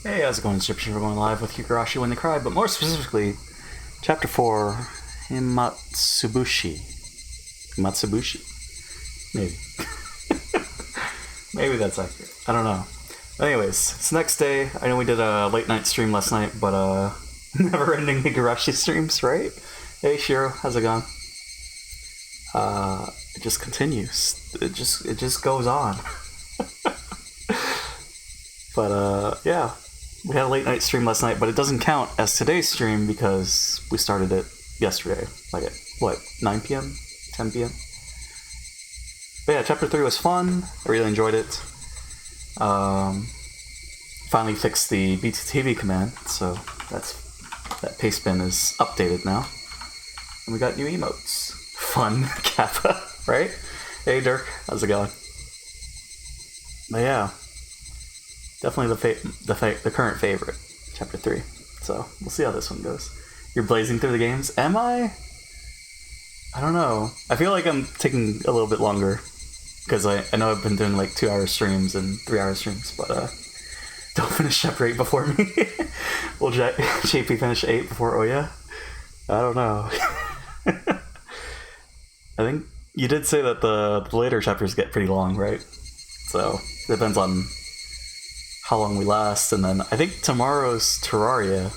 Hey, how's it going? It's JPChivalry going live with Higurashi when they cry, but more specifically, Chapter 4 Himatsubushi. Himatsubushi? Maybe. Maybe that's accurate. I don't know. Anyways, it's the next day. I know we did a late night stream last night, but never ending Higurashi streams, right? Hey Shiro, how's it going? It just continues. It just goes on. But yeah. We had a late night stream last night, but it doesn't count as today's stream because we started it yesterday. Like at, what, 9 p.m? 10 p.m? But yeah, Chapter 3 was fun. I really enjoyed it. Finally fixed the BTTV command, so that paste bin is updated now. And we got new emotes. Fun, Kappa, right? Hey Dirk, how's it going? But yeah. Definitely the current favorite, Chapter 3. So, we'll see how this one goes. You're blazing through the games? Am I? I don't know. I feel like I'm taking a little bit longer. Because I know I've been doing like 2-hour streams and 3-hour streams, but don't finish Chapter 8 before me. Will JP finish 8 before Oya? I don't know. I think you did say that the later chapters get pretty long, right? So, it depends on how long we last, and then I think tomorrow's Terraria.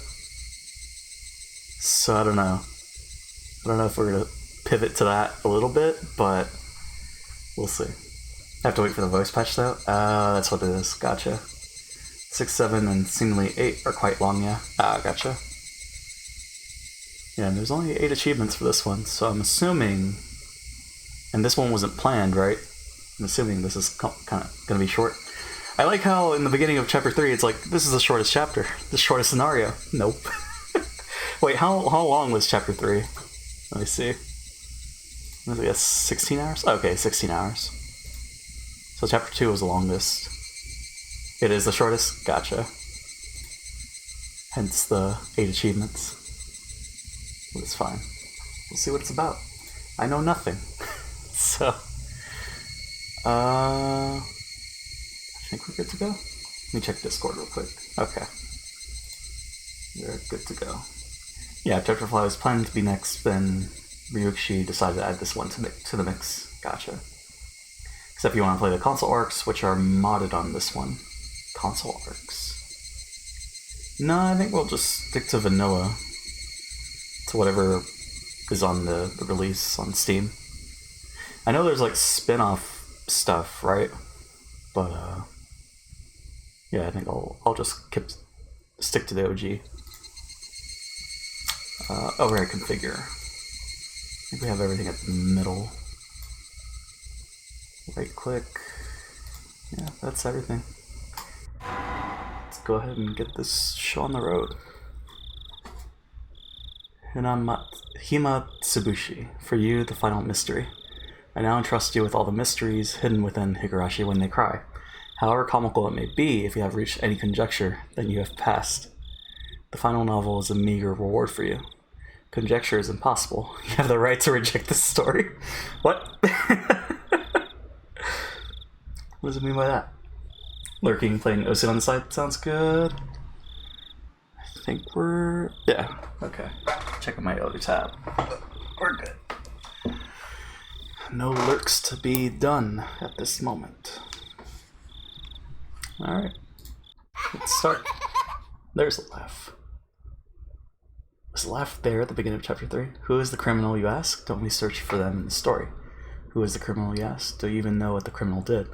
So I don't know. I don't know if we're gonna pivot to that a little bit, but we'll see. I have to wait for the voice patch though. That's what it is. Gotcha. 6, 7, and seemingly 8 are quite long, yeah. Gotcha. Yeah, and there's only 8 achievements for this one, so I'm assuming, and this one wasn't planned, right? I'm assuming this is kind of gonna be short. I like how in the beginning of Chapter 3, it's like, this is the shortest chapter. The shortest scenario. Nope. Wait, how long was Chapter 3? Let me see. I guess 16 hours? Okay, 16 hours. So Chapter 2 was the longest. It is the shortest? Gotcha. Hence the 8 achievements. But it's fine. We'll see what it's about. I know nothing. So, I think we're good to go. Let me check Discord real quick. Okay. We're good to go. Yeah, Chapter 5 was planned to be next, then Ryukishi decided to add this one to the mix. Gotcha. Except you want to play the console arcs, which are modded on this one. Console arcs. No, I think we'll just stick to vanilla. To whatever is on the release on Steam. I know there's like spin-off stuff, right? But, yeah, I think I'll just stick to the OG. Override configure. I think we have everything at the middle. Right click. Yeah, that's everything. Let's go ahead and get this show on the road. Himatsubushi, for you, the final mystery. I now entrust you with all the mysteries hidden within Higurashi when they cry. However comical it may be, if you have reached any conjecture, then you have passed. The final novel is a meager reward for you. Conjecture is impossible. You have the right to reject this story. What? What does it mean by that? Lurking, playing OC on the side sounds good. I think we're... yeah, okay. Checking my other tab. We're good. No lurks to be done at this moment. Alright. Let's start. There's a laugh. Was the laugh there at the beginning of Chapter 3? Who is the criminal, you ask? Don't we search for them in the story? Who is the criminal, you ask? Do you even know what the criminal did?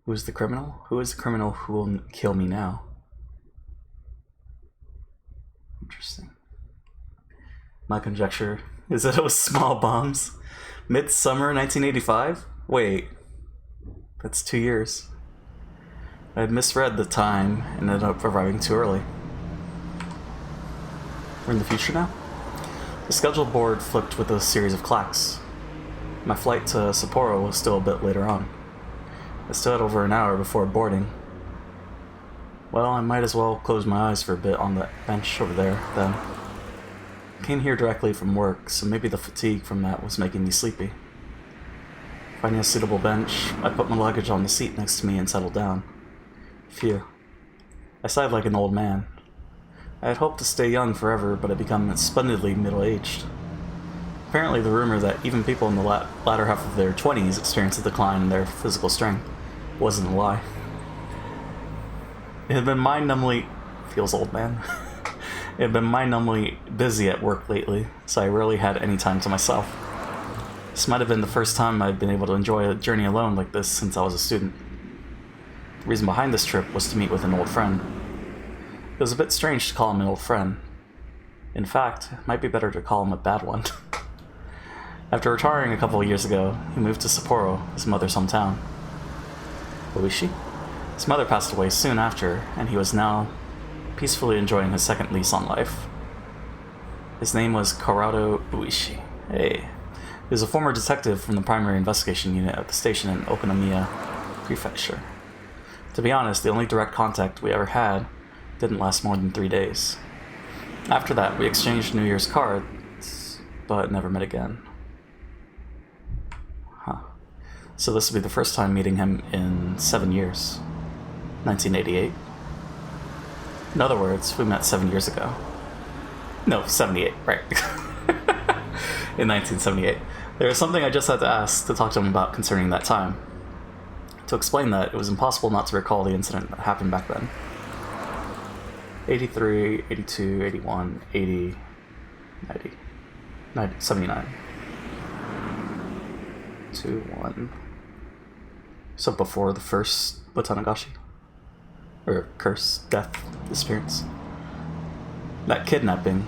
Who is the criminal? Who is the criminal who will kill me now? Interesting. My conjecture is that it was small bombs. Midsummer 1985? Wait. That's 2 years. I had misread the time and ended up arriving too early. We're in the future now? The schedule board flipped with a series of clacks. My flight to Sapporo was still a bit later on. I still had over an hour before boarding. Well, I might as well close my eyes for a bit on that bench over there, then. I came here directly from work, so maybe the fatigue from that was making me sleepy. Finding a suitable bench, I put my luggage on the seat next to me and settled down. Phew. I sighed like an old man. I had hoped to stay young forever, but had become splendidly middle-aged. Apparently, the rumor that even people in the latter half of their 20s experience a decline in their physical strength wasn't a lie. It had been mind-numbingly... feels old, man. It had been mind-numbingly busy at work lately, so I rarely had any time to myself. This might have been the first time I'd been able to enjoy a journey alone like this since I was a student. The reason behind this trip was to meet with an old friend. It was a bit strange to call him an old friend. In fact, it might be better to call him a bad one. After retiring a couple of years ago, he moved to Sapporo, his mother's hometown. Uishi? His mother passed away soon after, and he was now peacefully enjoying his second lease on life. His name was Corrado Uishi. Hey. He was a former detective from the primary investigation unit at the station in Okonomiya Prefecture. To be honest, the only direct contact we ever had didn't last more than 3 days. After that, we exchanged New Year's cards, but never met again. So this would be the first time meeting him in 7 years. 1988. In other words, we met 7 years ago. No, 78, right. In 1978. There was something I just had to ask to talk to him about concerning that time. To explain that, it was impossible not to recall the incident that happened back then. 83, 82, 81, 80, 90, 79. 2, 1... So before the first Watanagashi? Or curse, death, disappearance. That kidnapping,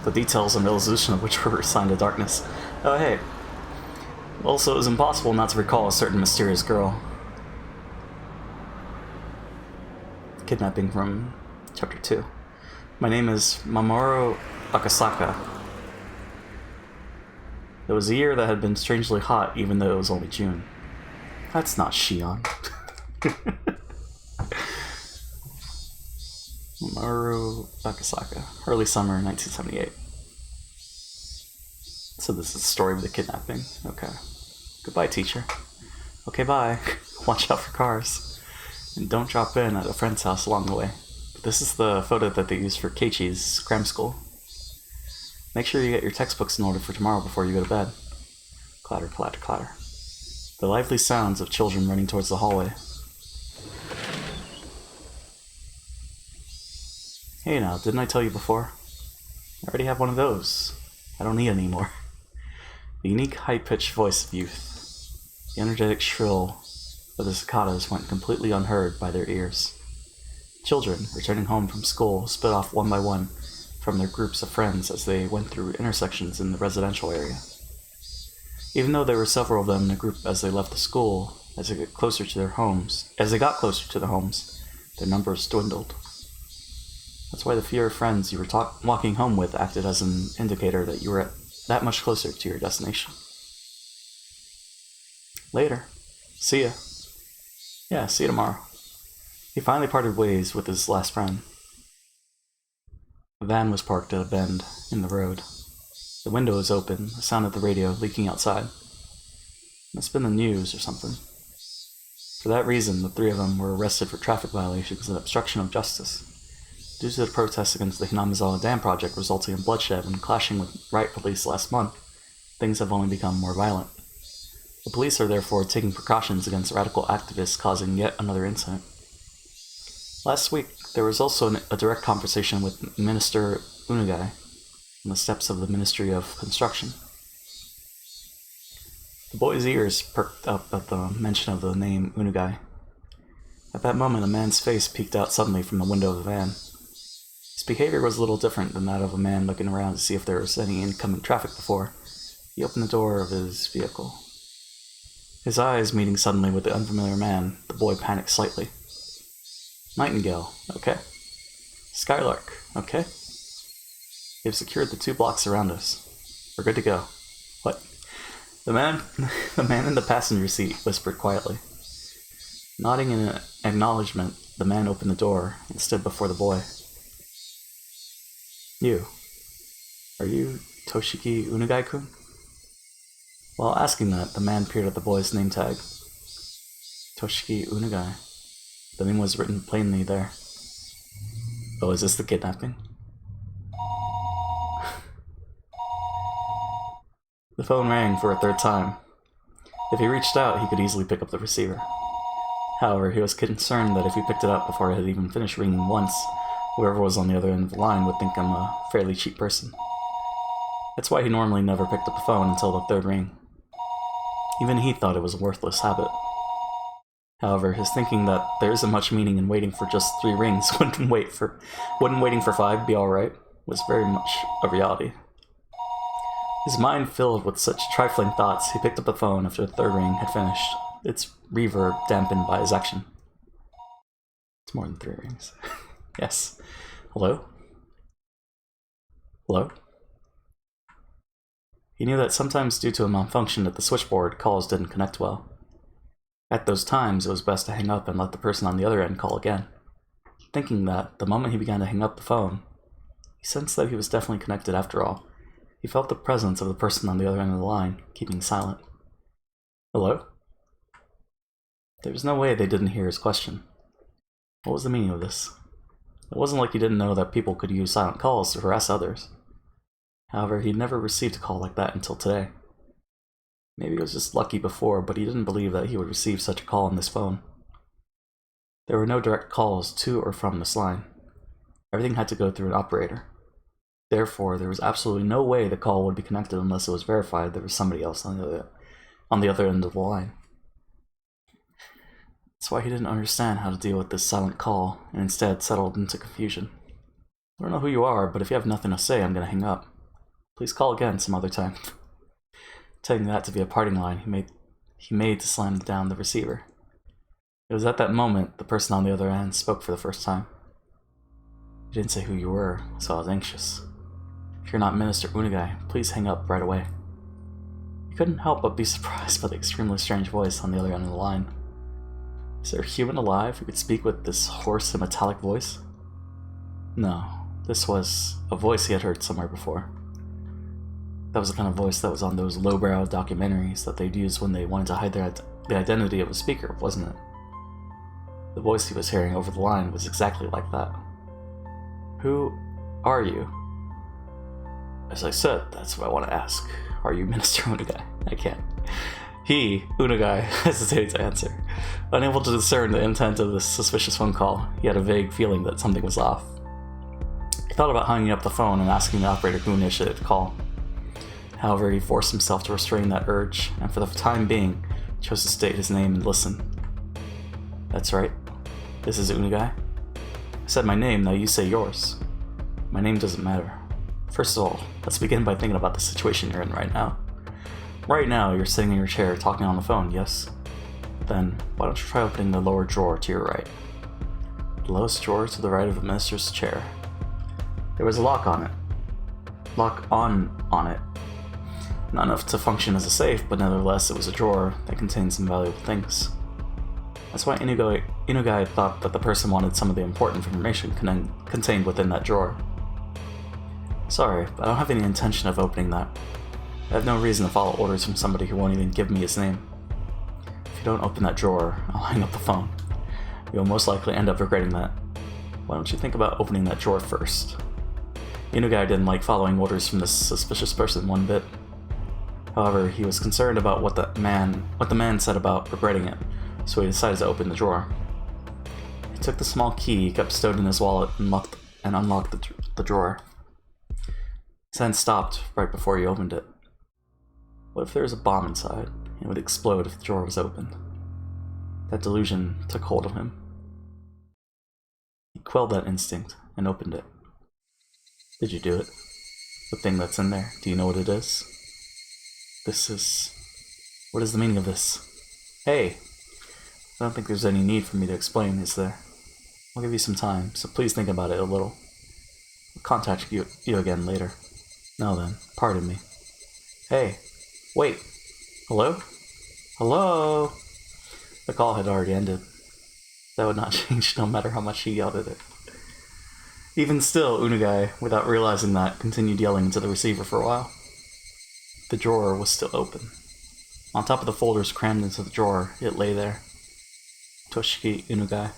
the details and resolution of which were assigned to darkness. Oh hey. Also, it was impossible not to recall a certain mysterious girl. Kidnapping from Chapter 2. My name is Mamoru Akasaka. It was a year that had been strangely hot, even though it was only June. That's not Shion. Mamoru Akasaka. Early summer, 1978. So this is the story of the kidnapping. Okay. Goodbye, teacher. Okay, bye. Watch out for cars. And don't drop in at a friend's house along the way. This is the photo that they use for Keiichi's cram school. Make sure you get your textbooks in order for tomorrow before you go to bed. Clatter, clatter, clatter. The lively sounds of children running towards the hallway. Hey now, didn't I tell you before? I already have one of those. I don't need any more. The unique high-pitched voice of youth. The energetic shrill of the cicadas went completely unheard by their ears. Children, returning home from school, split off one by one from their groups of friends as they went through intersections in the residential area. Even though there were several of them in a group as they left the school, as they got closer to their homes, their numbers dwindled. That's why the fewer friends you were walking home with acted as an indicator that you were that much closer to your destination. Later. See ya. Yeah, see you tomorrow. He finally parted ways with his last friend. The van was parked at a bend in the road. The window was open, the sound of the radio leaking outside. Must have been the news or something. For that reason, the three of them were arrested for traffic violations and obstruction of justice. Due to the protests against the Hinamizawa Dam project resulting in bloodshed and clashing with riot police last month, things have only become more violent. The police are therefore taking precautions against radical activists causing yet another incident. Last week, there was also a direct conversation with Minister Unugai on the steps of the Ministry of Construction. The boy's ears perked up at the mention of the name Unugai. At that moment, a man's face peeked out suddenly from the window of the van. His behavior was a little different than that of a man looking around to see if there was any incoming traffic before. He opened the door of his vehicle. His eyes meeting suddenly with the unfamiliar man, the boy panicked slightly. Nightingale, okay. Skylark, okay. They've secured the 2 blocks around us. We're good to go. What? The man in the passenger seat whispered quietly. Nodding in acknowledgement, the man opened the door and stood before the boy. You. Are you Toshiki Unugai-kun? While asking that, the man peered at the boy's name tag. Toshiki Unugai. The name was written plainly there. Oh, is this the kidnapping? The phone rang for a third time. If he reached out, he could easily pick up the receiver. However, he was concerned that if he picked it up before it had even finished ringing once, whoever was on the other end of the line would think I'm a fairly cheap person. That's why he normally never picked up the phone until the third ring. Even he thought it was a worthless habit. However, his thinking that there isn't much meaning in waiting for just 3 rings wouldn't waiting for 5 be alright was very much a reality. His mind filled with such trifling thoughts, he picked up the phone after the third ring had finished, its reverb dampened by his action. It's more than 3 rings. Yes. Hello? Hello? He knew that sometimes due to a malfunction at the switchboard, calls didn't connect well. At those times, it was best to hang up and let the person on the other end call again. Thinking that, the moment he began to hang up the phone, he sensed that he was definitely connected after all. He felt the presence of the person on the other end of the line, keeping silent. Hello? There was no way they didn't hear his question. What was the meaning of this? It wasn't like he didn't know that people could use silent calls to harass others. However, he'd never received a call like that until today. Maybe he was just lucky before, but he didn't believe that he would receive such a call on this phone. There were no direct calls to or from this line. Everything had to go through an operator. Therefore, there was absolutely no way the call would be connected unless it was verified there was somebody else on the other end of the line. That's why he didn't understand how to deal with this silent call, and instead settled into confusion. I don't know who you are, but if you have nothing to say, I'm gonna hang up. Please call again some other time. Taking that to be a parting line, he made to slam down the receiver. It was at that moment the person on the other end spoke for the first time. You didn't say who you were, so I was anxious. If you're not Minister Unagai, please hang up right away. He couldn't help but be surprised by the extremely strange voice on the other end of the line. Is there a human alive who could speak with this hoarse and metallic voice? No, this was a voice he had heard somewhere before. That was the kind of voice that was on those lowbrow documentaries that they'd use when they wanted to hide the identity of a speaker, wasn't it? The voice he was hearing over the line was exactly like that. Who are you? As I said, that's what I want to ask. Are you Minister Unagai? I can't. He, Unagai, hesitated to answer. Unable to discern the intent of this suspicious phone call, he had a vague feeling that something was off. He thought about hanging up the phone and asking the operator who initiated the call. However, he forced himself to restrain that urge, and for the time being, chose to state his name and listen. That's right. This is Unagai. I said my name, now you say yours. My name doesn't matter. First of all, let's begin by thinking about the situation you're in right now. Right now, you're sitting in your chair talking on the phone, yes? Then, why don't you try opening the lower drawer to your right? The lowest drawer to the right of the minister's chair. There was a lock on it. Lock on it. Not enough to function as a safe, but nevertheless it was a drawer that contained some valuable things. That's why Inugai thought that the person wanted some of the important information contained within that drawer. Sorry, but I don't have any intention of opening that. I have no reason to follow orders from somebody who won't even give me his name. If you don't open that drawer, I'll hang up the phone. You'll most likely end up regretting that. Why don't you think about opening that drawer first? Inugai didn't like following orders from this suspicious person one bit. However, he was concerned about what the man said about regretting it, so he decided to open the drawer. He took the small key he kept stowed in his wallet and unlocked the drawer. His hand stopped right before he opened it. What if there was a bomb inside, and it would explode if the drawer was opened? That delusion took hold of him. He quelled that instinct and opened it. Did you do it? The thing that's in there, do you know what it is? What is the meaning of this? Hey! I don't think there's any need for me to explain, is there? I'll give you some time, so please think about it a little. I'll contact you again later. Now then, pardon me. Hey! Wait! Hello? Hello? The call had already ended. That would not change no matter how much he yelled at it. Even still, Unagai, without realizing that, continued yelling into the receiver for a while. The drawer was still open. On top of the folders crammed into the drawer, it lay there. Toshiki Unagai.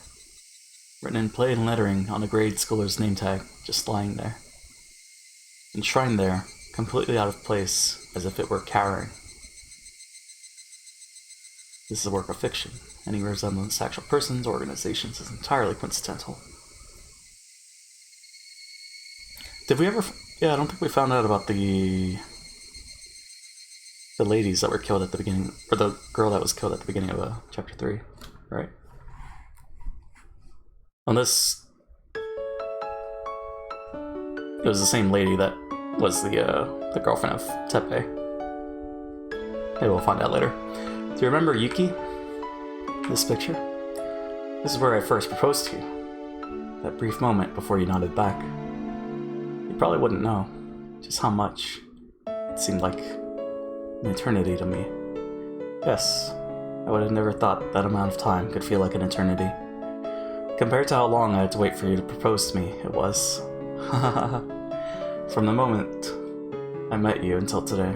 written in plain lettering on a grade schooler's name tag, just lying there. Enshrined there, completely out of place, as if it were cowering. This is a work of fiction. Any resemblance to actual persons or organizations is entirely coincidental. Did we ever... Yeah, I don't think we found out about the ladies that were killed at the beginning, or the girl that was killed at the beginning of Chapter 3, right? On this... It was the same lady that was the girlfriend of Teppei. Maybe we'll find out later. Do you remember Yuki? This picture? This is where I first proposed to you. That brief moment before you nodded back. You probably wouldn't know just how much it seemed like an eternity to me. Yes, I would have never thought that amount of time could feel like an eternity. Compared to how long I had to wait for you to propose to me, it was. From the moment I met you until today.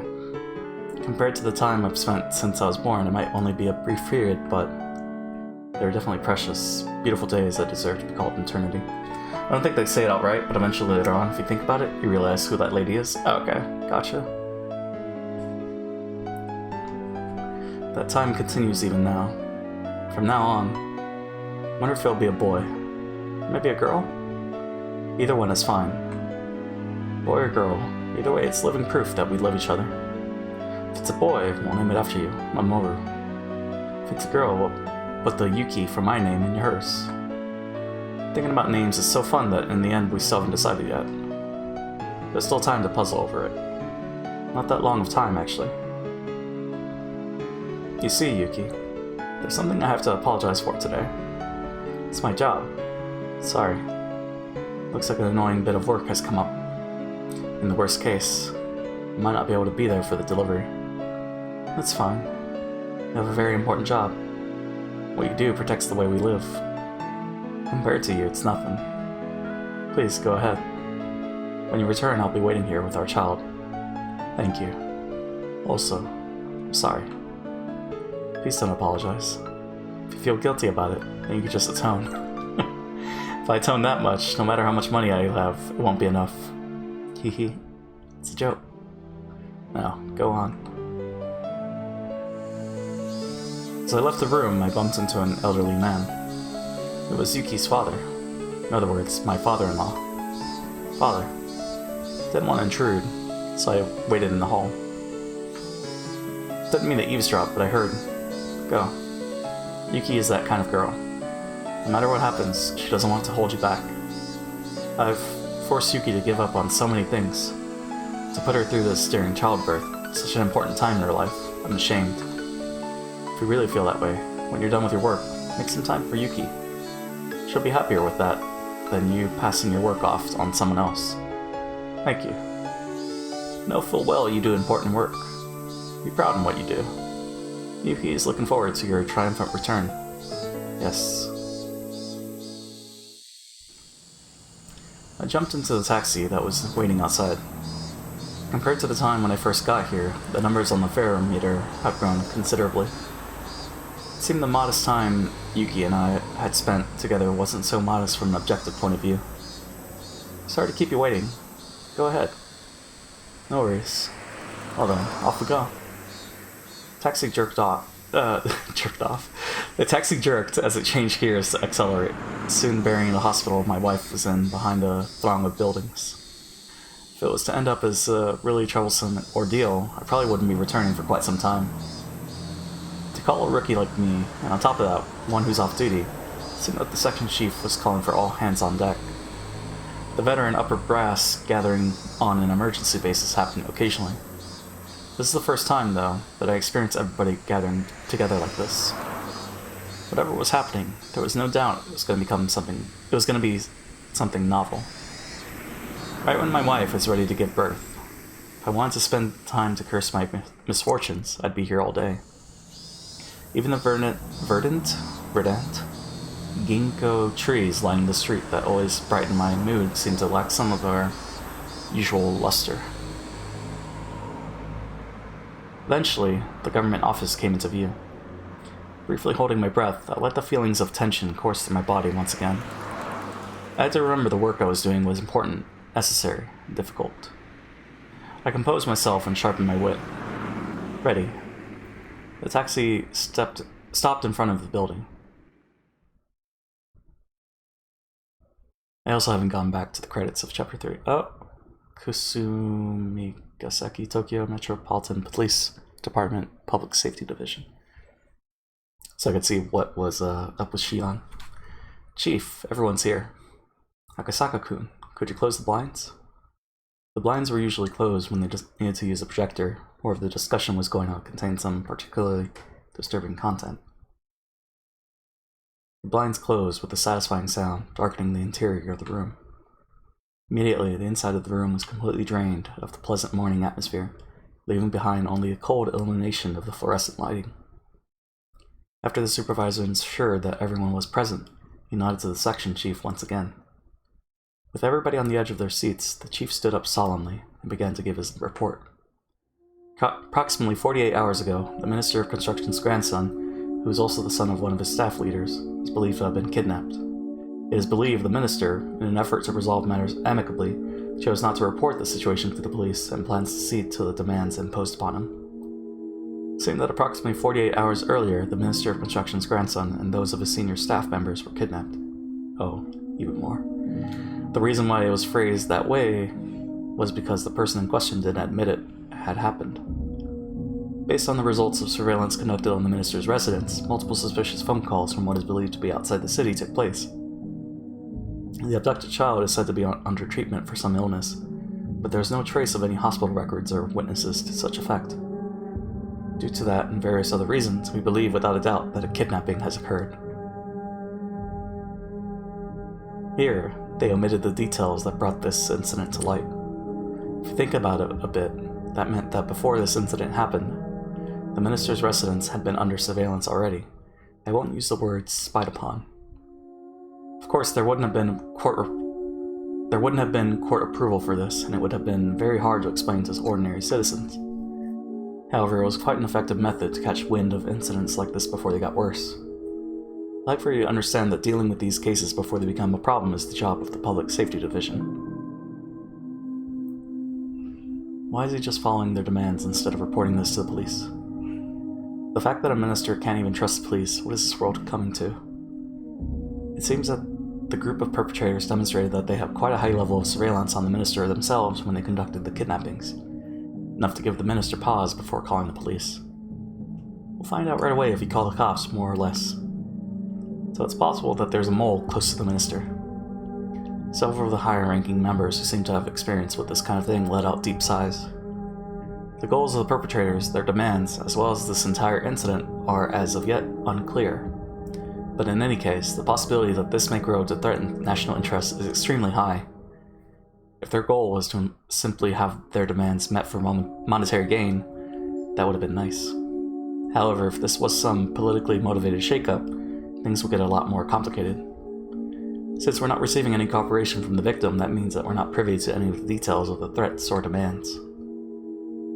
Compared to the time I've spent since I was born, it might only be a brief period, but they're definitely precious, beautiful days that deserve to be called an eternity. I don't think they say it outright, but eventually later on, if you think about it, you realize who that lady is. Oh, okay, gotcha. That time continues even now. From now on, I wonder if it'll be a boy. Maybe a girl? Either one is fine. Boy or girl, either way it's living proof that we love each other. If it's a boy, we'll name it after you, Mamoru. If it's a girl, we'll put the Yuki from my name in yours. Thinking about names is so fun that in the end we still haven't decided yet. There's still time to puzzle over it. Not that long of time, actually. You see, Yuki, there's something I have to apologize for today. It's my job. Sorry. Looks like an annoying bit of work has come up. In the worst case, I might not be able to be there for the delivery. That's fine. You have a very important job. What you do protects the way we live. Compared to you, it's nothing. Please, go ahead. When you return, I'll be waiting here with our child. Thank you. Also, I'm sorry. Please don't apologize. If you feel guilty about it, then you can just atone. If I atone that much, no matter how much money I have, it won't be enough. Hee. It's a joke. Now, go on. As I left the room, I bumped into an elderly man. It was Yuki's father. In other words, my father-in-law. Father. Didn't want to intrude, so I waited in the hall. Didn't mean to eavesdrop, but I heard. Go. Yuki is that kind of girl. No matter what happens, she doesn't want to hold you back. I've forced Yuki to give up on so many things. To put her through this during childbirth, such an important time in her life, I'm ashamed. If you really feel that way, when you're done with your work, make some time for Yuki. She'll be happier with that than you passing your work off on someone else. Thank you. Know full well you do important work. Be proud in what you do. Yuki is looking forward to your triumphant return. Yes. I jumped into the taxi that was waiting outside. Compared to the time when I first got here, the numbers on the fare meter have grown considerably. It seemed the modest time Yuki and I had spent together wasn't so modest from an objective point of view. Sorry to keep you waiting. Go ahead. No worries. Well then, off we go. Taxi jerked off. The taxi jerked as it changed gears to accelerate, soon burying the hospital my wife was in behind a throng of buildings. If it was to end up as a really troublesome ordeal, I probably wouldn't be returning for quite some time. To call a rookie like me, and on top of that, one who's off duty, seemed that the section chief was calling for all hands on deck. The veteran upper brass gathering on an emergency basis happened occasionally. This is the first time, though, that I experienced everybody gathering together like this. Whatever was happening, there was no doubt it was going to be something novel. Right when my wife was ready to give birth, if I wanted to spend time to curse my misfortunes, I'd be here all day. Even the verdant ginkgo trees lining the street that always brightened my mood seemed to lack some of their usual luster. Eventually, the government office came into view. Briefly holding my breath, I let the feelings of tension course through my body once again. I had to remember the work I was doing was important, necessary, and difficult. I composed myself and sharpened my wit. Ready. The taxi stopped in front of the building. I also haven't gone back to the credits of Chapter 3. Oh! Kusumigaseki, Tokyo Metropolitan Police Department, Public Safety Division. So I could see what was up with Shion. Chief, everyone's here. Akasaka-kun, could you close the blinds? The blinds were usually closed when they just needed to use a projector, or if the discussion was going to contain some particularly disturbing content. The blinds closed with a satisfying sound, darkening the interior of the room. Immediately, the inside of the room was completely drained of the pleasant morning atmosphere, leaving behind only a cold illumination of the fluorescent lighting. After the supervisor ensured that everyone was present, he nodded to the section chief once again. With everybody on the edge of their seats, the chief stood up solemnly and began to give his report. Approximately 48 hours ago, the Minister of Construction's grandson, who is also the son of one of his staff leaders, is believed to have been kidnapped. It is believed the minister, in an effort to resolve matters amicably, chose not to report the situation to the police and plans to cede to the demands imposed upon him. Seeing that approximately 48 hours earlier, the Minister of Construction's grandson and those of his senior staff members were kidnapped. Oh, even more. The reason why it was phrased that way was because the person in question didn't admit it had happened. Based on the results of surveillance conducted on the minister's residence, multiple suspicious phone calls from what is believed to be outside the city took place. The abducted child is said to be under treatment for some illness, but there is no trace of any hospital records or witnesses to such effect. Due to that and various other reasons, we believe without a doubt that a kidnapping has occurred. Here, they omitted the details that brought this incident to light. If you think about it a bit, that meant that before this incident happened, the minister's residence had been under surveillance already. I won't use the word spied upon. Of course, there wouldn't have been court approval for this, and it would have been very hard to explain to ordinary citizens. However, it was quite an effective method to catch wind of incidents like this before they got worse. I'd like for you to understand that dealing with these cases before they become a problem is the job of the Public Safety Division. Why is he just following their demands instead of reporting this to the police? The fact that a minister can't even trust the police, what is this world coming to? It seems that the group of perpetrators demonstrated that they have quite a high level of surveillance on the minister themselves when they conducted the kidnappings, enough to give the minister pause before calling the police. We'll find out right away if he called the cops, more or less. So it's possible that there's a mole close to the minister. Several of the higher-ranking members who seem to have experience with this kind of thing let out deep sighs. The goals of the perpetrators, their demands, as well as this entire incident are as of yet unclear. But in any case, the possibility that this may grow to threaten national interests is extremely high. If their goal was to simply have their demands met for monetary gain, that would have been nice. However, if this was some politically motivated shakeup, things will get a lot more complicated. Since we're not receiving any cooperation from the victim, that means that we're not privy to any of the details of the threats or demands.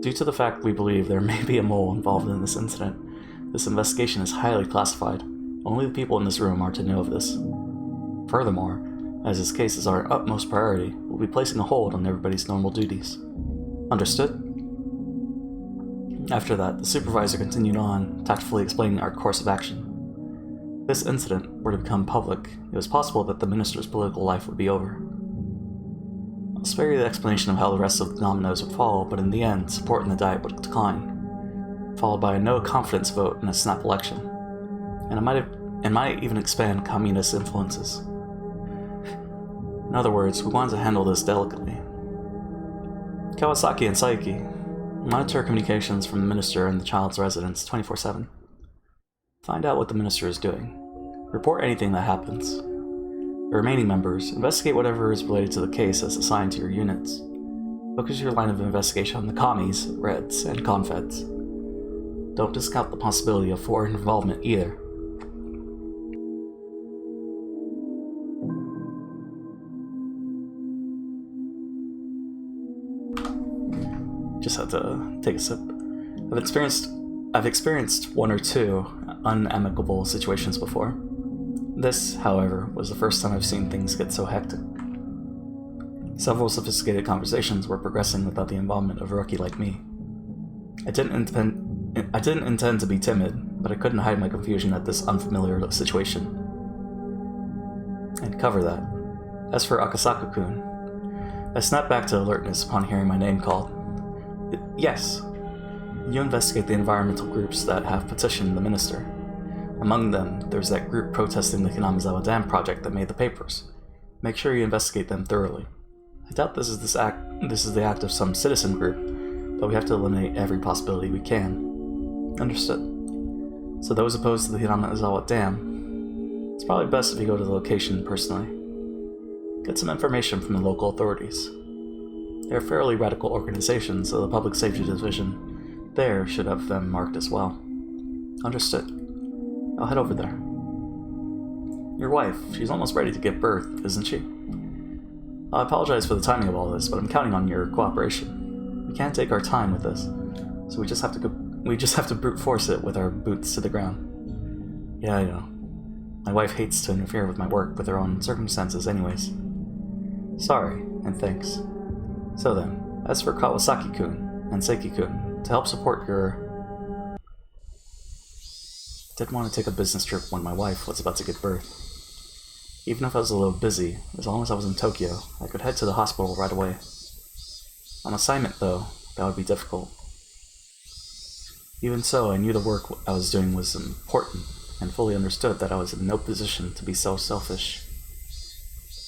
Due to the fact we believe there may be a mole involved in this incident, this investigation is highly classified. Only the people in this room are to know of this. Furthermore, as this case is our utmost priority, we'll be placing a hold on everybody's normal duties. Understood? After that, the supervisor continued on, tactfully explaining our course of action. If this incident were to become public, it was possible that the minister's political life would be over. I'll spare you the explanation of how the rest of the dominoes would fall, but in the end, support in the Diet would decline, followed by a no-confidence vote in a snap election. And it might even expand communist influences. In other words, we wanted to handle this delicately. Kawasaki and Saiki, monitor communications from the minister and the child's residence 24/7. Find out what the minister is doing. Report anything that happens. The remaining members, investigate whatever is related to the case as assigned to your units. Focus your line of investigation on the commies, Reds, and Confeds. Don't discount the possibility of foreign involvement either. Just had to take a sip. I've experienced one or two unamicable situations before. This, however, was the first time I've seen things get so hectic. Several sophisticated conversations were progressing without the involvement of a rookie like me. I didn't intend to be timid, but I couldn't hide my confusion at this unfamiliar situation. I'd cover that. As for Akasaka-kun, I snapped back to alertness upon hearing my name called. Yes. You investigate the environmental groups that have petitioned the minister. Among them, there's that group protesting the Hinamizawa Dam project that made the papers. Make sure you investigate them thoroughly. I doubt this is the act of some citizen group, but we have to eliminate every possibility we can. Understood. So those opposed to the Hinamizawa Dam, it's probably best if you go to the location personally. Get some information from the local authorities. They're fairly radical organizations, so the Public Safety Division there should have them marked as well. Understood. I'll head over there. Your wife, she's almost ready to give birth, isn't she? I apologize for the timing of all this, but I'm counting on your cooperation. We can't take our time with this, so we just have to brute force it with our boots to the ground. Yeah, I know. My wife hates to interfere with my work with her own circumstances anyways. Sorry, and thanks. So then, as for Kawasaki-kun and Seiki-kun, to help support your... Didn't want to take a business trip when my wife was about to give birth. Even if I was a little busy, as long as I was in Tokyo, I could head to the hospital right away. On assignment, though, that would be difficult. Even so, I knew the work I was doing was important, and fully understood that I was in no position to be so selfish.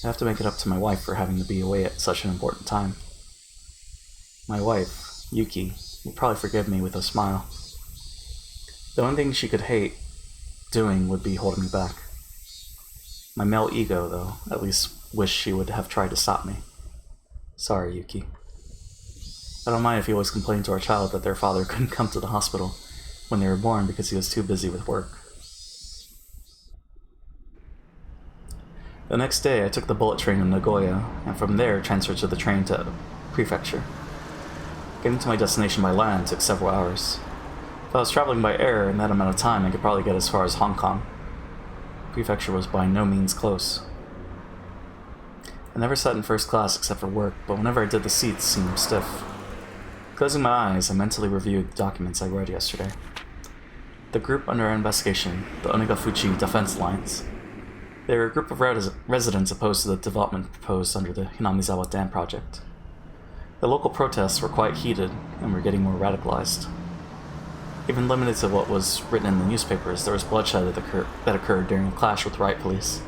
I have to make it up to my wife for having to be away at such an important time. My wife, Yuki, will probably forgive me with a smile. The only thing she could hate doing would be holding me back. My male ego, though, at least wish she would have tried to stop me. Sorry, Yuki. I don't mind if you always complain to our child that their father couldn't come to the hospital when they were born because he was too busy with work. The next day, I took the bullet train to Nagoya, and from there transferred to the train to Prefecture. Getting to my destination by land took several hours. If I was traveling by air in that amount of time, I could probably get as far as Hong Kong. Prefecture was by no means close. I never sat in first class except for work, but whenever I did, the seats seemed stiff. Closing my eyes, I mentally reviewed the documents I read yesterday. The group under investigation, the Onigafuchi Defense Alliance. They were a group of residents opposed to the development proposed under the Hinamizawa Dam project. The local protests were quite heated and were getting more radicalized. Even limited to what was written in the newspapers, there was bloodshed that occurred during a clash with riot police,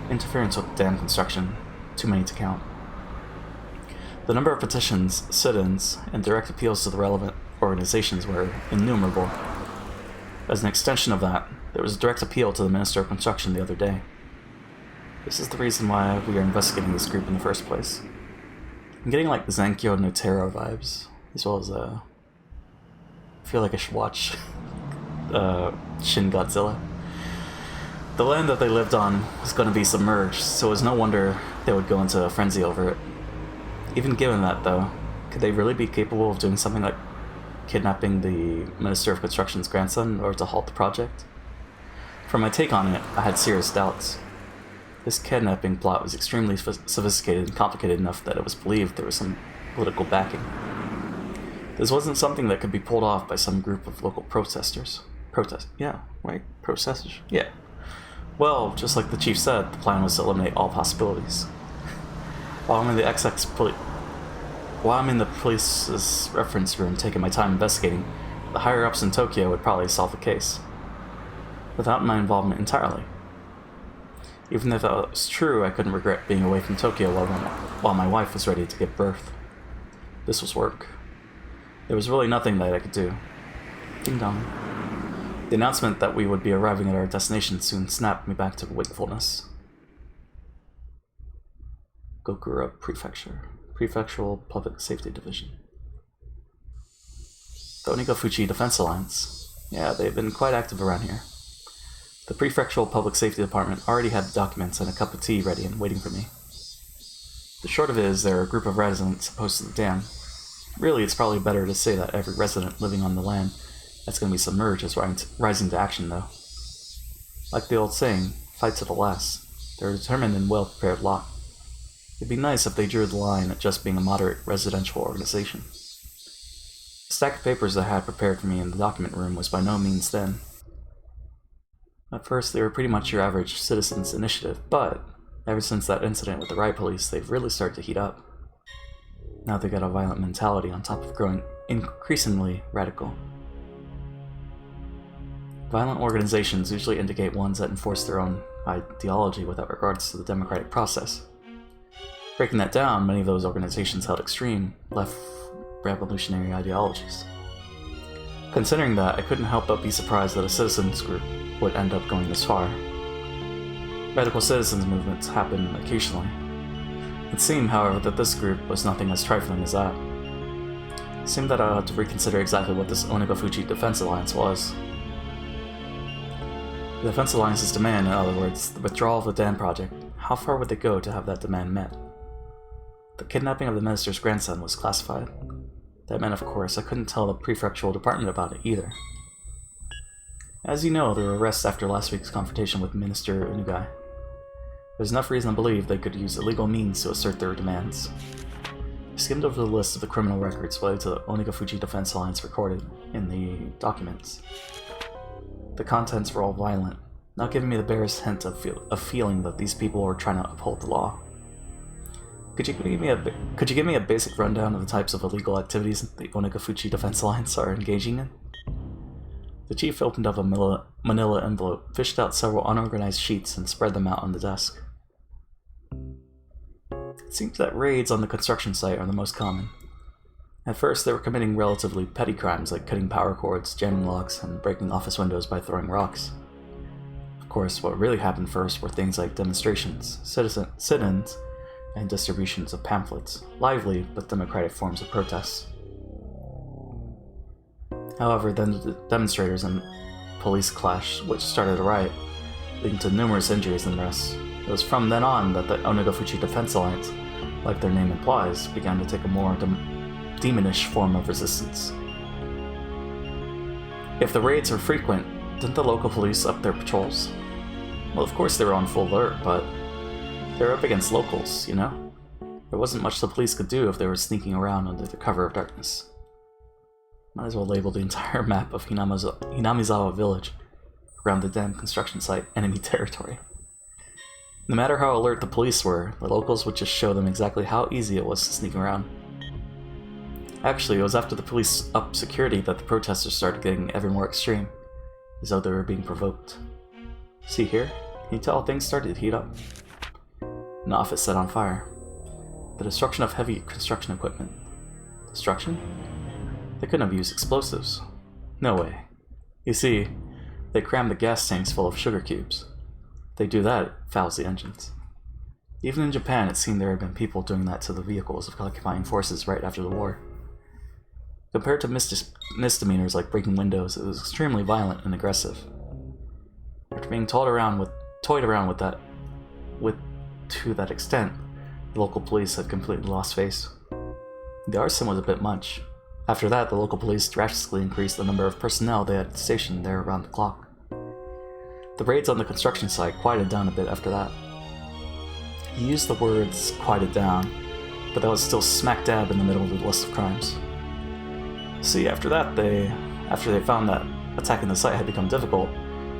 interference with dam construction, too many to count. The number of petitions, sit-ins, and direct appeals to the relevant organizations were innumerable. As an extension of that, there was a direct appeal to the Minister of Construction the other day. This is the reason why we are investigating this group in the first place. I'm getting like Zankyo no Tero vibes, as well as I feel like I should watch Shin Godzilla. The land that they lived on was going to be submerged, so it was no wonder they would go into a frenzy over it. Even given that, though, could they really be capable of doing something like kidnapping the Minister of Construction's grandson in order to halt the project? From my take on it, I had serious doubts. This kidnapping plot was extremely sophisticated and complicated enough that it was believed there was some political backing. This wasn't something that could be pulled off by some group of local protesters. Protesters? Yeah. Well, just like the chief said, the plan was to eliminate all possibilities. While I'm in the police's reference room taking my time investigating, the higher-ups in Tokyo would probably solve the case. Without my involvement entirely. Even if that was true, I couldn't regret being away from Tokyo while my wife was ready to give birth. This was work. There was really nothing that I could do. Ding dong. The announcement that we would be arriving at our destination soon snapped me back to wakefulness. Gokura Prefecture. Prefectural Public Safety Division. The Onigafuchi Defense Alliance. Yeah, they've been quite active around here. The Prefectural Public Safety Department already had the documents and a cup of tea ready and waiting for me. The short of it is they're a group of residents opposed to the dam. Really, it's probably better to say that every resident living on the land that's going to be submerged is rising to action, though. Like the old saying, fight to the last. They're a determined and well-prepared lot. It'd be nice if they drew the line at just being a moderate residential organization. The stack of papers I had prepared for me in the document room was by no means thin. At first, they were pretty much your average citizens' initiative, but ever since that incident with the riot police, they've really started to heat up. Now they got a violent mentality on top of growing increasingly radical. Violent organizations usually indicate ones that enforce their own ideology without regards to the democratic process. Breaking that down, many of those organizations held extreme, left revolutionary ideologies. Considering that, I couldn't help but be surprised that a citizens group would end up going this far. Radical citizens movements happen occasionally. It seemed, however, that this group was nothing as trifling as that. It seemed that I had to reconsider exactly what this Onigafuchi Defense Alliance was. The Defense Alliance's demand, in other words, the withdrawal of the dam project, how far would they go to have that demand met? The kidnapping of the minister's grandson was classified. That meant, of course, I couldn't tell the prefectural department about it either. As you know, there were arrests after last week's confrontation with Minister Unugai. There's enough reason to believe they could use illegal means to assert their demands. I skimmed over the list of the criminal records related to the Onigafuchi Defense Alliance recorded in the documents. The contents were all violent, not giving me the barest hint of feeling that these people were trying to uphold the law. Could you give me a basic rundown of the types of illegal activities the Onigafuchi Defense Alliance are engaging in? The chief opened up a manila envelope, fished out several unorganized sheets, and spread them out on the desk. It seems that raids on the construction site are the most common. At first, they were committing relatively petty crimes like cutting power cords, jamming locks, and breaking office windows by throwing rocks. Of course, what really happened first were things like demonstrations, sit-ins, and distributions of pamphlets, lively but democratic forms of protests. However, then the demonstrators and police clashed, which started a riot, leading to numerous injuries and arrests. It was from then on that the Onigafuchi Defense Alliance, like their name implies, began to take a more demonish form of resistance. If the raids were frequent, didn't the local police up their patrols? Well, of course they were on full alert, but they were up against locals, you know? There wasn't much the police could do if they were sneaking around under the cover of darkness. Might as well label the entire map of Hinamizawa village around the dam construction site enemy territory. No matter how alert the police were, the locals would just show them exactly how easy it was to sneak around. Actually, it was after the police upped security that the protesters started getting ever more extreme, as though they were being provoked. See here? Can you tell things started to heat up? An office set on fire. The destruction of heavy construction equipment. Destruction? They couldn't have used explosives. No way. You see, they crammed the gas tanks full of sugar cubes. If they do that, it fouls the engines. Even in Japan, it seemed there had been people doing that to the vehicles of occupying forces right after the war. Compared to misdemeanors like breaking windows, it was extremely violent and aggressive. After being toyed around with that to that extent, the local police had completely lost face. The arson was a bit much. After that, the local police drastically increased the number of personnel they had stationed there around the clock. The raids on the construction site quieted down a bit after that. He used the words quieted down, but that was still smack dab in the middle of the list of crimes. See, after they found that attacking the site had become difficult,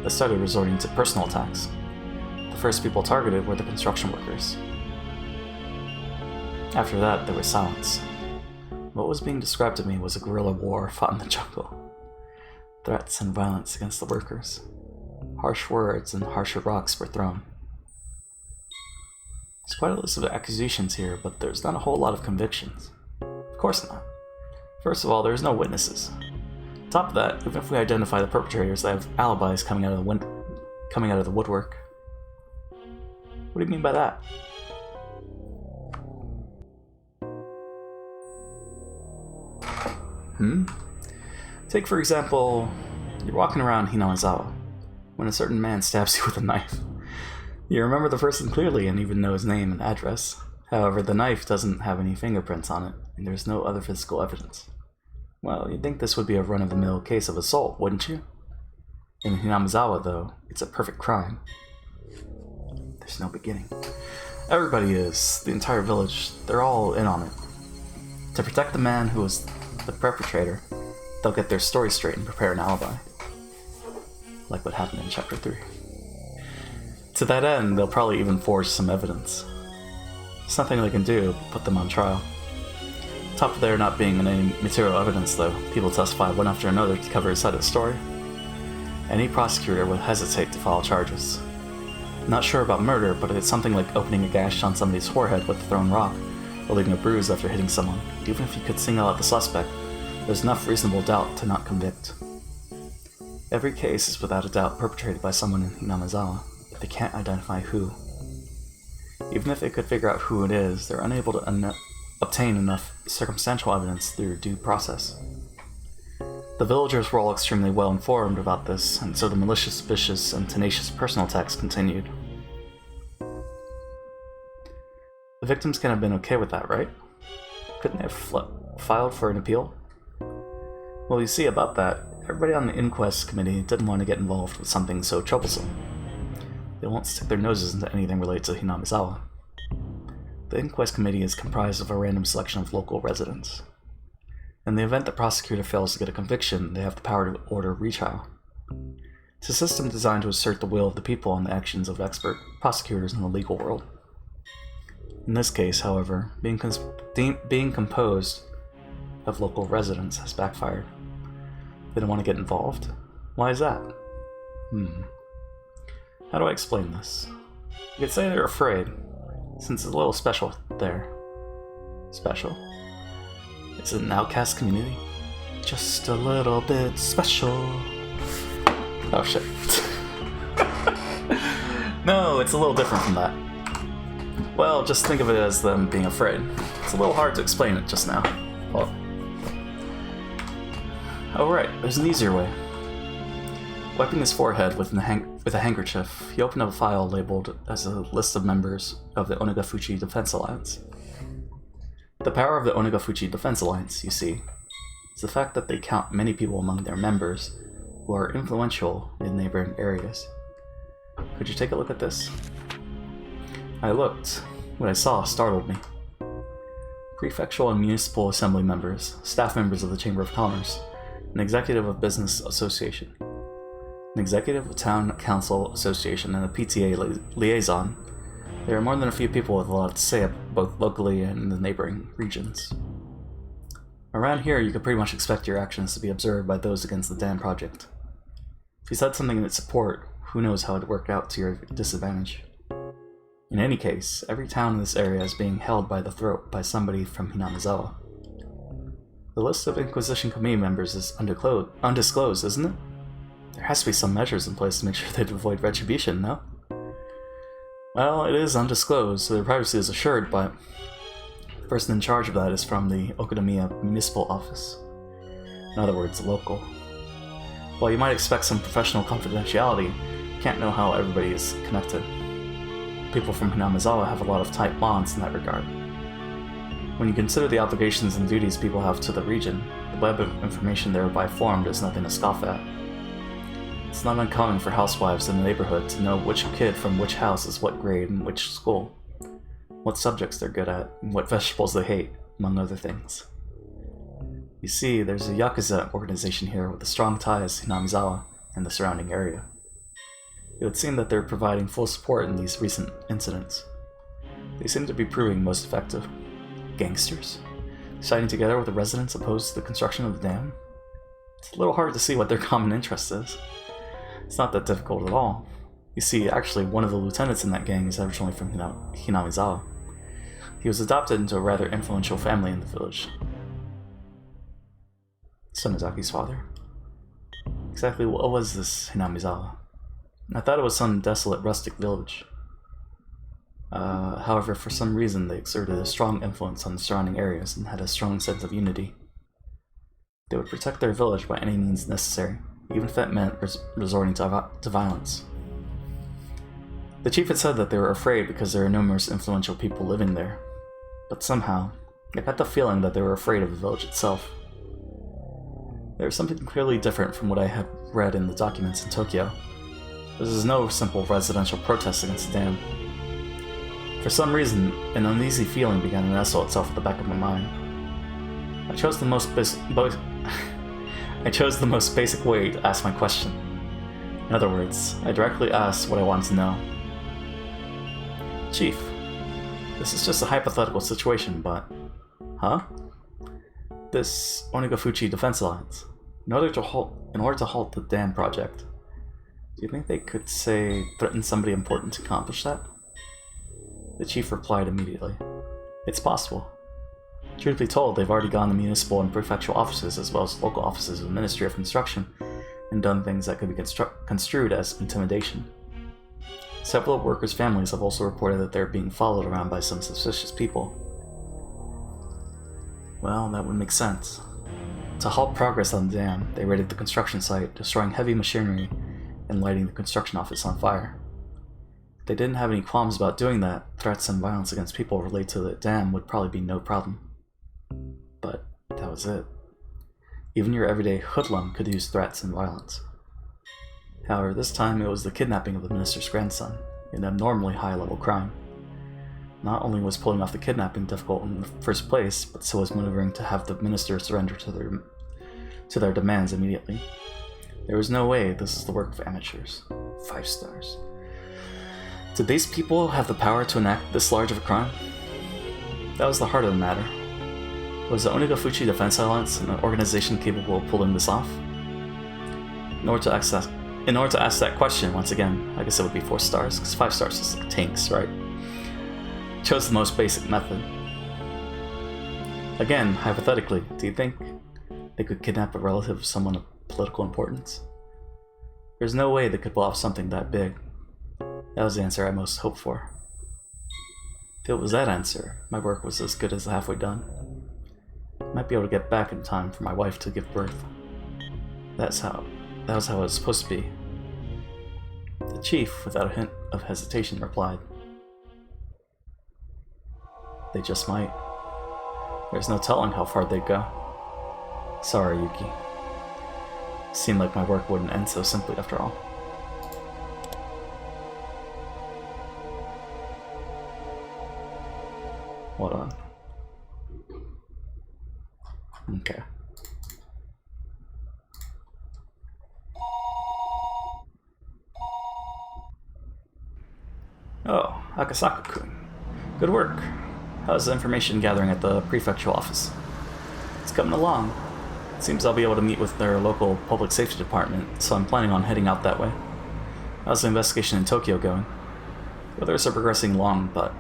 they started resorting to personal attacks. The first people targeted were the construction workers. After that, there was silence. What was being described to me was a guerrilla war fought in the jungle. Threats and violence against the workers. Harsh words and harsher rocks were thrown. There's quite a list of accusations here, but there's not a whole lot of convictions. Of course not. First of all, there's no witnesses. On top of that, even if we identify the perpetrators, they have alibis coming out of the woodwork. What do you mean by that? Take, for example, you're walking around Hinamizawa when a certain man stabs you with a knife. You remember the person clearly and even know his name and address. However, the knife doesn't have any fingerprints on it, and there's no other physical evidence. Well, you'd think this would be a run-of-the-mill case of assault, wouldn't you? In Hinamizawa, though, it's a perfect crime. There's no beginning. Everybody is. The entire village. They're all in on it. To protect the man who was the perpetrator, they'll get their story straight and prepare an alibi. Like what happened in Chapter 3. To that end, they'll probably even forge some evidence. There's nothing they can do but put them on trial. On top of there not being any material evidence, though, people testify one after another to cover his side of the story. Any prosecutor would hesitate to file charges. Not sure about murder, but it's something like opening a gash on somebody's forehead with a thrown rock, or leaving a bruise after hitting someone. Even if you could single out the suspect, there's enough reasonable doubt to not convict. Every case is without a doubt perpetrated by someone in Hinamizawa, but they can't identify who. Even if they could figure out who it is, they're unable to obtain enough circumstantial evidence through due process. The villagers were all extremely well informed about this, and so the malicious, vicious, and tenacious personal attacks continued. The victims can have been okay with that, right? Couldn't they have filed for an appeal? Well, you see, about that, everybody on the inquest committee didn't want to get involved with something so troublesome. They won't stick their noses into anything related to Hinamizawa. The inquest committee is comprised of a random selection of local residents. In the event the prosecutor fails to get a conviction, they have the power to order retrial. It's a system designed to assert the will of the people on the actions of expert prosecutors in the legal world. In this case, however, being composed of local residents has backfired. They don't want to get involved. Why is that? How do I explain this? You could say they're afraid, since it's a little special there. Special? It's an outcast community. Just a little bit special. Oh shit. No, it's a little different from that. Well, just think of it as them being afraid. It's a little hard to explain it just now. Well, oh right, there's an easier way. Wiping his forehead with a handkerchief, he opened up a file labeled as a list of members of the Onegafuchi Defense Alliance. The power of the Onegafuchi Defense Alliance, you see, is the fact that they count many people among their members who are influential in neighboring areas. Could you take a look at this? I looked. What I saw startled me. Prefectural and municipal assembly members, staff members of the Chamber of Commerce, an executive of Business Association, an executive of Town Council Association, and a PTA liaison. There are more than a few people with a lot to say both locally and in the neighboring regions. Around here, you could pretty much expect your actions to be observed by those against the dam project. If you said something in its support, who knows how it would work out to your disadvantage. In any case, every town in this area is being held by the throat by somebody from Hinamizawa. The list of Inquisition Committee members is undisclosed, isn't it? There has to be some measures in place to make sure they'd avoid retribution, no? Well, it is undisclosed, so their privacy is assured, but the person in charge of that is from the Okadamiya Municipal Office. In other words, local. While you might expect some professional confidentiality, you can't know how everybody is connected. People from Hinamizawa have a lot of tight bonds in that regard. When you consider the obligations and duties people have to the region, the web of information thereby formed is nothing to scoff at. It's not uncommon for housewives in the neighborhood to know which kid from which house is what grade and which school, what subjects they're good at, and what vegetables they hate, among other things. You see, there's a Yakuza organization here with strong ties to Hinamizawa and the surrounding area. It would seem that they're providing full support in these recent incidents. They seem to be proving most effective. Gangsters? Siding together with the residents opposed to the construction of the dam? It's a little hard to see what their common interest is. It's not that difficult at all. You see, actually, one of the lieutenants in that gang is originally from Hinamizawa. He was adopted into a rather influential family in the village. Sonozaki's father. Exactly what was this Hinamizawa? I thought it was some desolate rustic village. However, for some reason they exerted a strong influence on the surrounding areas and had a strong sense of unity. They would protect their village by any means necessary, even if that meant resorting to violence. The chief had said that they were afraid because there are numerous influential people living there, but somehow, I got the feeling that they were afraid of the village itself. There was something clearly different from what I had read in the documents in Tokyo. This is no simple residential protest against the dam. For some reason, an uneasy feeling began to nestle itself at the back of my mind. I chose the most basic way to ask my question. In other words, I directly asked what I wanted to know. Chief, this is just a hypothetical situation, but... Huh? This Onigafuchi Defense Alliance, in order to halt the dam project, do you think they could, say, threaten somebody important to accomplish that? The chief replied immediately. It's possible. Truth be told, they've already gone to municipal and prefectural offices as well as local offices of the Ministry of Construction and done things that could be construed as intimidation. Several workers' families have also reported that they're being followed around by some suspicious people. Well, that would make sense. To halt progress on the dam, they raided the construction site, destroying heavy machinery and lighting the construction office on fire. If they didn't have any qualms about doing that, threats and violence against people related to the dam would probably be no problem. But that was it. Even your everyday hoodlum could use threats and violence. However, this time it was the kidnapping of the minister's grandson, an abnormally high-level crime. Not only was pulling off the kidnapping difficult in the first place, but so was maneuvering to have the minister surrender to their demands immediately. There was no way this is the work of amateurs. 5 stars. Did these people have the power to enact this large of a crime? That was the heart of the matter. Was the Onigafuchi Defense Alliance an organization capable of pulling this off? In order to ask that question, once again, I guess it would be 4 stars, because 5 stars is like tanks, right? Chose the most basic method. Again, hypothetically, do you think they could kidnap a relative of someone of political importance? There's no way they could pull off something that big. That was the answer I most hoped for. If it was that answer, my work was as good as halfway done. I might be able to get back in time for my wife to give birth. That was how it was supposed to be. The chief, without a hint of hesitation, replied, "They just might. There's no telling how far they'd go. Sorry, Yuki. Seemed like my work wouldn't end so simply after all." Hold on. Okay. Oh, Akasaka-kun. Good work. How's the information gathering at the prefectural office? It's coming along. It seems I'll be able to meet with their local public safety department, so I'm planning on heading out that way. How's the investigation in Tokyo going? The others are progressing along, but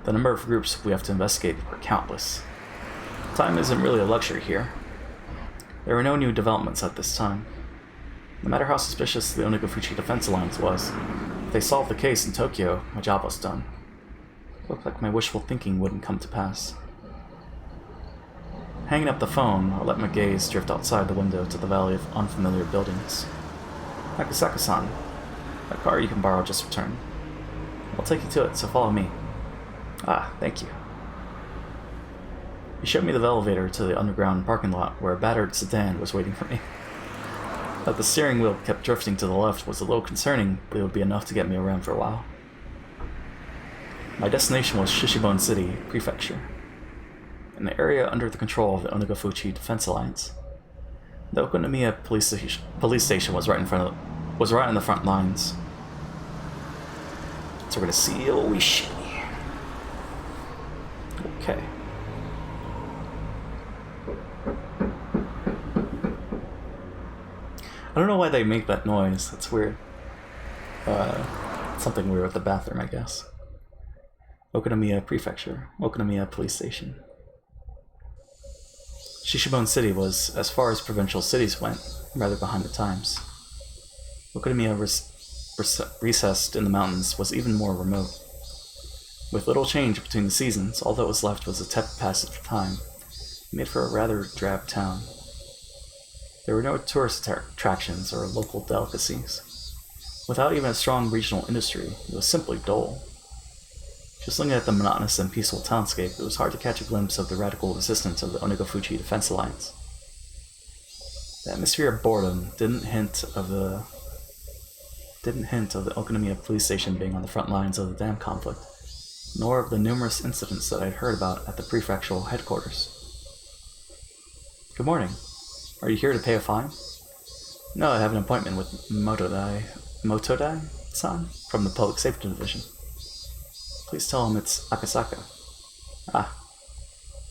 the number of groups we have to investigate are countless. Time isn't really a luxury here. There were no new developments at this time. No matter how suspicious the Onigafuchi Defense Alliance was, if they solved the case in Tokyo, my job was done. It looked like my wishful thinking wouldn't come to pass. Hanging up the phone, I let my gaze drift outside the window to the valley of unfamiliar buildings. Akasaka-san, that car you can borrow just returned. I'll take you to it, so follow me. Ah, thank you. He showed me the elevator to the underground parking lot where a battered sedan was waiting for me. That the steering wheel kept drifting to the left was a little concerning, but it would be enough to get me around for a while. My destination was Shishibone City, Prefecture, in the area under the control of the Onigafuchi Defense Alliance. The Okonomiya police station was right in the front lines. So we're gonna see Oishi. Okay. I don't know why they make that noise. That's weird. Something weird with the bathroom, I guess. Okonomiya Prefecture. Okonomiya Police Station. Shishibone City was, as far as provincial cities went, rather behind the times. Okonomiya, recessed in the mountains, was even more remote. With little change between the seasons, all that was left was a tepid passage of time. It made for a rather drab town. There were no tourist attractions or local delicacies. Without even a strong regional industry, it was simply dull. Just looking at the monotonous and peaceful townscape, it was hard to catch a glimpse of the radical resistance of the Onigafuchi Defense Alliance. The atmosphere of boredom didn't hint of the Okonomiya police station being on the front lines of the dam conflict. nor of the numerous incidents that I had heard about at the prefectural headquarters. Good morning. Are you here to pay a fine? No, I have an appointment with Motodai-san from the Public Safety Division. Please tell him it's Akasaka.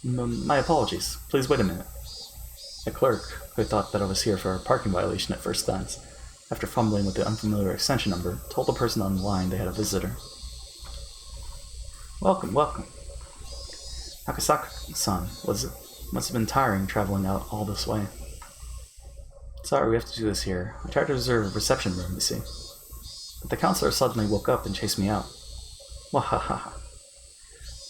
My apologies. Please wait a minute. The clerk, who thought that I was here for a parking violation at first glance, after fumbling with the unfamiliar extension number, told the person on the line they had a visitor. Welcome. Akasaka-san, must have been tiring traveling out all this way. Sorry, we have to do this here. I tried to reserve a reception room, you see. But the counselor suddenly woke up and chased me out. Wahaha.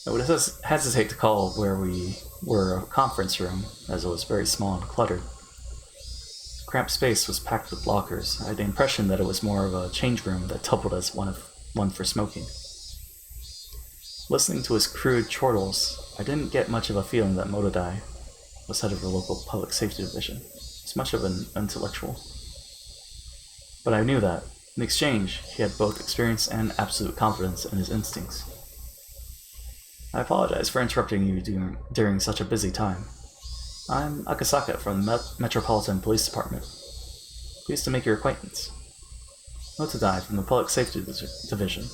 I would hesitate to call where we were a conference room, as it was very small and cluttered. The cramped space was packed with lockers. I had the impression that it was more of a change room that doubled as one for smoking. Listening to his crude chortles, I didn't get much of a feeling that Motodai was head of the local public safety division, as much of an intellectual. But I knew that, in exchange, he had both experience and absolute confidence in his instincts. I apologize for interrupting you during such a busy time. I'm Akasaka from the Metropolitan Police Department. Pleased to make your acquaintance. Motodai from the Public Safety Division.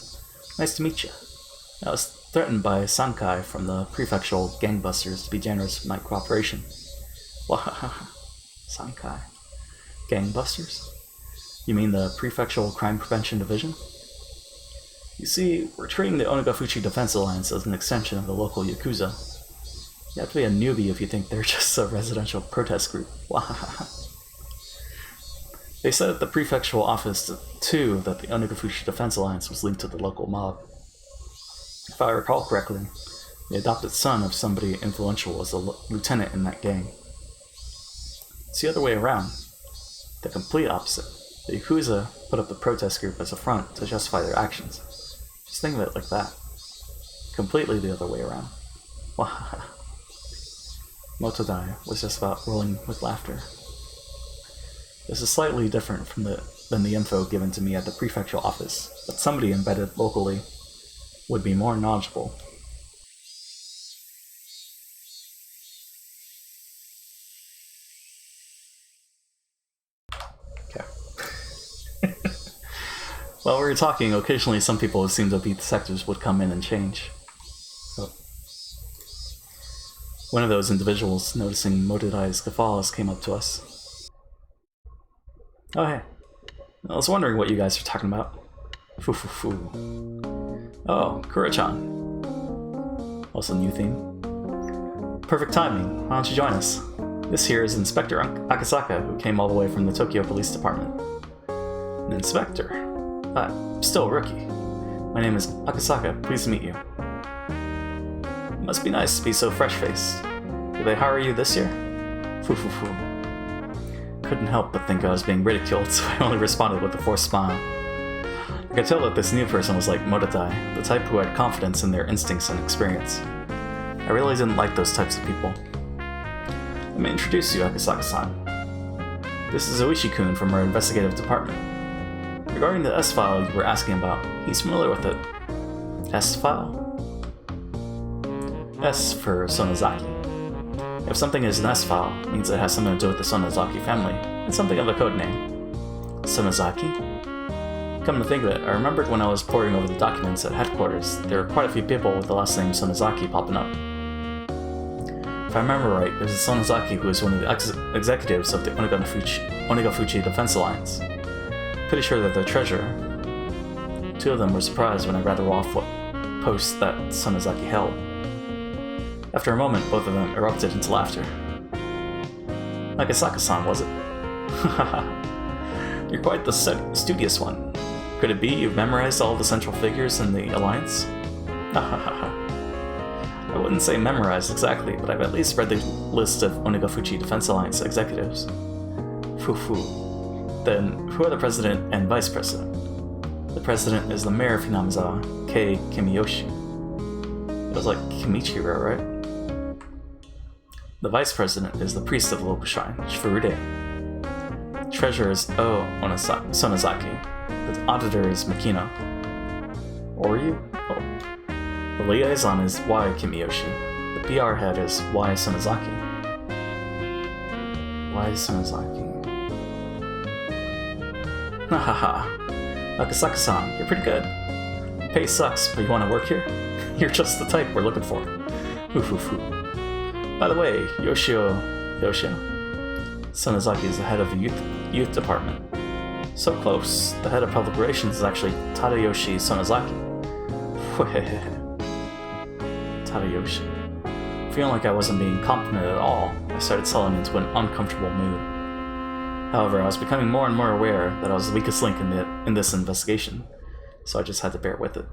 Nice to meet you. I was threatened by Sankai from the prefectural gangbusters to be generous with my cooperation. Wahaha. Sankai. Gangbusters? You mean the Prefectural Crime Prevention Division? You see, we're treating the Onigafuchi Defense Alliance as an extension of the local Yakuza. You have to be a newbie if you think they're just a residential protest group. Wahaha. They said at the prefectural office, too, that the Onigafuchi Defense Alliance was linked to the local mob. If I recall correctly, the adopted son of somebody influential was a lieutenant in that gang. It's the other way around. The complete opposite. The Yakuza put up the protest group as a front to justify their actions. Just think of it like that. Completely the other way around. Wahaha. Motodai was just about rolling with laughter. This is slightly different than the info given to me at the prefectural office, but somebody embedded locally would be more knowledgeable. Okay. While we were talking, occasionally some people who seemed to be detectives would come in and change. So, one of those individuals, noticing Motodai's guffaws, came up to us. Oh hey, I was wondering what you guys are talking about. Foo. Oh, Kura-chan. Also new theme. Perfect timing, why don't you join us? This here is Inspector Akasaka, who came all the way from the Tokyo Police Department. An inspector? Still a rookie. My name is Akasaka, pleased to meet you. It must be nice to be so fresh-faced. Did they hire you this year? Foo. Couldn't help but think I was being ridiculed, so I only responded with a forced smile. I could tell that this new person was like Motodai, the type who had confidence in their instincts and experience. I really didn't like those types of people. Let me introduce you, Akasaka-san. This is Oishi-kun from our investigative department. Regarding the S-file you were asking about, he's familiar with it. S-file? S for Sonozaki. If something is an S-file, it means it has something to do with the Sonozaki family. It's something of a code name. Sonozaki? Come to think of it, I remembered when I was poring over the documents at headquarters, there were quite a few people with the last name Sonozaki popping up. If I remember right, there's a Sonozaki who is one of the executives of the Onigafuchi Defense Alliance. Pretty sure that they're treasurer. Two of them were surprised when I rattled off what post that Sonozaki held. After a moment, both of them erupted into laughter. Akasaka-san, was it? You're quite the studious one. Could it be you've memorized all the central figures in the Alliance? I wouldn't say memorized exactly, but I've at least read the list of Onigafuchi Defense Alliance executives. Foo. Then, who are the president and vice president? The president is the mayor of Hinamizawa, Kei Kimiyoshi. It was like Kimichiro, right? The vice president is the priest of the local shrine, Ch.4. Treasurer is Sonozaki. The auditor is Makino. Or you? Oh. The liaison is Y Kimiyoshi. The PR head is Y Sonozaki. Y Sonozaki. Hahaha. Akasaka-san, you're pretty good. Pay sucks, but you want to work here? You're just the type we're looking for. By the way, Yoshio... Sonozaki is the head of the youth department. So close, the head of public relations is actually Tadayoshi Sonozaki. Tadayoshi. Feeling like I wasn't being complimented at all, I started settling into an uncomfortable mood. However, I was becoming more and more aware that I was the weakest link in this investigation, so I just had to bear with it.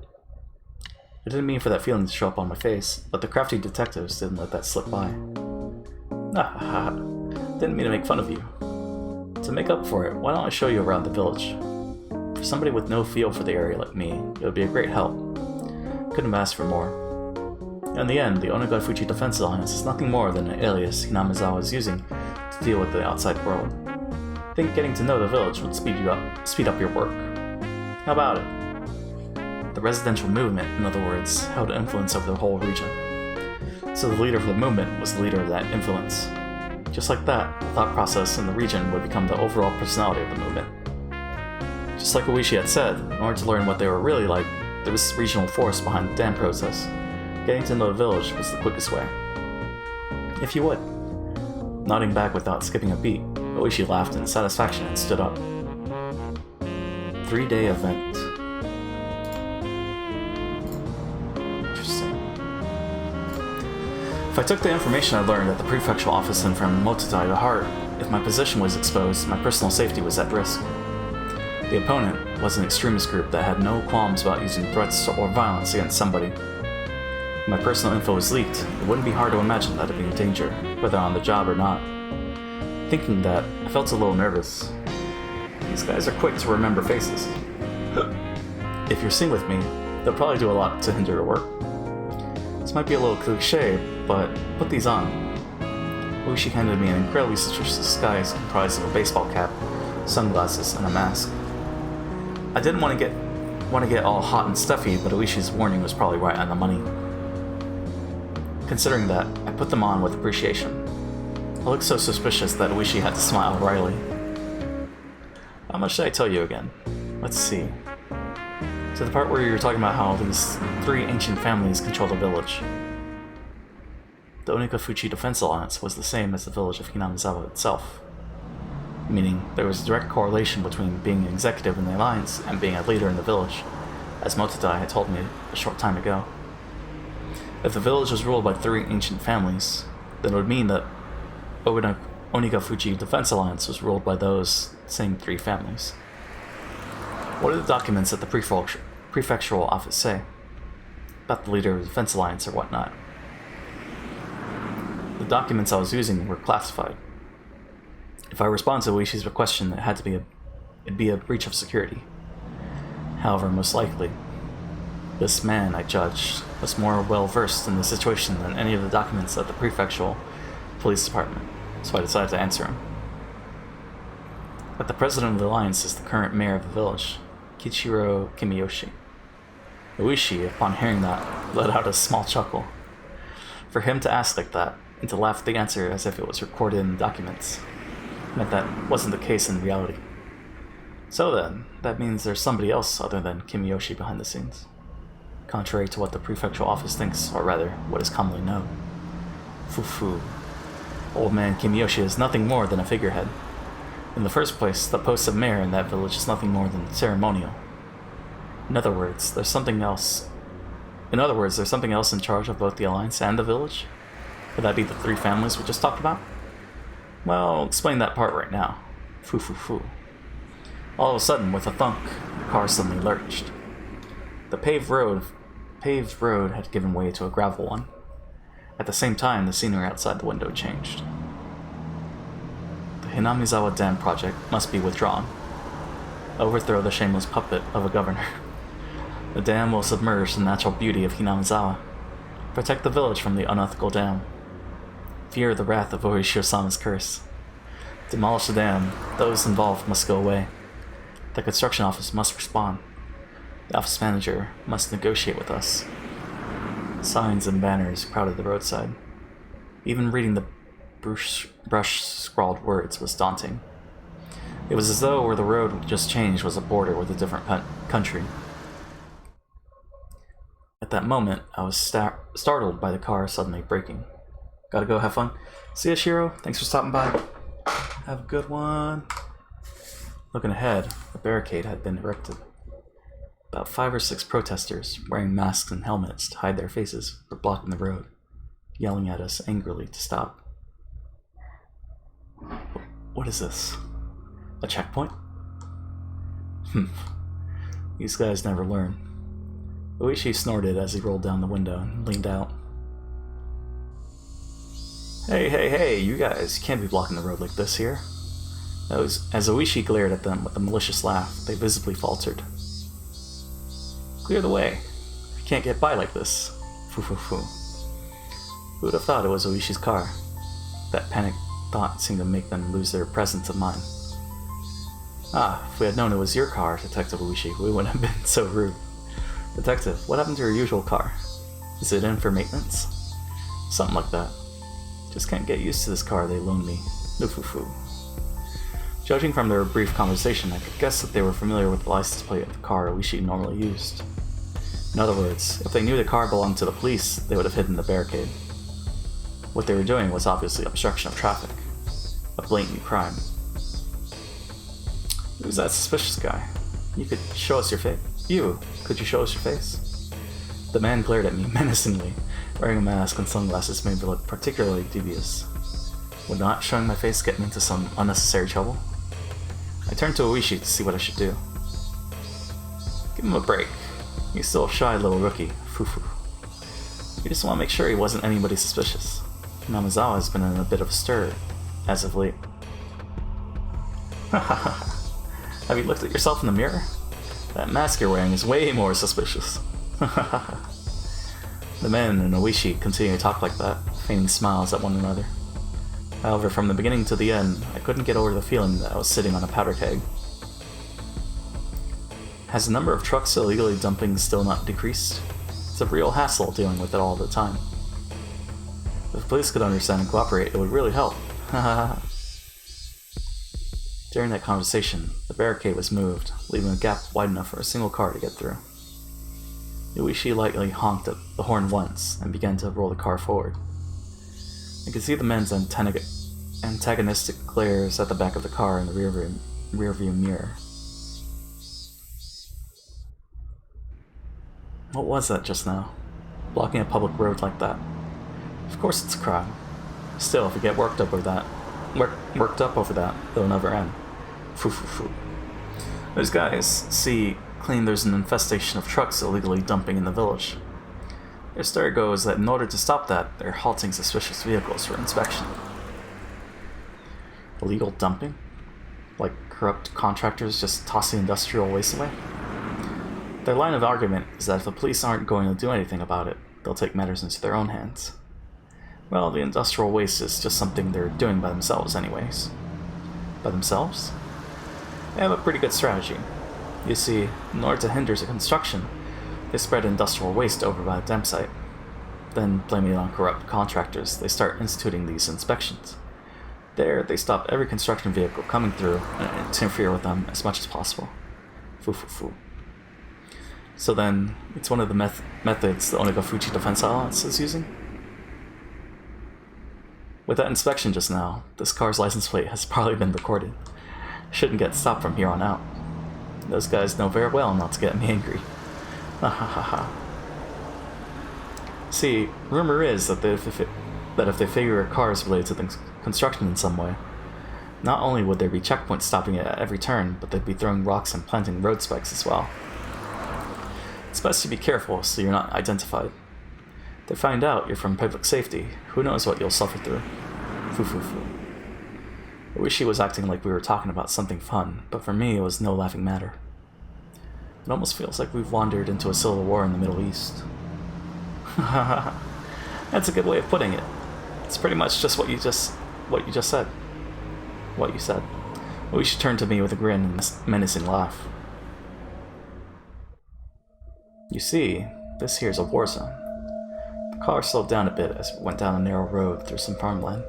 I didn't mean for that feeling to show up on my face, but the crafty detectives didn't let that slip by. Didn't mean to make fun of you. To make up for it, why don't I show you around the village? For somebody with no feel for the area like me, it would be a great help. Couldn't have asked for more. In the end, the Onigafuchi Defense Alliance is nothing more than an alias Hinamizawa is using to deal with the outside world. I think getting to know the village would speed up your work. How about it? The residential movement, in other words, held influence over the whole region. So the leader of the movement was the leader of that influence. Just like that, the thought process in the region would become the overall personality of the movement. Just like Uishi had said, in order to learn what they were really like, there was regional force behind the dam process. Getting to know the village was the quickest way. If you would. Nodding back without skipping a beat, Uishi laughed in satisfaction and stood up. 3-day event. If I took the information I learned at the prefectural office and from Mototai to heart, if my position was exposed, my personal safety was at risk. The opponent was an extremist group that had no qualms about using threats or violence against somebody. If my personal info was leaked, it wouldn't be hard to imagine that I'd be in danger, whether on the job or not. Thinking that, I felt a little nervous. These guys are quick to remember faces. If you're seen with me, they'll probably do a lot to hinder your work. This might be a little cliche, but put these on. Uishi handed me an incredibly suspicious disguise comprised of a baseball cap, sunglasses, and a mask. I didn't want to get all hot and stuffy, but Uishi's warning was probably right on the money. Considering that, I put them on with appreciation. I looked so suspicious that Uishi had to smile wryly. How much did I tell you again? Let's see. To the part where you were talking about how these 3 ancient families control the village. The Onigafuchi Defense Alliance was the same as the village of Hinamizawa itself, meaning there was a direct correlation between being an executive in the alliance and being a leader in the village, as Mototai had told me a short time ago. If the village was ruled by 3 ancient families, then it would mean that Onigafuchi Defense Alliance was ruled by those same 3 families. What do the documents at the prefectural office say? About the leader of the Defense Alliance or whatnot. The documents I was using were classified. If I respond to Uishi's question, it'd be a breach of security. However, most likely, this man, I judged, was more well-versed in the situation than any of the documents at the prefectural police department, so I decided to answer him. But the president of the alliance is the current mayor of the village, Ch.4 Kimiyoshi. Uishi, upon hearing that, let out a small chuckle. For him to ask like that, and to laugh at the answer as if it was recorded in the documents, meant that wasn't the case in reality. So then, that means there's somebody else other than Kimiyoshi behind the scenes. Contrary to what the prefectural office thinks, or rather, what is commonly known. Foo-foo. Old man Kimiyoshi is nothing more than a figurehead. In the first place, the post of mayor in that village is nothing more than ceremonial. In other words, there's something else in charge of both the alliance and the village? Could that be the 3 families we just talked about? Well, I'll explain that part right now. Foo-foo-foo. All of a sudden, with a thunk, the car suddenly lurched. The paved road had given way to a gravel one. At the same time, the scenery outside the window changed. The Hinamizawa Dam project must be withdrawn. Overthrow the shameless puppet of a governor. The dam will submerge the natural beauty of Hinamizawa. Protect the village from the unethical dam. Fear the wrath of Orishio-sama's curse. Demolish the dam. Those involved must go away. The construction office must respond. The office manager must negotiate with us. Signs and banners crowded the roadside. Even reading the brush-scrawled words was daunting. It was as though where the road just changed was a border with a different country. At that moment, I was startled by the car suddenly braking. Gotta go have fun. See ya, Shiro. Thanks for stopping by. Have a good one. Looking ahead, a barricade had been erected. About 5 or 6 protesters, wearing masks and helmets to hide their faces, were blocking the road, yelling at us angrily to stop. What is this? A checkpoint? These guys never learn. Oishi snorted as he rolled down the window and leaned out. Hey, you guys can't be blocking the road like this here. As Oishi glared at them with a malicious laugh, they visibly faltered. Clear the way. I can't get by like this. Foo. Who would have thought it was Oishi's car? That panicked thought seemed to make them lose their presence of mind. If we had known it was your car, Detective Oishi, we wouldn't have been so rude. Detective, what happened to your usual car? Is it in for maintenance? Something like that. Just can't get used to this car they loaned me. No foo. Judging from their brief conversation, I could guess that they were familiar with the license plate of the car Oishi normally used. In other words, if they knew the car belonged to the police, they would have hidden the barricade. What they were doing was obviously obstruction of traffic. A blatant crime. Who's that suspicious guy? You could show us your face. Could you show us your face? The man glared at me menacingly. Wearing a mask and sunglasses made me look particularly dubious. Would not showing my face get me into some unnecessary trouble? I turned to Oishi to see what I should do. Give him a break. He's still a shy little rookie. Foo. You just want to make sure he wasn't anybody suspicious. Namizawa has been in a bit of a stir as of late. Have you looked at yourself in the mirror? That mask you're wearing is way more suspicious. The men and Oishi continue to talk like that, feigning smiles at one another. However, from the beginning to the end, I couldn't get over the feeling that I was sitting on a powder keg. Has the number of trucks illegally dumping still not decreased? It's a real hassle dealing with it all the time. If the police could understand and cooperate, it would really help. During that conversation, the barricade was moved, leaving a gap wide enough for a single car to get through. Oishi lightly honked the horn once and began to roll the car forward. I could see the men's antagonistic glares at the back of the car in the rearview mirror. What was that just now? Blocking a public road like that? Of course it's a crime. Still, if we get worked up over that, it'll never end. Foo. Those guys, claim there's an infestation of trucks illegally dumping in the village. Their story goes that in order to stop that, they're halting suspicious vehicles for inspection. Illegal dumping? Like corrupt contractors just tossing industrial waste away? Their line of argument is that if the police aren't going to do anything about it, they'll take matters into their own hands. Well, the industrial waste is just something they're doing by themselves anyways. By themselves? They have a pretty good strategy. You see, in order to hinder the construction, they spread industrial waste over by the dump site. Then, blaming it on corrupt contractors, they start instituting these inspections. There, they stop every construction vehicle coming through and interfere with them as much as possible. Foo. So then, it's one of the methods the Onagafuchi Defense Alliance is using? With that inspection just now, this car's license plate has probably been recorded. Shouldn't get stopped from here on out. Those guys know very well not to get me angry. See, rumor is that if they figure a car is related to the construction in some way, not only would there be checkpoints stopping it at every turn, but they'd be throwing rocks and planting road spikes as well. It's best to be careful so you're not identified. If they find out you're from public safety, who knows what you'll suffer through. Foo. I wish he was acting like we were talking about something fun, but for me it was no laughing matter. It almost feels like we've wandered into a civil war in the Middle East. That's a good way of putting it. It's pretty much just what you said. Oishi turned to me with a grin and a menacing laugh. You see, this here's a war zone. The car slowed down a bit as we went down a narrow road through some farmland.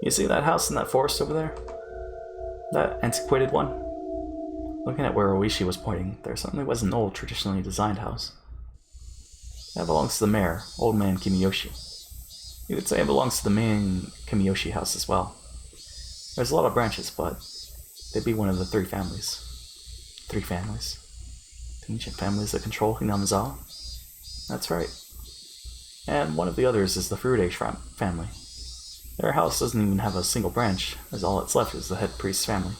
You see that house in that forest over there? That antiquated one? Looking at where Oishi was pointing, there certainly was an old, traditionally designed house. That belongs to the mayor, Old Man Kimiyoshi. You could say it belongs to the main Kimiyoshi house as well. There's a lot of branches, but they'd be one of the three families. Three families? The ancient families that control Hinamizawa? That's right. And one of the others is the Furude family. Their house doesn't even have a single branch, as all that's left is the head priest's family.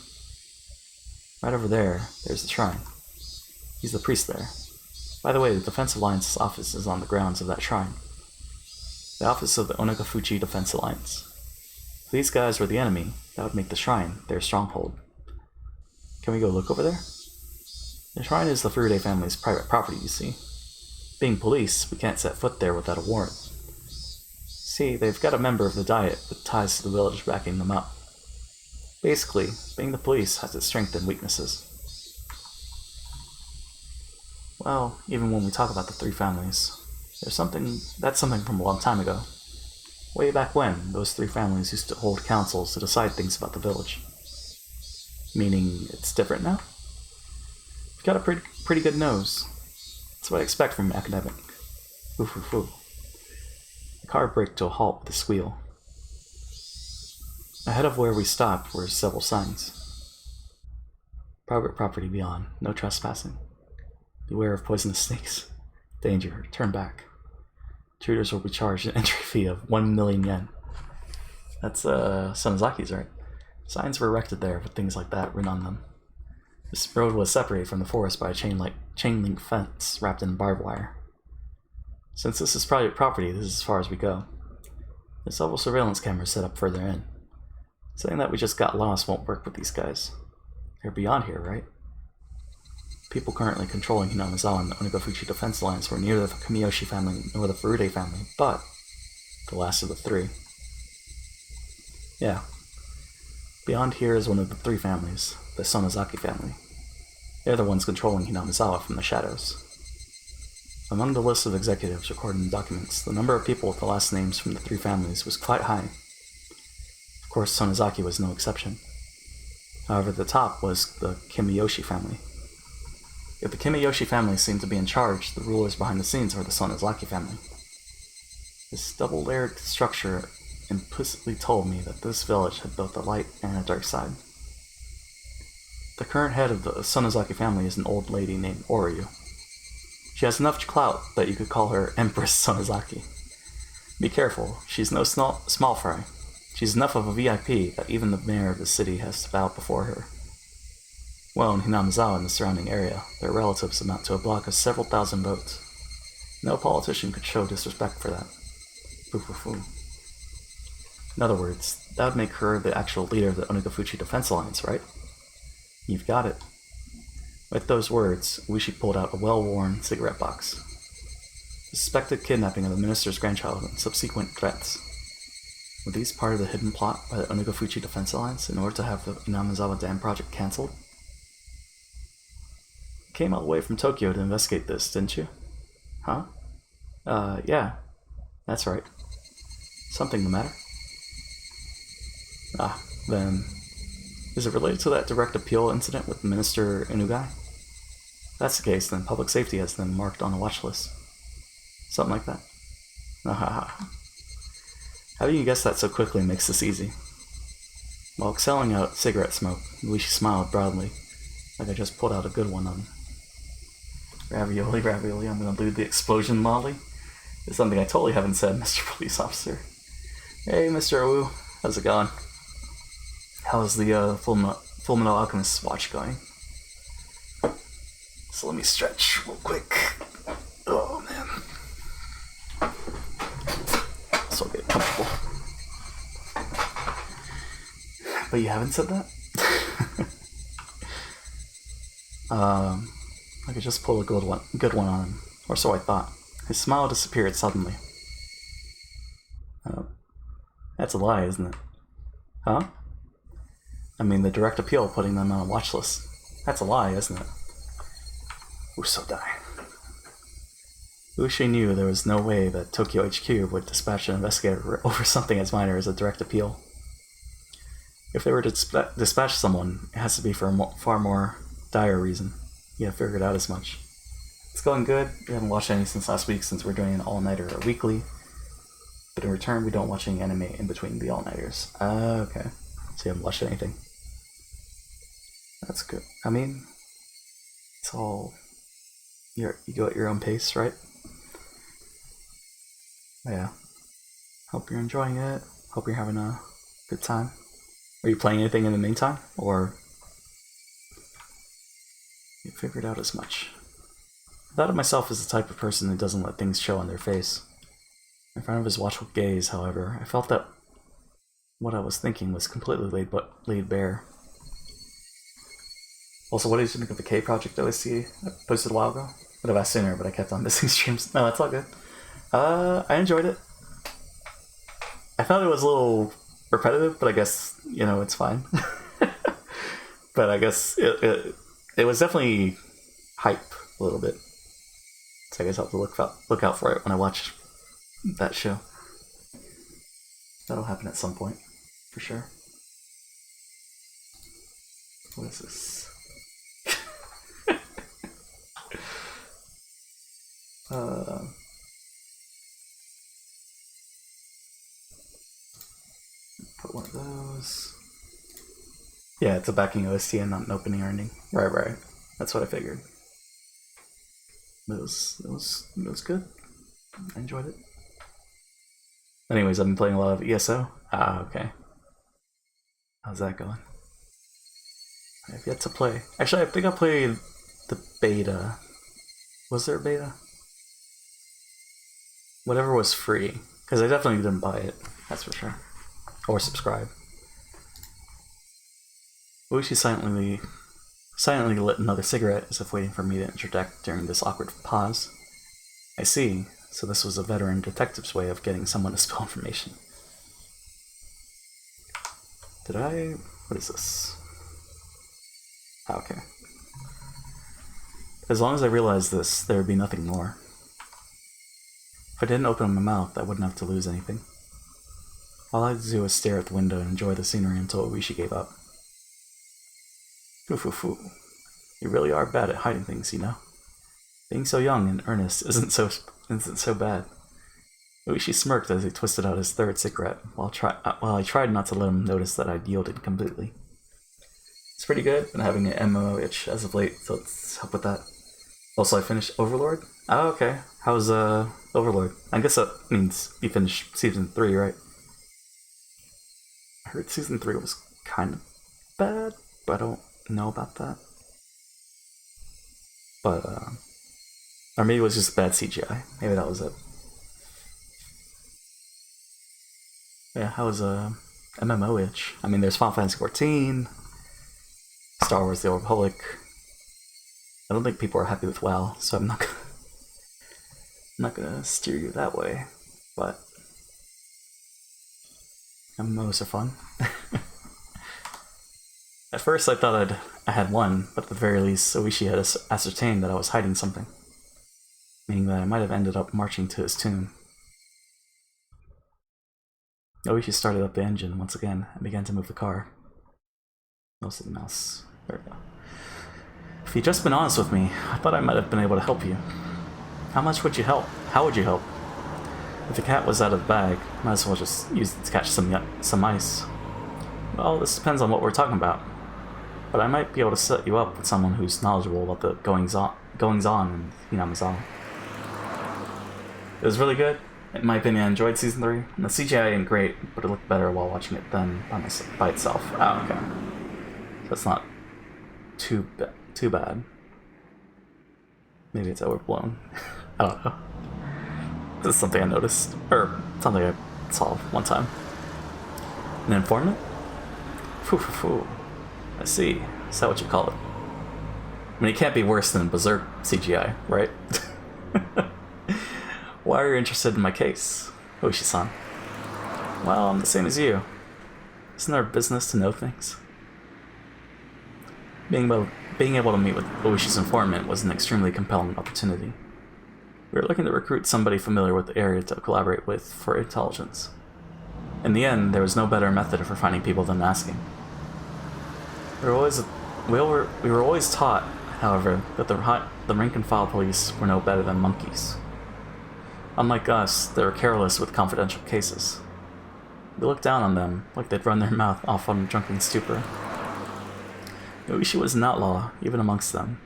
Right over there, there's the shrine. He's the priest there. By the way, the Defense Alliance's office is on the grounds of that shrine. The office of the Onagafuchi Defense Alliance. If these guys were the enemy, that would make the shrine their stronghold. Can we go look over there? The shrine is the Furude family's private property, you see. Being police, we can't set foot there without a warrant. See, they've got a member of the Diet with ties to the village backing them up. Basically, being the police has its strengths and weaknesses. Well, even when we talk about the three families, that's something from a long time ago. Way back when, those three families used to hold councils to decide things about the village. Meaning, it's different now? You've got a pretty good nose. That's what I expect from an academic. Oof, oof, oof. The car braked to a halt with a squeal. Ahead of where we stopped were several signs. Private property beyond, no trespassing. Beware of poisonous snakes. Danger, turn back. Intruders will be charged an entry fee of 1 million yen. That's Sonozaki's, right? Signs were erected there with things like that written on them. This road was separated from the forest by a chain link fence wrapped in barbed wire. Since this is private property, this is as far as we go. There's several surveillance cameras set up further in. Saying that we just got lost won't work with these guys. They're beyond here, right? People currently controlling Hinamizawa and the Onagafuchi Defense Alliance were neither the Kimiyoshi family nor the Furude family, but the last of the three. Yeah. Beyond here is one of the three families, the Sonozaki family. They're the ones controlling Hinamizawa from the shadows. Among the list of executives recorded in documents, the number of people with the last names from the three families was quite high. Of course, Sonozaki was no exception. However, the top was the Kimiyoshi family. If the Kimiyoshi family seemed to be in charge, the rulers behind the scenes were the Sonozaki family. This double-layered structure implicitly told me that this village had both a light and a dark side. The current head of the Sonozaki family is an old lady named Oryu. She has enough clout that you could call her Empress Sonozaki. Be careful, she's no small fry. She's enough of a VIP that even the mayor of the city has to bow before her. Well, in Hinamizawa and the surrounding area, their relatives amount to a block of several thousand votes. No politician could show disrespect for that. Foo-foo-foo. In other words, that would make her the actual leader of the Onagafuchi Defense Alliance, right? You've got it. With those words, Uishi pulled out a well-worn cigarette box. The suspected kidnapping of the minister's grandchild and subsequent threats. Were these part of the hidden plot by the Onagafuchi Defense Alliance in order to have the Hinamizawa Dam project cancelled? You came all the way from Tokyo to investigate this, didn't you? Huh? Yeah. That's right. Something the matter? Ah, then... Is it related to that direct appeal incident with Minister Inugai? If that's the case, then public safety has them marked on a watch list. Something like that. Ahaha. How do you guess that so quickly makes this easy? While exhaling out cigarette smoke, Luigi smiled broadly, like I just pulled out a good one on ravioli, I'm gonna do the explosion molly. It's something I totally haven't said, Mr. Police Officer. Hey, Mr. Owu, how's it going? How's the Fullmetal Alchemist watch going? So let me stretch real quick. Oh man. So I'll get comfortable. But you haven't said that? I could just pull a good one on him, or so I thought. His smile disappeared suddenly. That's a lie, isn't it? Huh? I mean, the direct appeal putting them on a watch list. That's a lie, isn't it? Usodai. Ushi knew there was no way that Tokyo HQ would dispatch an investigator over something as minor as a direct appeal. If they were to dispatch someone, it has to be for a far more dire reason. He had figured out as much. It's going good. We haven't watched any since last week, since we're doing an all-nighter weekly. But in return, we don't watch any anime in between the all-nighters. Okay. So you haven't watched anything. That's good. I mean, it's all... You go at your own pace, right? Yeah. Hope you're enjoying it. Hope you're having a good time. Are you playing anything in the meantime? Or... You figured out as much. I thought of myself as the type of person who doesn't let things show on their face. In front of his watchful gaze, however, I felt that what I was thinking was completely laid bare. Also, what did you think of the K Project OST I posted a while ago? Would have asked sooner, but I kept on missing streams. No, that's all good. I enjoyed it. I thought it was a little repetitive, but I guess, you know, it's fine. But I guess it was definitely hype a little bit. So I guess I'll have to look out for it when I watch that show. That'll happen at some point, for sure. What is this? Put one of those. Yeah, it's a backing OST and not an opening or ending. Right. That's what I figured. It was good. I enjoyed it. Anyways, I've been playing a lot of ESO. Okay. How's that going? I've yet to play. Actually, I think I played the beta. Was there a beta? Whatever was free. Because I definitely didn't buy it. That's for sure. Or subscribe. Uchi silently lit another cigarette as if waiting for me to interject during this awkward pause. I see. So this was a veteran detective's way of getting someone to spill information. What is this? Okay. As long as I realized this, there would be nothing more. If I didn't open my mouth, I wouldn't have to lose anything. All I had to do was stare at the window and enjoy the scenery until Oishi gave up. Foo. You really are bad at hiding things, you know? Being so young and earnest isn't so bad. Oishi smirked as he twisted out his third cigarette, while I tried not to let him notice that I'd yielded completely. It's pretty good. Been having an MMO itch as of late, so let's help with that. Also, I finished Overlord. Oh, okay. How's Overlord? I guess that means you finished Season 3, right? I heard Season 3 was kind of bad, but I don't know about that. But, or maybe it was just bad CGI. Maybe that was it. Yeah, how was MMO itch? I mean, there's Final Fantasy 14, Star Wars: The Old Republic. I don't think people are happy with WoW, so I'm not gonna steer you that way. But MMOs are fun. At first, I thought I had won, but at the very least, Oishi had ascertained that I was hiding something, meaning that I might have ended up marching to his tune. Oishi started up the engine once again and began to move the car. Most of the mouse. There we go. If you'd just been honest with me, I thought I might have been able to help you. How much would you help? How would you help? If the cat was out of the bag, might as well just use it to catch some ice. Well, this depends on what we're talking about. But I might be able to set you up with someone who's knowledgeable about the goings-on in Hinamizawa. It was really good. In my opinion, I enjoyed Season 3. And the CGI ain't great, but it looked better while watching it than by itself. Oh, okay. So it's not too bad. Maybe it's overblown. I don't know. This is something I noticed. Or something I saw one time. An informant? Phew. I see. Is that what you call it? I mean, it can't be worse than Berserk CGI, right? Why are you interested in my case, Oishi-san? Well, I'm the same as you. Isn't our business to know things? Being able to meet with Oishi's informant was an extremely compelling opportunity. We were looking to recruit somebody familiar with the area to collaborate with for intelligence. In the end, there was no better method for finding people than asking. We were always taught, however, that the rank-and-file police were no better than monkeys. Unlike us, they were careless with confidential cases. We looked down on them like they'd run their mouth off on a drunken stupor. Uishi was an outlaw, even amongst them,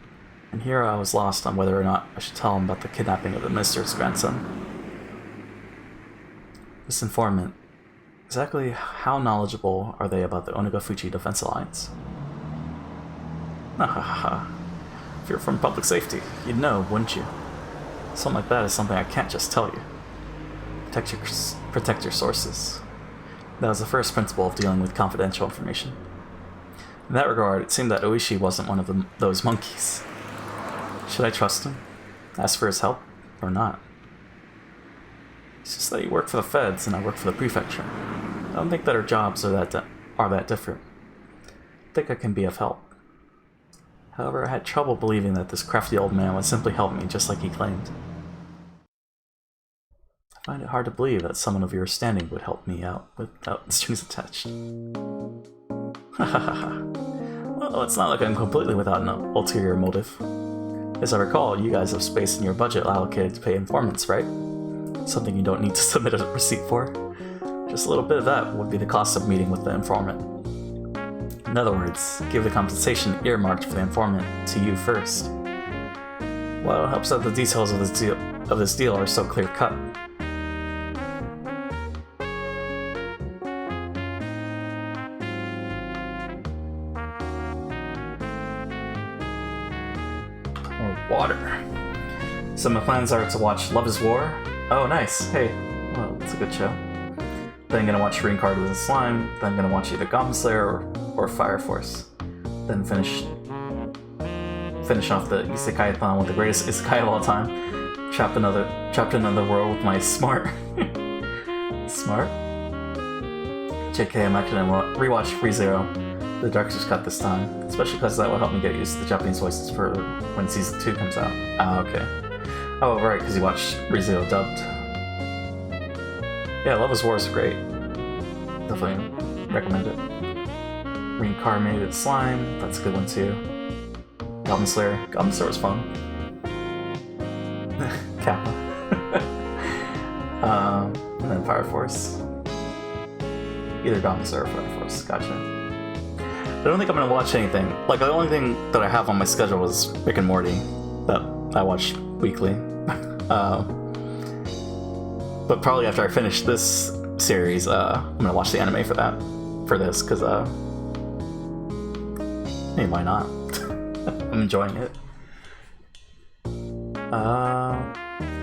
and here I was lost on whether or not I should tell him about the kidnapping of the minister's grandson. This informant, exactly how knowledgeable are they about the Onagafuchi Defense Alliance? If you're from public safety, you'd know, wouldn't you? Something like that is something I can't just tell you. Protect your sources. That was the first principle of dealing with confidential information. In that regard, it seemed that Oishi wasn't one of those monkeys. Should I trust him? Ask for his help? Or not? It's just that you work for the feds and I work for the prefecture. I don't think that our jobs are that different. I think I can be of help. However, I had trouble believing that this crafty old man would simply help me just like he claimed. I find it hard to believe that someone of your standing would help me out without strings attached. Well, it's not like I'm completely without an ulterior motive. As I recall, you guys have space in your budget allocated to pay informants, right? Something you don't need to submit a receipt for. Just a little bit of that would be the cost of meeting with the informant. In other words, give the compensation earmarked for the informant to you first. Well, it helps that the details of this deal are so clear-cut. Water. So my plans are to watch Love is War. Oh, nice. Hey, well, it's a good show. Then I'm gonna watch Reincarnated as a Slime. Then I'm gonna watch either Goblin Slayer or Fire Force. Then finish off the Isekai-thon with the greatest Isekai of all time. Trapped in another world with my smart. JK, I'm actually gonna rewatch ReZero. The director's cut this time, especially because that will help me get used to the Japanese voices for when season 2 comes out. Ah, okay. Oh, right, because you watched ReZero dubbed. Yeah, Love is War is great. Definitely recommend it. Reincarnated Slime, that's a good one too. Goblin Slayer was fun. Kappa. And then Fire Force. Either Goblin Slayer or Fire Force, gotcha. I don't think I'm gonna watch anything. Like, the only thing that I have on my schedule is Rick and Morty, that I watch weekly. But probably after I finish this series, I'm gonna watch the anime for this, because, hey, why not? I'm enjoying it.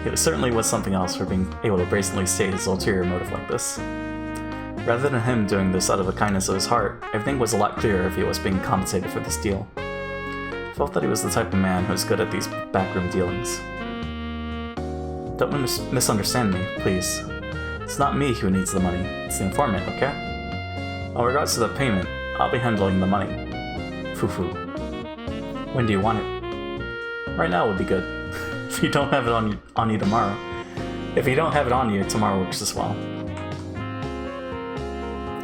It certainly was something else for being able to brazenly state his ulterior motive like this. Rather than him doing this out of the kindness of his heart, everything was a lot clearer if he was being compensated for this deal. I felt that he was the type of man who was good at these backroom dealings. Don't misunderstand me, please. It's not me who needs the money, it's the informant, okay? In regards to the payment, I'll be handling the money. Foo-foo. When do you want it? Right now would be good. If you don't have it on you tomorrow. If you don't have it on you, tomorrow works as well.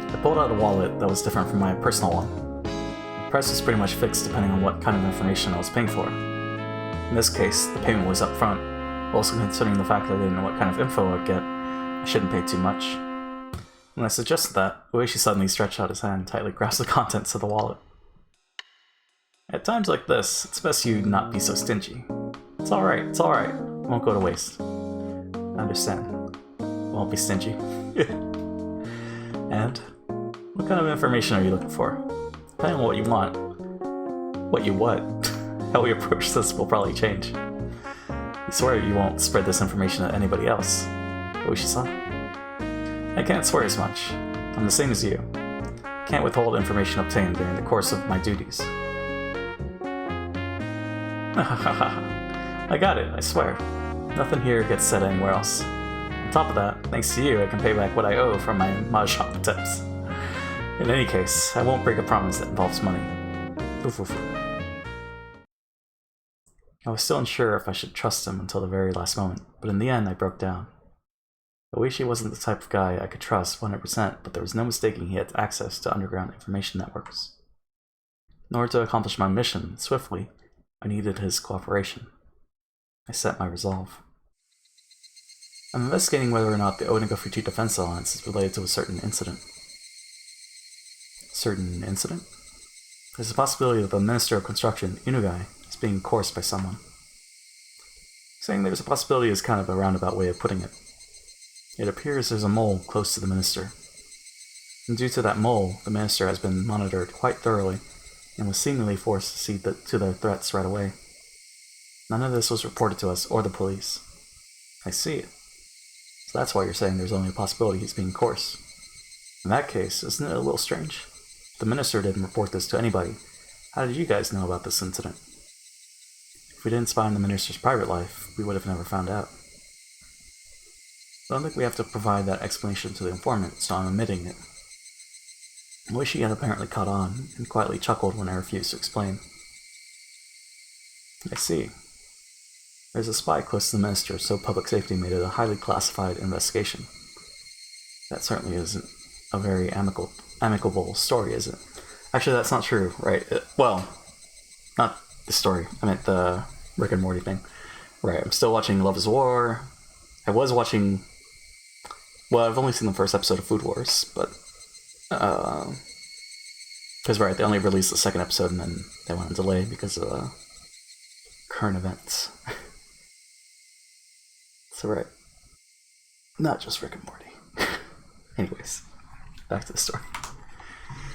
I pulled out a wallet that was different from my personal one. The price was pretty much fixed depending on what kind of information I was paying for. In this case, the payment was up front. Also considering the fact that I didn't know what kind of info I'd get, I shouldn't pay too much. When I suggested that, Ueshi suddenly stretched out his hand and tightly grasped the contents of the wallet. At times like this, it's best you not be so stingy. It's alright, it won't go to waste. I understand. Won't be stingy. And? What kind of information are you looking for? Depending on what you want. How we approach this will probably change. You swear you won't spread this information to anybody else. Ueshi-san? I can't swear as much. I'm the same as you. Can't withhold information obtained during the course of my duties. I got it, I swear. Nothing here gets said anywhere else. On top of that, thanks to you, I can pay back what I owe from my mahjong tips. In any case, I won't break a promise that involves money. I was still unsure if I should trust him until the very last moment, but in the end I broke down. Oishi wasn't the type of guy I could trust 100%, but there was no mistaking he had access to underground information networks. In order to accomplish my mission swiftly, I needed his cooperation. I set my resolve. I'm investigating whether or not the Onigafuchi Defense Alliance is related to a certain incident. Certain incident? There's a possibility that the Minister of Construction, Inugai, is being coerced by someone. Saying there's a possibility is kind of a roundabout way of putting it. It appears there's a mole close to the minister. And due to that mole, the minister has been monitored quite thoroughly and was seemingly forced to cede to their threats right away. None of this was reported to us or the police. I see. So that's why you're saying there's only a possibility he's being coerced. In that case, isn't it a little strange? The minister didn't report this to anybody. How did you guys know about this incident? If we didn't spy on the minister's private life, we would have never found out. I don't think we have to provide that explanation to the informant, so I'm omitting it. Oishi had apparently caught on, and quietly chuckled when I refused to explain. I see. There's a spy close to the minister, so public safety made it a highly classified investigation. That certainly isn't a very amicable story, is it? Actually, that's not true, right? Well, not the story. I meant the Rick and Morty thing. Right, I'm still watching Love is War. I was watching... Well, I've only seen the first episode of Food Wars, but... Because, right, they only released the second episode and then they went on delay because of current events. So, right. Not just Rick and Morty. Anyways, back to the story.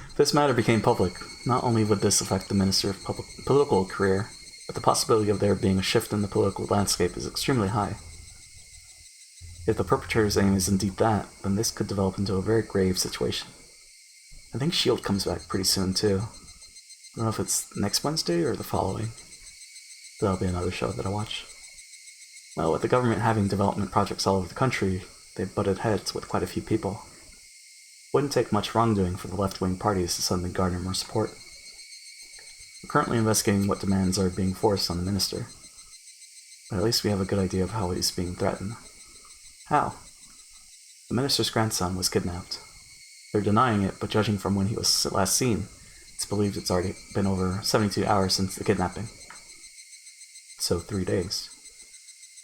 If this matter became public, not only would this affect the Minister's political career, but the possibility of there being a shift in the political landscape is extremely high. If the perpetrator's aim is indeed that, then this could develop into a very grave situation. I think S.H.I.E.L.D. comes back pretty soon, too. I don't know if it's next Wednesday or the following. That'll be another show that I watch. Well, with the government having development projects all over the country, they've butted heads with quite a few people. Wouldn't take much wrongdoing for the left-wing parties to suddenly garner more support. We're currently investigating what demands are being forced on the minister. But at least we have a good idea of how he's being threatened. How? The minister's grandson was kidnapped. They're denying it, but judging from when he was last seen, it's believed it's already been over 72 hours since the kidnapping. So 3 days.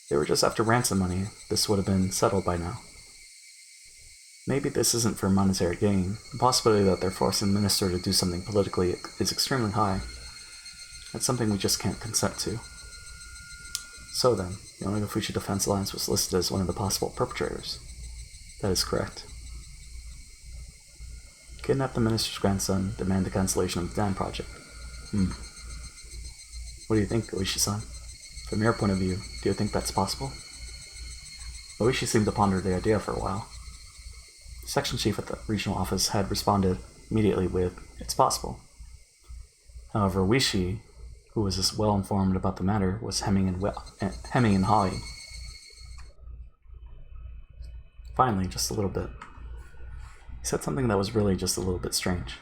They were just after ransom money. This would have been settled by now. Maybe this isn't for monetary gain. The possibility that they're forcing the minister to do something politically is extremely high. That's something we just can't consent to. So then, the Onigafuchi Defense Alliance was listed as one of the possible perpetrators. That is correct. Kidnap the minister's grandson, demand the cancellation of the dam project. What do you think, Oishi-san? From your point of view, do you think that's possible? Oishi seemed to ponder the idea for a while. The section chief at the regional office had responded immediately with, "It's possible." However, Oishi, who was as well informed about the matter, was hemming and hawing. Finally, just a little bit. He said something that was really just a little bit strange.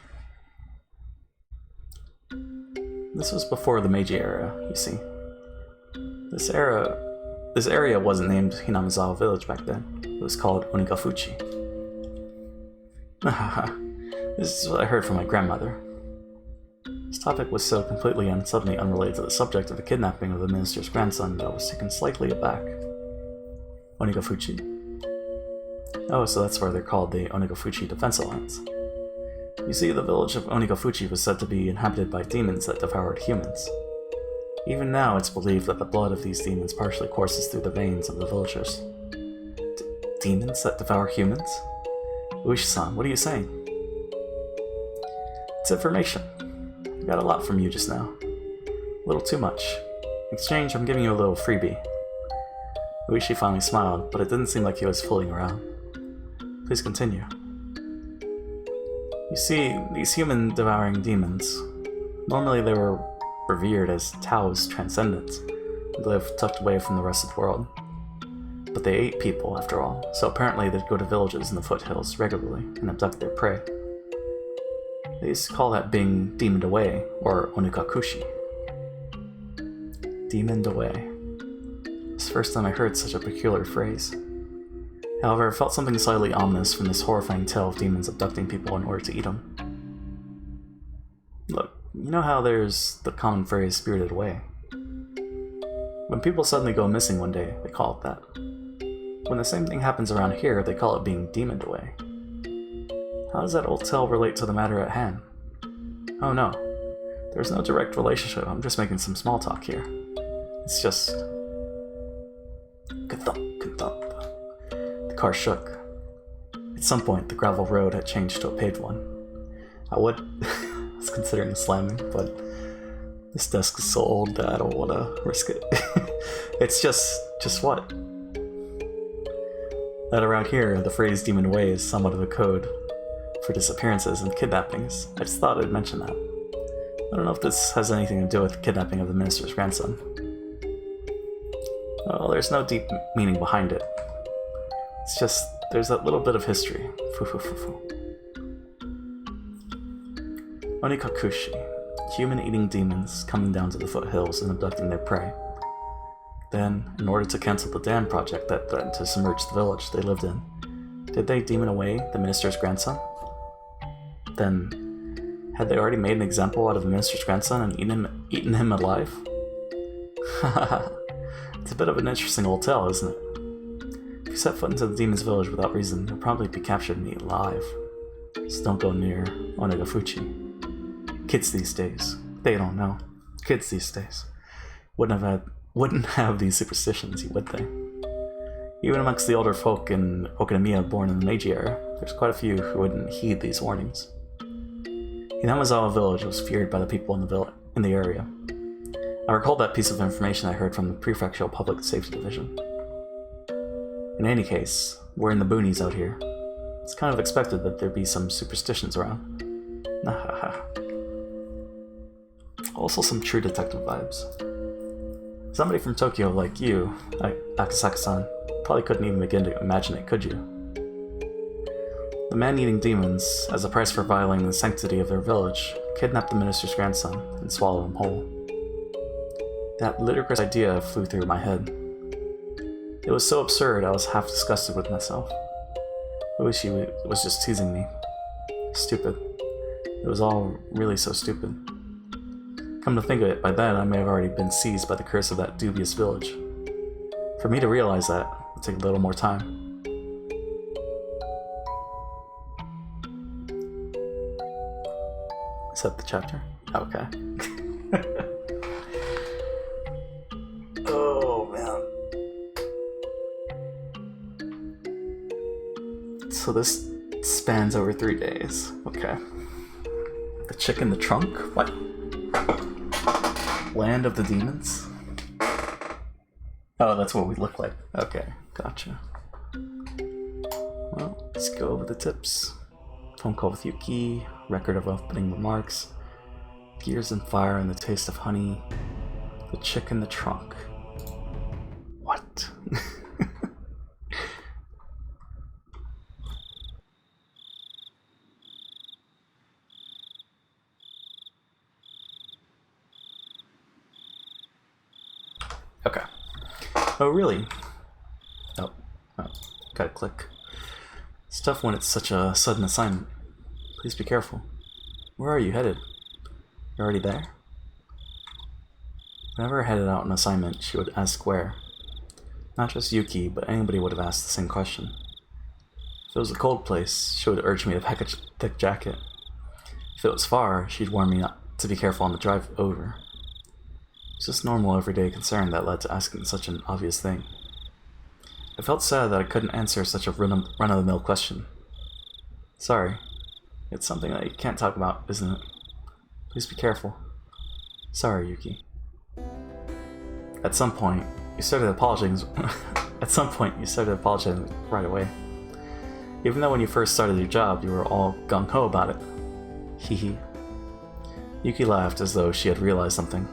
This was before the Meiji era, you see. This area wasn't named Hinamizawa Village back then. It was called Onigafuchi. This is what I heard from my grandmother. This topic was so completely and suddenly unrelated to the subject of the kidnapping of the minister's grandson that I was taken slightly aback. Onigafuchi? Oh, so that's why they're called the Onigafuchi Defense Alliance. You see, the village of Onigafuchi was said to be inhabited by demons that devoured humans. Even now, it's believed that the blood of these demons partially courses through the veins of the villagers. Demons that devour humans? Uishi-san, what are you saying? It's information. I got a lot from you just now. A little too much. In exchange, I'm giving you a little freebie. Uishi finally smiled, but it didn't seem like he was fooling around. Please continue. You see, these human-devouring demons, normally they were revered as Tao's transcendents, and lived tucked away from the rest of the world. But they ate people, after all, so apparently they'd go to villages in the foothills regularly and abduct their prey. They used to call that being demoned away, or onigakushi. Demoned away. It's the first time I heard such a peculiar phrase. However, I felt something slightly ominous from this horrifying tale of demons abducting people in order to eat them. Look, you know how there's the common phrase spirited away? When people suddenly go missing one day, they call it that. When the same thing happens around here, they call it being demoned away. How does that old tale relate to the matter at hand? Oh no, there's no direct relationship, I'm just making some small talk here. It's just... Ka-thump, ka-thump. The car shook. At some point, the gravel road had changed to a paved one. I was considering slamming, but this desk is so old that I don't want to risk it. It's just what? That around here, the phrase demon away is somewhat of a code for disappearances and kidnappings. I just thought I'd mention that. I don't know if this has anything to do with the kidnapping of the minister's grandson. Well, there's no deep meaning behind it. It's just, there's that little bit of history. Onikakushi, human-eating demons coming down to the foothills and abducting their prey. Then, in order to cancel the dam project that threatened to submerge the village they lived in, did they demon away the minister's grandson? Then, had they already made an example out of the minister's grandson and eaten him alive? Haha. It's a bit of an interesting old tale, isn't it? If you set foot into the demon's village without reason, you'll probably be captured and eaten alive. So don't go near Onagafuchi. Kids these days, they don't know. Kids these days wouldn't have these superstitions, would they? Even amongst the older folk in Okinamiya born in the Meiji era, there's quite a few who wouldn't heed these warnings. Hinamazawa village was feared by the people in the area. I recall that piece of information I heard from the Prefectural Public Safety Division. In any case, we're in the boonies out here. It's kind of expected that there'd be some superstitions around. Nahaha. Also some true detective vibes. Somebody from Tokyo like you, Akasaka-san, probably couldn't even begin to imagine it, could you? The man-eating demons, as a price for violating the sanctity of their village, kidnapped the minister's grandson and swallowed him whole. That ludicrous idea flew through my head. It was so absurd I was half disgusted with myself. I wish he was just teasing me. Stupid. It was all really so stupid. Come to think of it, by then I may have already been seized by the curse of that dubious village. For me to realize that would take a little more time. Is that the chapter? Okay. Oh, man. So this spans over 3 days. Okay. The chick in the trunk? What? Land of the demons? Oh, that's what we look like. Okay, gotcha. Well, let's go over the tips. Phone call with Yuki, record of opening remarks, gears and fire and the taste of honey, the chick in the trunk. What? Okay. Oh, really? Oh, gotta click. It's tough when it's such a sudden assignment. Please be careful. Where are you headed? You're already there? Whenever I headed out on assignment, she would ask where. Not just Yuki, but anybody would have asked the same question. If it was a cold place, she would urge me to pack a thick jacket. If it was far, she'd warn me not to be careful on the drive over. It's just normal everyday concern that led to asking such an obvious thing. I felt sad that I couldn't answer such a run-of-the-mill question. Sorry. It's something that you can't talk about, isn't it? Please be careful. Sorry, Yuki. At some point, you started apologizing right away. Even though when you first started your job, you were all gung-ho about it. Hee. Yuki laughed as though she had realized something.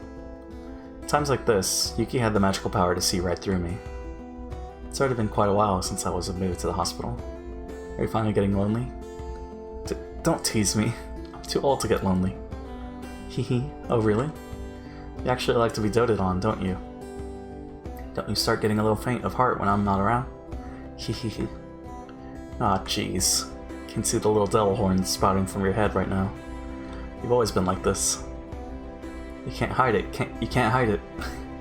At times like this, Yuki had the magical power to see right through me. It's already been quite a while since I was admitted to the hospital. Are you finally getting lonely? Don't tease me. I'm too old to get lonely. Hee. Oh, really? You actually like to be doted on, don't you? Don't you start getting a little faint of heart when I'm not around? Hehehe. Ah, jeez. Can see the little devil horns sprouting from your head right now. You've always been like this. You can't hide it. You can't hide it.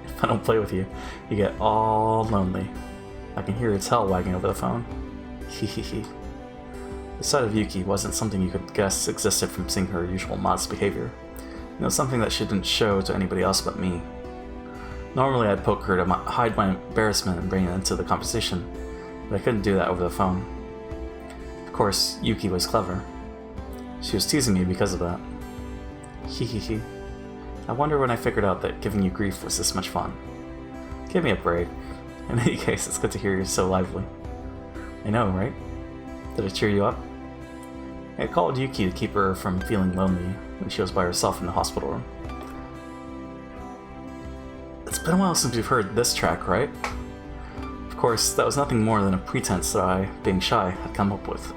If I don't play with you, you get all lonely. I can hear your tail wagging over the phone. Hehehe. The sight of Yuki wasn't something you could guess existed from seeing her usual modest behavior. It was something that she didn't show to anybody else but me. Normally I'd poke her to hide my embarrassment and bring it into the conversation, but I couldn't do that over the phone. Of course, Yuki was clever. She was teasing me because of that. Hehehe. I wonder when I figured out that giving you grief was this much fun. Give me a break. In any case, it's good to hear you're so lively. I know, right? Did it cheer you up? I called Yuki to keep her from feeling lonely when she was by herself in the hospital room. It's been a while since we've heard this track, right? Of course, that was nothing more than a pretense that I, being shy, had come up with.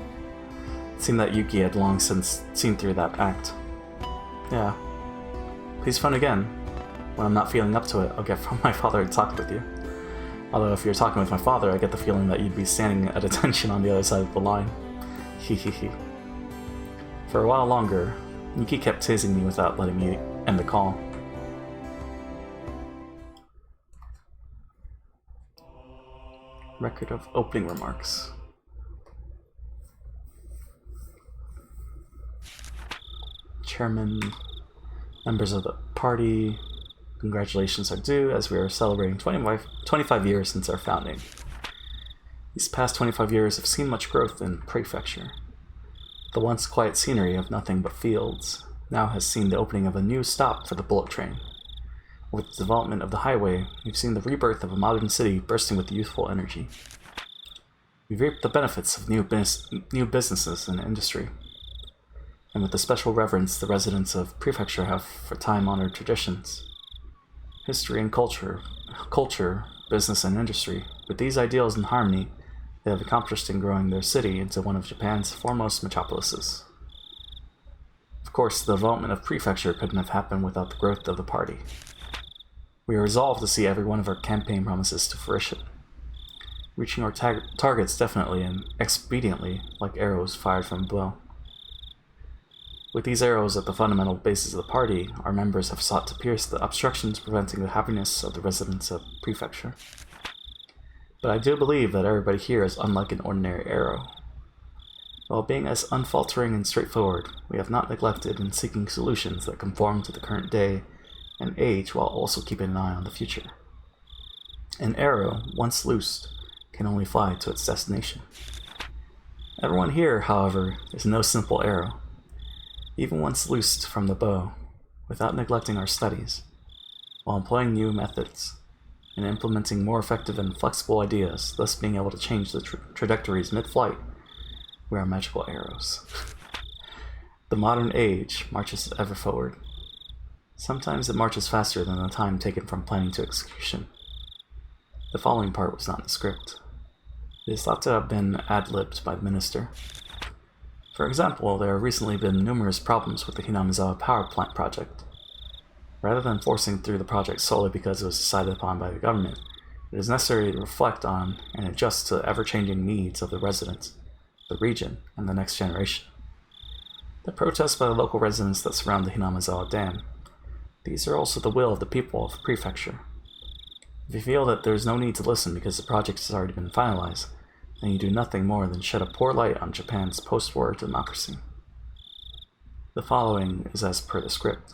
It seemed that Yuki had long since seen through that act. Yeah. Please phone again. When I'm not feeling up to it, I'll get from my father to talk with you. Although if you're talking with my father, I get the feeling that you'd be standing at attention on the other side of the line. Hehehe. For a while longer, Yuki kept teasing me without letting me end the call. Record of opening remarks. Chairman, members of the party, congratulations are due as we are celebrating 25 years since our founding. These past 25 years have seen much growth in Prefecture. The once quiet scenery of nothing but fields now has seen the opening of a new stop for the bullet train. With the development of the highway, we've seen the rebirth of a modern city bursting with youthful energy. We've reaped the benefits of new businesses and industry. And with the special reverence the residents of Prefecture have for time-honored traditions, history and culture, business and industry, with these ideals in harmony, they have accomplished in growing their city into one of Japan's foremost metropolises. Of course, the development of Prefecture couldn't have happened without the growth of the party. We are resolved to see every one of our campaign promises to fruition, reaching our targets definitely and expediently like arrows fired from a bow. With these arrows at the fundamental basis of the party, our members have sought to pierce the obstructions preventing the happiness of the residents of Prefecture. But I do believe that everybody here is unlike an ordinary arrow. While being as unfaltering and straightforward, we have not neglected in seeking solutions that conform to the current day and age while also keeping an eye on the future. An arrow, once loosed, can only fly to its destination. Everyone here, however, is no simple arrow. Even once loosed from the bow, without neglecting our studies, while employing new methods, and implementing more effective and flexible ideas, thus being able to change the trajectories mid-flight, we are magical arrows. The modern age marches ever forward. Sometimes it marches faster than the time taken from planning to execution. The following part was not in the script. It is thought to have been ad-libbed by the minister. For example, there have recently been numerous problems with the Hinamizawa power plant project. Rather than forcing through the project solely because it was decided upon by the government, it is necessary to reflect on and adjust to the ever-changing needs of the residents, the region, and the next generation. The protests by the local residents that surround the Hinamizawa Dam, these are also the will of the people of the Prefecture. If you feel that there is no need to listen because the project has already been finalized, then you do nothing more than shed a poor light on Japan's post-war democracy. The following is as per the script.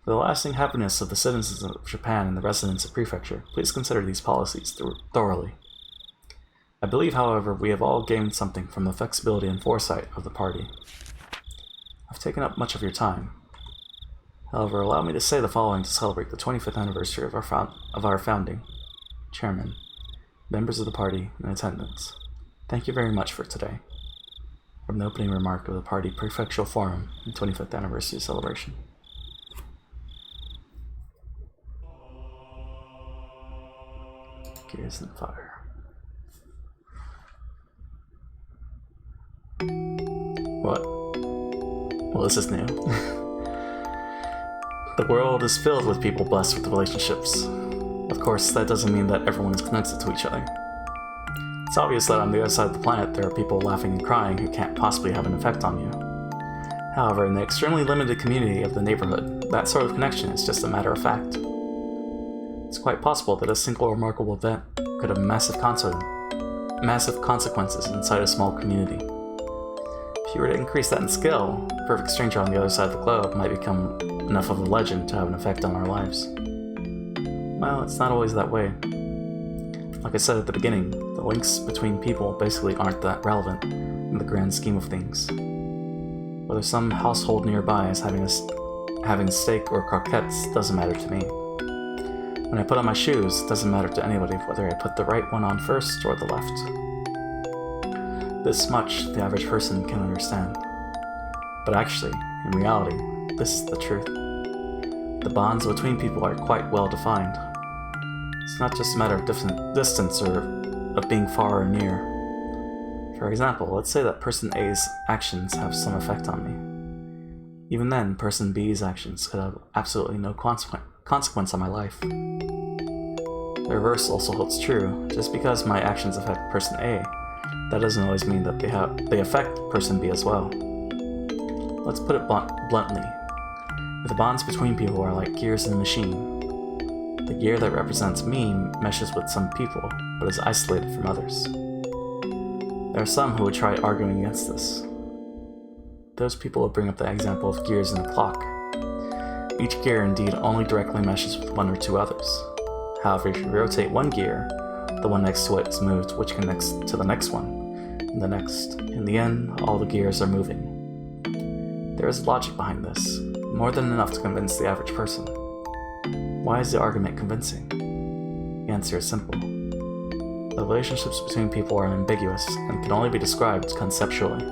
For the lasting happiness of the citizens of Japan and the residents of Prefecture, please consider these policies thoroughly. I believe, however, we have all gained something from the flexibility and foresight of the party. I've taken up much of your time. However, allow me to say the following to celebrate the 25th anniversary of our founding. Chairman, members of the party in attendance, thank you very much for today. From the opening remark of the party Prefectural Forum and 25th anniversary celebration. Gears and fire. What? Well, this is new. The world is filled with people blessed with relationships. Of course, that doesn't mean that everyone is connected to each other. It's obvious that on the other side of the planet there are people laughing and crying who can't possibly have an effect on you. However, in the extremely limited community of the neighborhood, that sort of connection is just a matter of fact. It's quite possible that a single remarkable event could have massive consequences inside a small community. If you were to increase that in scale, a perfect stranger on the other side of the globe might become enough of a legend to have an effect on our lives. Well, it's not always that way. Like I said at the beginning, the links between people basically aren't that relevant in the grand scheme of things. Whether some household nearby is having steak or croquettes doesn't matter to me. When I put on my shoes, it doesn't matter to anybody whether I put the right one on first or the left. This much the average person can understand. But actually, in reality, this is the truth. The bonds between people are quite well defined. It's not just a matter of distance or of being far or near. For example, let's say that person A's actions have some effect on me. Even then, person B's actions could have absolutely no consequence on my life. The reverse also holds true. Just because my actions affect person A, that doesn't always mean that they affect person B as well. Let's put it bluntly. If the bonds between people are like gears in a machine, the gear that represents me meshes with some people, but is isolated from others. There are some who would try arguing against this. Those people will bring up the example of gears in a clock. Each gear indeed only directly meshes with one or two others. However, if you rotate one gear, the one next to it is moved, which connects to the next one, and the next. In the end, all the gears are moving. There is logic behind this, more than enough to convince the average person. Why is the argument convincing? The answer is simple. The relationships between people are ambiguous and can only be described conceptually.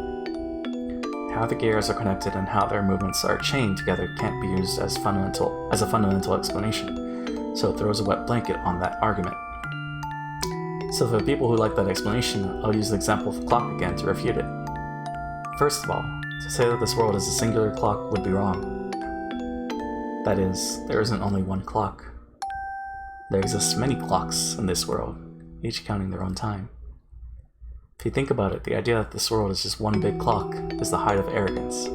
How the gears are connected and how their movements are chained together can't be used as a fundamental explanation, so it throws a wet blanket on that argument. So for the people who like that explanation, I'll use the example of the clock again to refute it. First of all, to say that this world is a singular clock would be wrong. That is, there isn't only one clock. There exist many clocks in this world, each counting their own time. If you think about it, the idea that this world is just one big clock is the height of arrogance.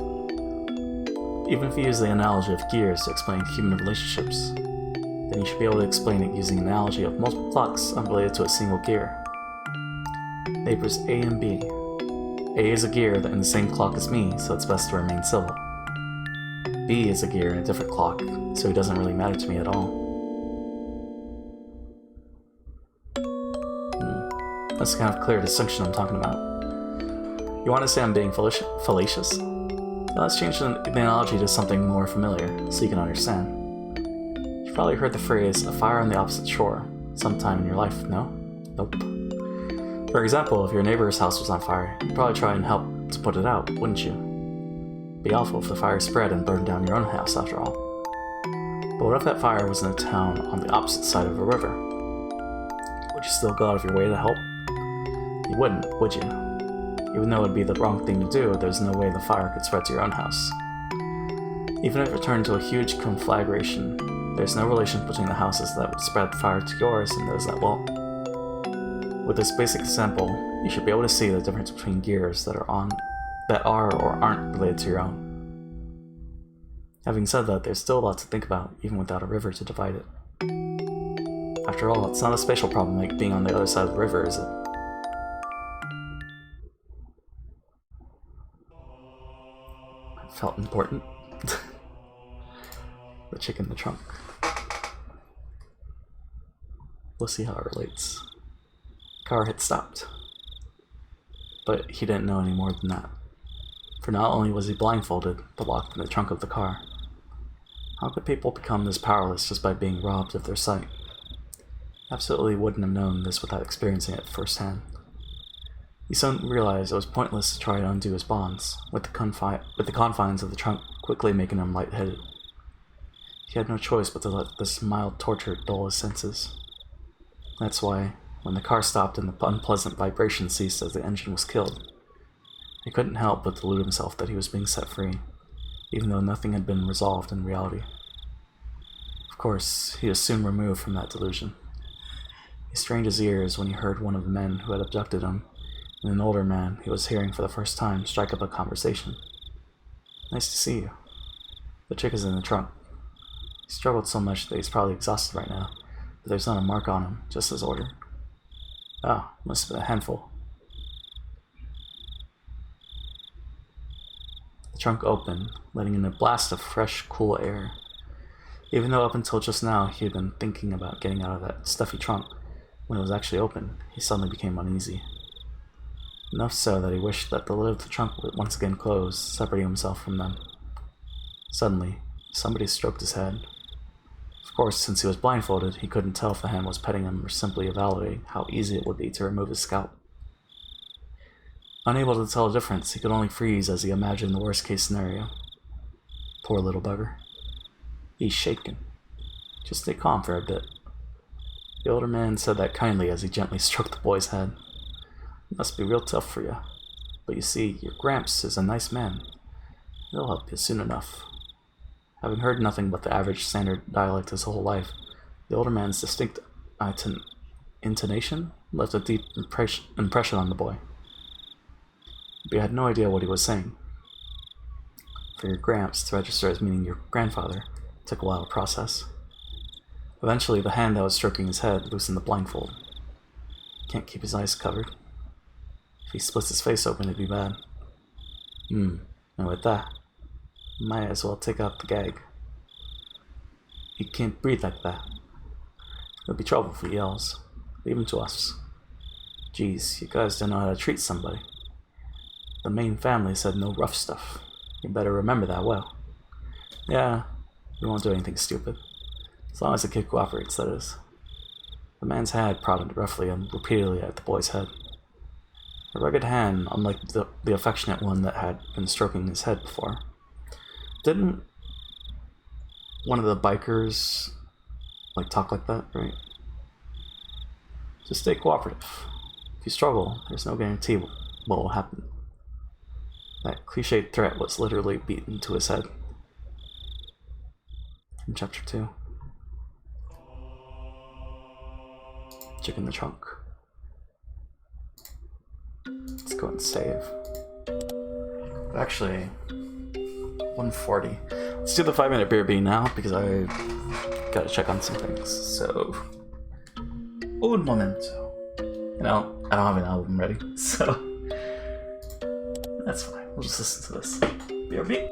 Even if you use the analogy of gears to explain human relationships, then you should be able to explain it using an analogy of multiple clocks unrelated to a single gear. Neighbors A and B. A is a gear that in the same clock as me, so it's best to remain civil. B is a gear in a different clock, so he doesn't really matter to me at all. That's the kind of clear distinction I'm talking about. You want to say I'm being fallacious? Well, let's change the analogy to something more familiar, so you can understand. You've probably heard the phrase, a fire on the opposite shore, sometime in your life, no? Nope. For example, if your neighbor's house was on fire, you'd probably try and help to put it out, wouldn't you? It'd be awful if the fire spread and burned down your own house after all. But what if that fire was in a town on the opposite side of a river? Would you still go out of your way to help? You wouldn't, would you? Even though it would be the wrong thing to do, there's no way the fire could spread to your own house. Even if it turned into a huge conflagration, there's no relation between the houses that would spread the fire to yours and those that won't. With this basic example, you should be able to see the difference between gears that are or aren't related to your own. Having said that, there's still a lot to think about, even without a river to divide it. After all, it's not a spatial problem like being on the other side of the river, is it? Felt important. The chick in the trunk. We'll see how it relates. Car had stopped. But he didn't know any more than that. For not only was he blindfolded, but locked in the trunk of the car. How could people become this powerless just by being robbed of their sight? Absolutely wouldn't have known this without experiencing it firsthand. He soon realized it was pointless to try to undo his bonds, with the confines of the trunk quickly making him lightheaded. He had no choice but to let this mild torture dull his senses. That's why, when the car stopped and the unpleasant vibration ceased as the engine was killed, he couldn't help but delude himself that he was being set free, even though nothing had been resolved in reality. course, he was soon removed from that delusion. He strained his ears when he heard one of the men who had abducted him, and an older man he was hearing for the first time, strike up a conversation. "Nice to see you. The chick is in the trunk. He struggled so much that he's probably exhausted right now, but there's not a mark on him, just as ordered." "Ah, must have been a handful." The trunk opened, letting in a blast of fresh, cool air. Even though up until just now he had been thinking about getting out of that stuffy trunk, when it was actually open, he suddenly became uneasy. Enough so that he wished that the lid of the trunk would once again close, separating himself from them. Suddenly, somebody stroked his head. Of course, since he was blindfolded, he couldn't tell if the hand was petting him or simply evaluating how easy it would be to remove his scalp. Unable to tell the difference, he could only freeze as he imagined the worst-case scenario. Poor little bugger. He's shaken. Just stay calm for a bit. The older man said that kindly as he gently stroked the boy's head. "It must be real tough for you. But you see, your Gramps is a nice man. He'll help you soon enough." Having heard nothing but the average standard dialect his whole life, the older man's distinct intonation left a deep impression on the boy. But he had no idea what he was saying. For your Gramps to register as meaning your grandfather took a while to process. Eventually, the hand that was stroking his head loosened the blindfold. He can't keep his eyes covered. If he splits his face open, it'd be bad. And with that, might as well take out the gag. He can't breathe like that. It'll be trouble if he yells. Leave him to us. Geez, you guys don't know how to treat somebody. The main family said no rough stuff. You better remember that well. Yeah, we won't do anything stupid. As long as the kid cooperates, that is. The man's hand prodded roughly and repeatedly at the boy's head. A rugged hand, unlike the affectionate one that had been stroking his head before. Didn't one of the bikers talk like that, right? Just stay cooperative. If you struggle, there's no guarantee what will happen. That cliched threat was literally beaten to his head. From Chapter 2. Chick in the trunk. Let's go and save. Actually, 140. Let's do the 5-minute BRB now because I gotta check on some things. So, un momento. I don't have an album ready, so that's fine. We'll just listen to this. BRB.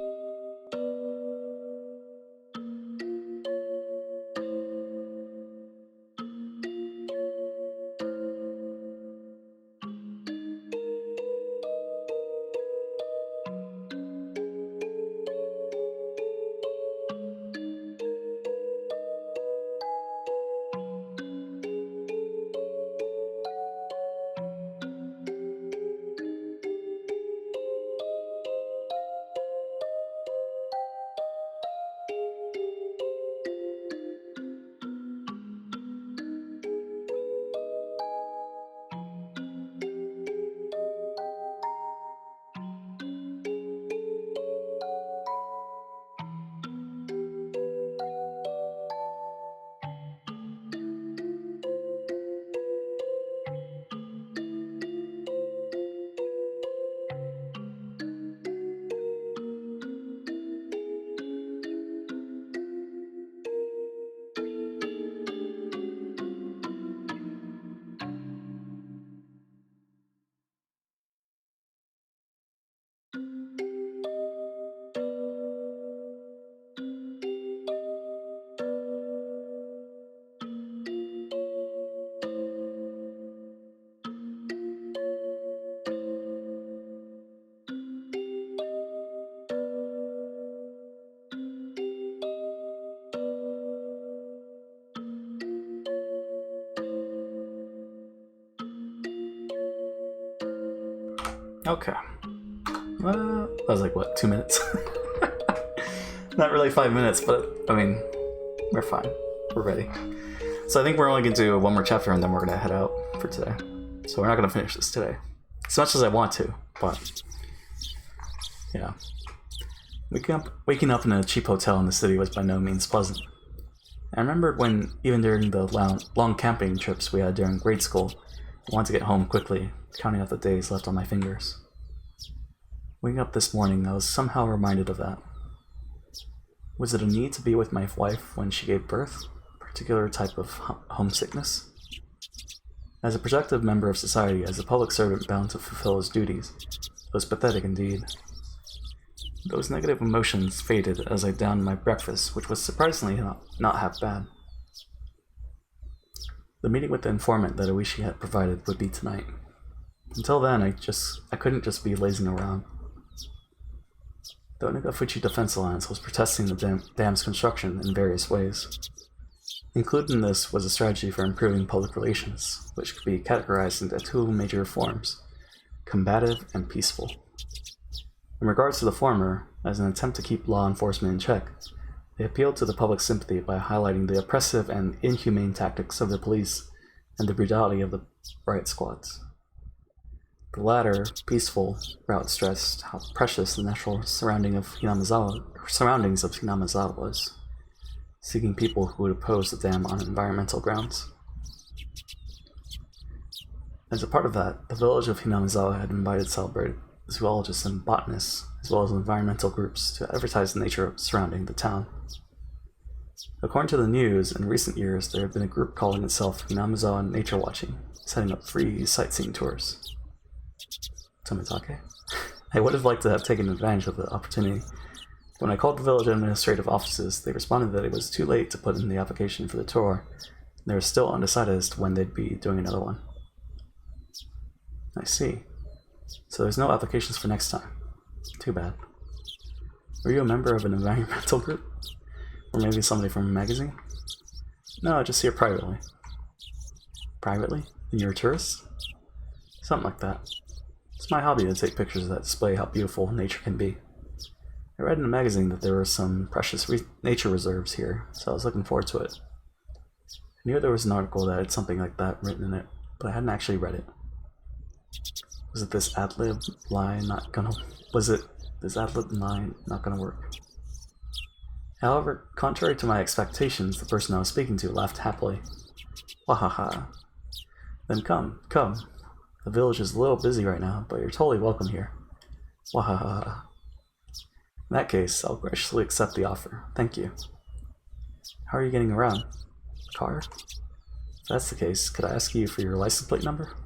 Okay. That was what, 2 minutes? Not really 5 minutes, but I mean, we're fine. We're ready. So I think we're only going to do one more chapter and then we're going to head out for today. So we're not going to finish this today. As much as I want to, but waking up in a cheap hotel in the city was by no means pleasant. I remembered when, even during the long camping trips we had during grade school, I wanted to get home quickly, counting out the days left on my fingers. Waking up this morning, I was somehow reminded of that. Was it a need to be with my wife when she gave birth? A particular type of homesickness? As a productive member of society, as a public servant bound to fulfill his duties, it was pathetic indeed. Those negative emotions faded as I downed my breakfast, which was surprisingly not half bad. The meeting with the informant that Oishi had provided would be tonight. Until then, I couldn't just be lazing around. The Onagafuchi Defense Alliance was protesting the dam's construction in various ways. Included in this was a strategy for improving public relations, which could be categorized into two major forms: combative and peaceful. In regards to the former, as an attempt to keep law enforcement in check, they appealed to the public sympathy by highlighting the oppressive and inhumane tactics of the police and the brutality of the riot squads. The latter, peaceful, route stressed how precious the natural surroundings of Hinamizawa was, seeking people who would oppose the dam on environmental grounds. As a part of that, the village of Hinamizawa had invited celebrated zoologists and botanists, as well as environmental groups, to advertise the nature surrounding the town. According to the news, in recent years there had been a group calling itself Hinamizawa Nature Watching, setting up free sightseeing tours. Tomitake? I would have liked to have taken advantage of the opportunity. When I called the village administrative offices, they responded that it was too late to put in the application for the tour, and they were still undecided as to when they'd be doing another one. I see. So there's no applications for next time. Too bad. Were you a member of an environmental group? Or maybe somebody from a magazine? No, just here privately. Privately? And you're a tourist? Something like that. It's my hobby to take pictures that display how beautiful nature can be. I read in a magazine that there were some precious nature reserves here, so I was looking forward to it. I knew there was an article that had something like that written in it, but I hadn't actually read it. Was it this ad-lib line not gonna work? However, contrary to my expectations, the person I was speaking to laughed happily. Wahaha. Then come. The village is a little busy right now, but you're totally welcome here. Wahaha. In that case, I'll graciously accept the offer. Thank you. How are you getting around? Car? If that's the case, could I ask you for your license plate number?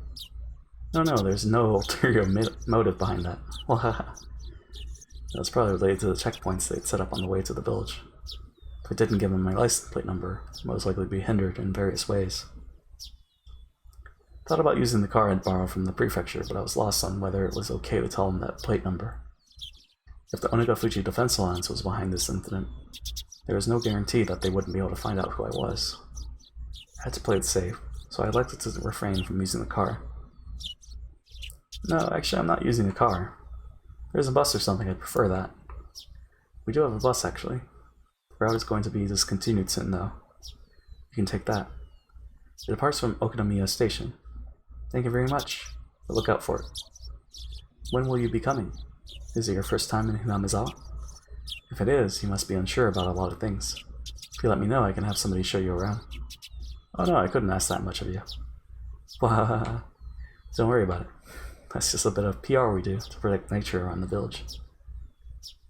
No, there's no ulterior motive behind that. Wahaha. That's probably related to the checkpoints they'd set up on the way to the village. If I didn't give them my license plate number, I'd most likely be hindered in various ways. Thought about using the car I'd borrowed from the prefecture, but I was lost on whether it was okay to tell them that plate number. If the Onagafuchi Defense Alliance was behind this incident, there was no guarantee that they wouldn't be able to find out who I was. I had to play it safe, so I elected to refrain from using the car. No, actually I'm not using a car. If there's a bus or something, I'd prefer that. We do have a bus, actually. The route is going to be discontinued soon, though. You can take that. It departs from Okinomiya Station. Thank you very much, but look out for it. When will you be coming? Is it your first time in Hinamizawa? If it is, you must be unsure about a lot of things. If you let me know, I can have somebody show you around. Oh no, I couldn't ask that much of you. Don't worry about it. That's just a bit of PR we do to protect nature around the village.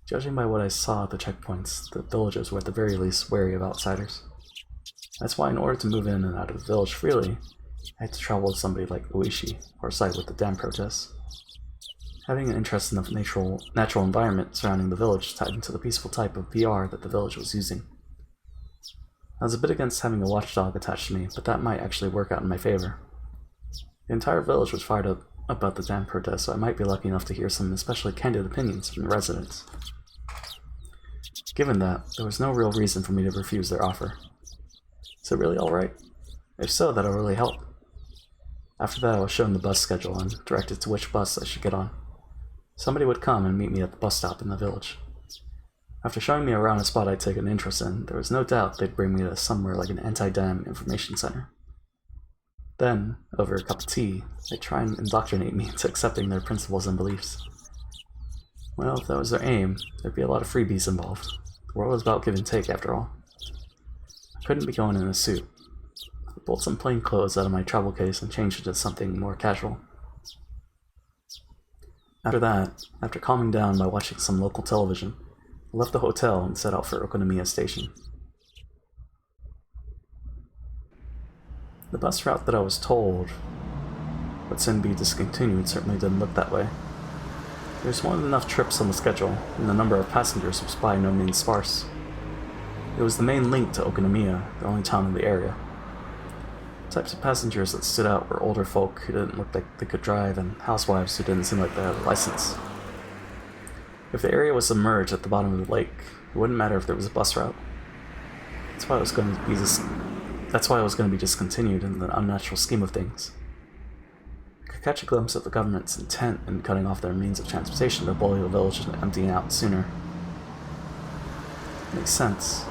Judging by what I saw at the checkpoints, the villagers were at the very least wary of outsiders. That's why in order to move in and out of the village freely, I had to travel with somebody like Oishi, or side with the dam protests. Having an interest in the natural environment surrounding the village tied into the peaceful type of PR that the village was using. I was a bit against having a watchdog attached to me, but that might actually work out in my favor. The entire village was fired up about the dam protest, so I might be lucky enough to hear some especially candid opinions from the residents. Given that, there was no real reason for me to refuse their offer. Is it really alright? If so, that'll really help. After that, I was shown the bus schedule and directed to which bus I should get on. Somebody would come and meet me at the bus stop in the village. After showing me around a spot I'd taken an interest in, there was no doubt they'd bring me to somewhere like an anti-dam information center. Then, over a cup of tea, they'd try and indoctrinate me into accepting their principles and beliefs. Well, if that was their aim, there'd be a lot of freebies involved. The world is about give and take, after all. couldn't be going in a suit. I pulled some plain clothes out of my travel case and changed into something more casual. After that, after calming down by watching some local television, I left the hotel and set out for Okonomiya Station. The bus route that I was told would soon be discontinued certainly didn't look that way. There was more than enough trips on the schedule, and the number of passengers was by no means sparse. It was the main link to Okonomiya, the only town in the area. The types of passengers that stood out were older folk who didn't look like they could drive, and housewives who didn't seem like they had a license. If the area was submerged at the bottom of the lake, it wouldn't matter if there was a bus route. That's why it was going to be discontinued in the unnatural scheme of things. I could catch a glimpse of the government's intent in cutting off their means of transportation to bully the village and emptying out sooner. It makes sense.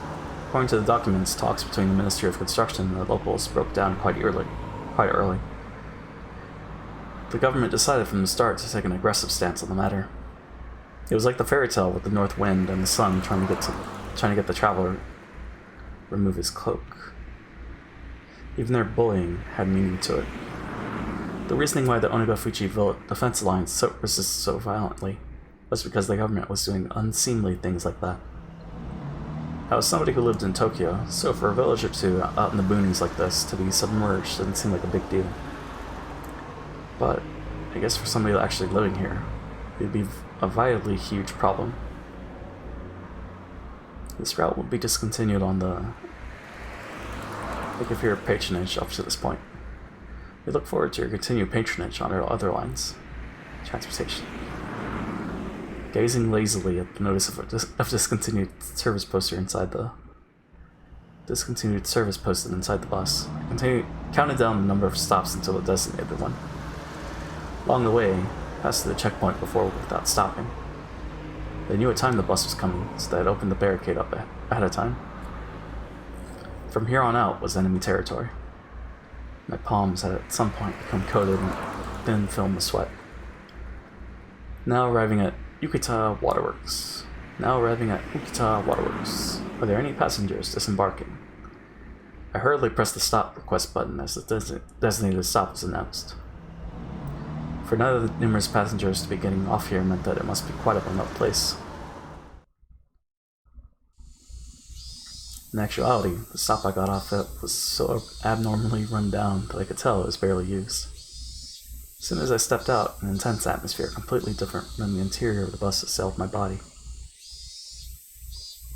According to the documents, talks between the Ministry of Construction and the locals broke down quite early. The government decided from the start to take an aggressive stance on the matter. It was like the fairy tale with the north wind and the sun trying to get the traveler remove his cloak. Even their bullying had meaning to it. The reasoning why the Onegafuchi defense alliance resisted so violently was because the government was doing unseemly things like that. I was somebody who lived in Tokyo, so for a village or two out in the boonies like this to be submerged didn't seem like a big deal. But I guess for somebody actually living here, it would be a vitally huge problem. This route will be discontinued on the... Thank you for your patronage up to this point. We look forward to your continued patronage on our other lines. Transportation. Gazing lazily at the notice of discontinued service poster inside the... Discontinued service posted inside the bus, I counted down the number of stops until the designated one. Along the way, passed through the checkpoint before without stopping. They knew what time the bus was coming, so they had opened the barricade up ahead of time. From here on out was enemy territory. My palms had at some point become coated in a thin film of sweat. Now arriving at Ukita Waterworks. Are there any passengers disembarking? I hurriedly pressed the stop request button as the designated stop was announced. For none of the numerous passengers to be getting off here meant that it must be quite a remote place. In actuality, the stop I got off at was so abnormally run down that I could tell it was barely used. As soon as I stepped out, an intense atmosphere completely different than the interior of the bus assailed my body.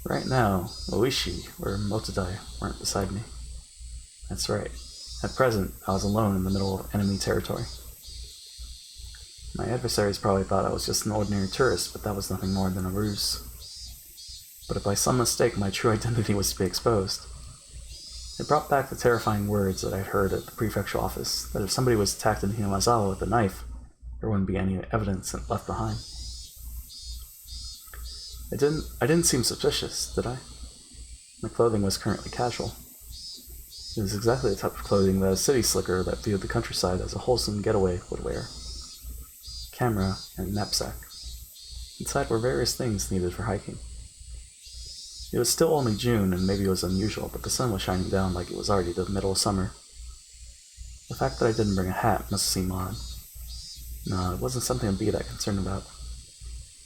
Right now, Oishi or Motodai weren't beside me. That's right. At present, I was alone in the middle of enemy territory. My adversaries probably thought I was just an ordinary tourist, but that was nothing more than a ruse. But if by some mistake my true identity was to be exposed, it brought back the terrifying words that I'd heard at the prefectural office, that if somebody was attacked in Hinamazawa with a knife, there wouldn't be any evidence left behind. I didn't seem suspicious, did I? My clothing was currently casual. It was exactly the type of clothing that a city slicker that viewed the countryside as a wholesome getaway would wear. Camera and knapsack. Inside were various things needed for hiking. It was still only June, and maybe it was unusual, but the sun was shining down like it was already the middle of summer. The fact that I didn't bring a hat must seem odd. No, it wasn't something to be that concerned about.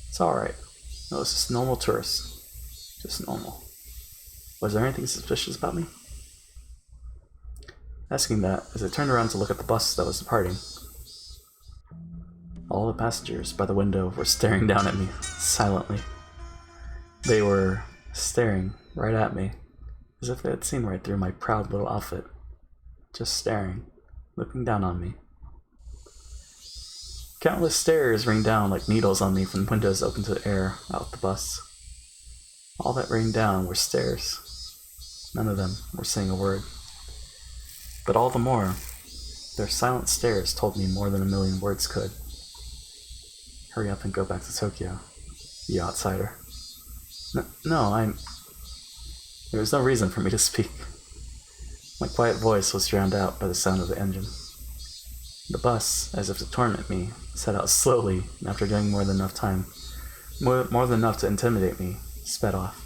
It's alright. No, it's just normal tourists. Just normal. Was there anything suspicious about me? Asking that, as I turned around to look at the bus that was departing, all the passengers by the window were staring down at me, silently. They were staring right at me, as if they had seen right through my proud little outfit. Just staring, looking down on me. Countless stares rained down like needles on me from windows open to the air out the bus. All that rained down were stares. None of them were saying a word. But all the more, their silent stares told me more than a million words could. Hurry up and go back to Tokyo, you outsider. No, There was no reason for me to speak. My quiet voice was drowned out by the sound of the engine. The bus, as if to torment me, set out slowly, and after doing more than enough to intimidate me, sped off.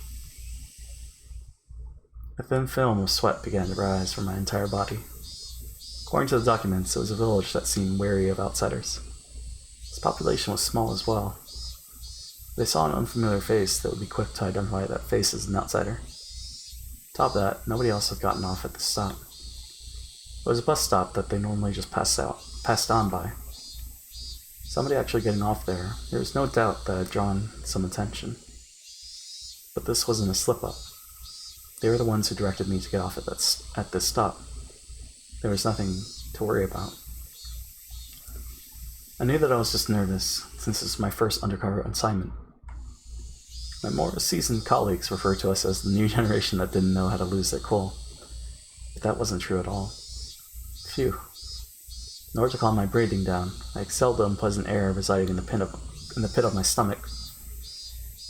A thin film of sweat began to rise from my entire body. According to the documents, it was a village that seemed wary of outsiders. Its population was small as well. If they saw an unfamiliar face, they would be quick to identify that face as an outsider. Top of that, nobody else had gotten off at the stop. It was a bus stop that they normally just passed on by. Somebody actually getting off there was no doubt that had drawn some attention. But this wasn't a slip-up. They were the ones who directed me to get off at this stop. There was nothing to worry about. I knew that I was just nervous, since this was my first undercover assignment. My more seasoned colleagues referred to us as the new generation that didn't know how to lose their cool. But that wasn't true at all. Phew. In order to calm my breathing down, I exhaled the unpleasant air residing in the pit of my stomach.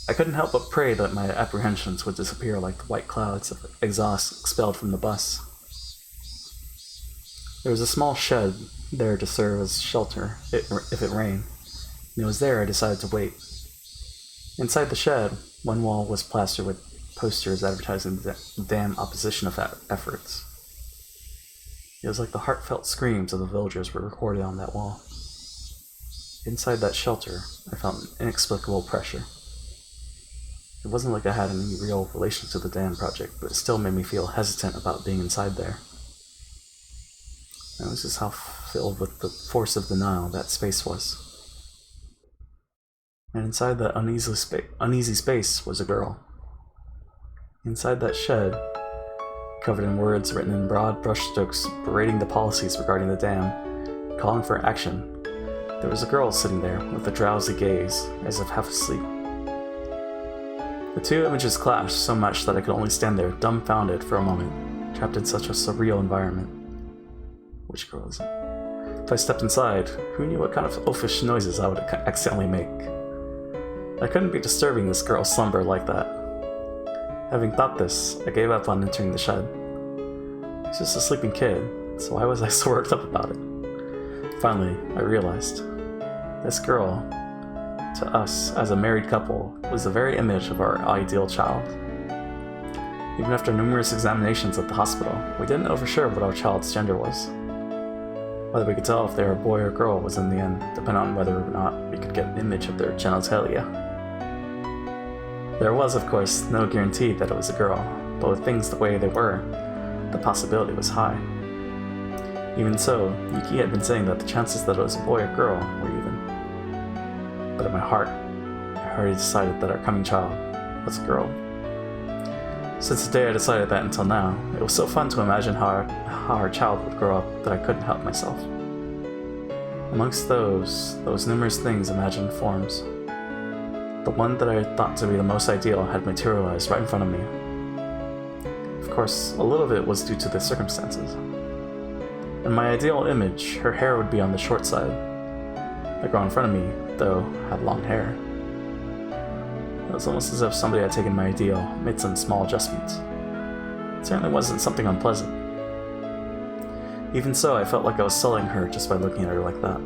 I couldn't help but pray that my apprehensions would disappear like the white clouds of exhaust expelled from the bus. There was a small shed there to serve as shelter if it rained, and it was there I decided to wait. Inside the shed, one wall was plastered with posters advertising the dam opposition efforts. It was like the heartfelt screams of the villagers were recorded on that wall. Inside that shelter, I felt an inexplicable pressure. It wasn't like I had any real relation to the dam project, but it still made me feel hesitant about being inside there. That was just how filled with the force of denial that space was. And inside that uneasy space was a girl. Inside that shed, covered in words written in broad brushstrokes berating the policies regarding the dam, calling for action, there was a girl sitting there with a drowsy gaze, as if half asleep. The two images clashed so much that I could only stand there dumbfounded for a moment, trapped in such a surreal environment. Which girl is it? If I stepped inside, who knew what kind of oafish noises I would accidentally make? I couldn't be disturbing this girl's slumber like that. Having thought this, I gave up on entering the shed. He's just a sleeping kid, so why was I so worked up about it? Finally, I realized. This girl, to us as a married couple, was the very image of our ideal child. Even after numerous examinations at the hospital, we didn't know for sure what our child's gender was. Whether we could tell if they were a boy or girl was in the end dependent on whether or not we could get an image of their genitalia. There was, of course, no guarantee that it was a girl, but with things the way they were, the possibility was high. Even so, Yuki had been saying that the chances that it was a boy or girl were even. But in my heart, I already decided that our coming child was a girl. Since the day I decided that until now, it was so fun to imagine how our child would grow up that I couldn't help myself. Amongst those numerous things imagined forms, the one that I thought to be the most ideal had materialized right in front of me. Of course, a little of it was due to the circumstances. In my ideal image, her hair would be on the short side. The girl in front of me, though, had long hair. It was almost as if somebody had taken my ideal, made some small adjustments. It certainly wasn't something unpleasant. Even so, I felt like I was selling her just by looking at her like that.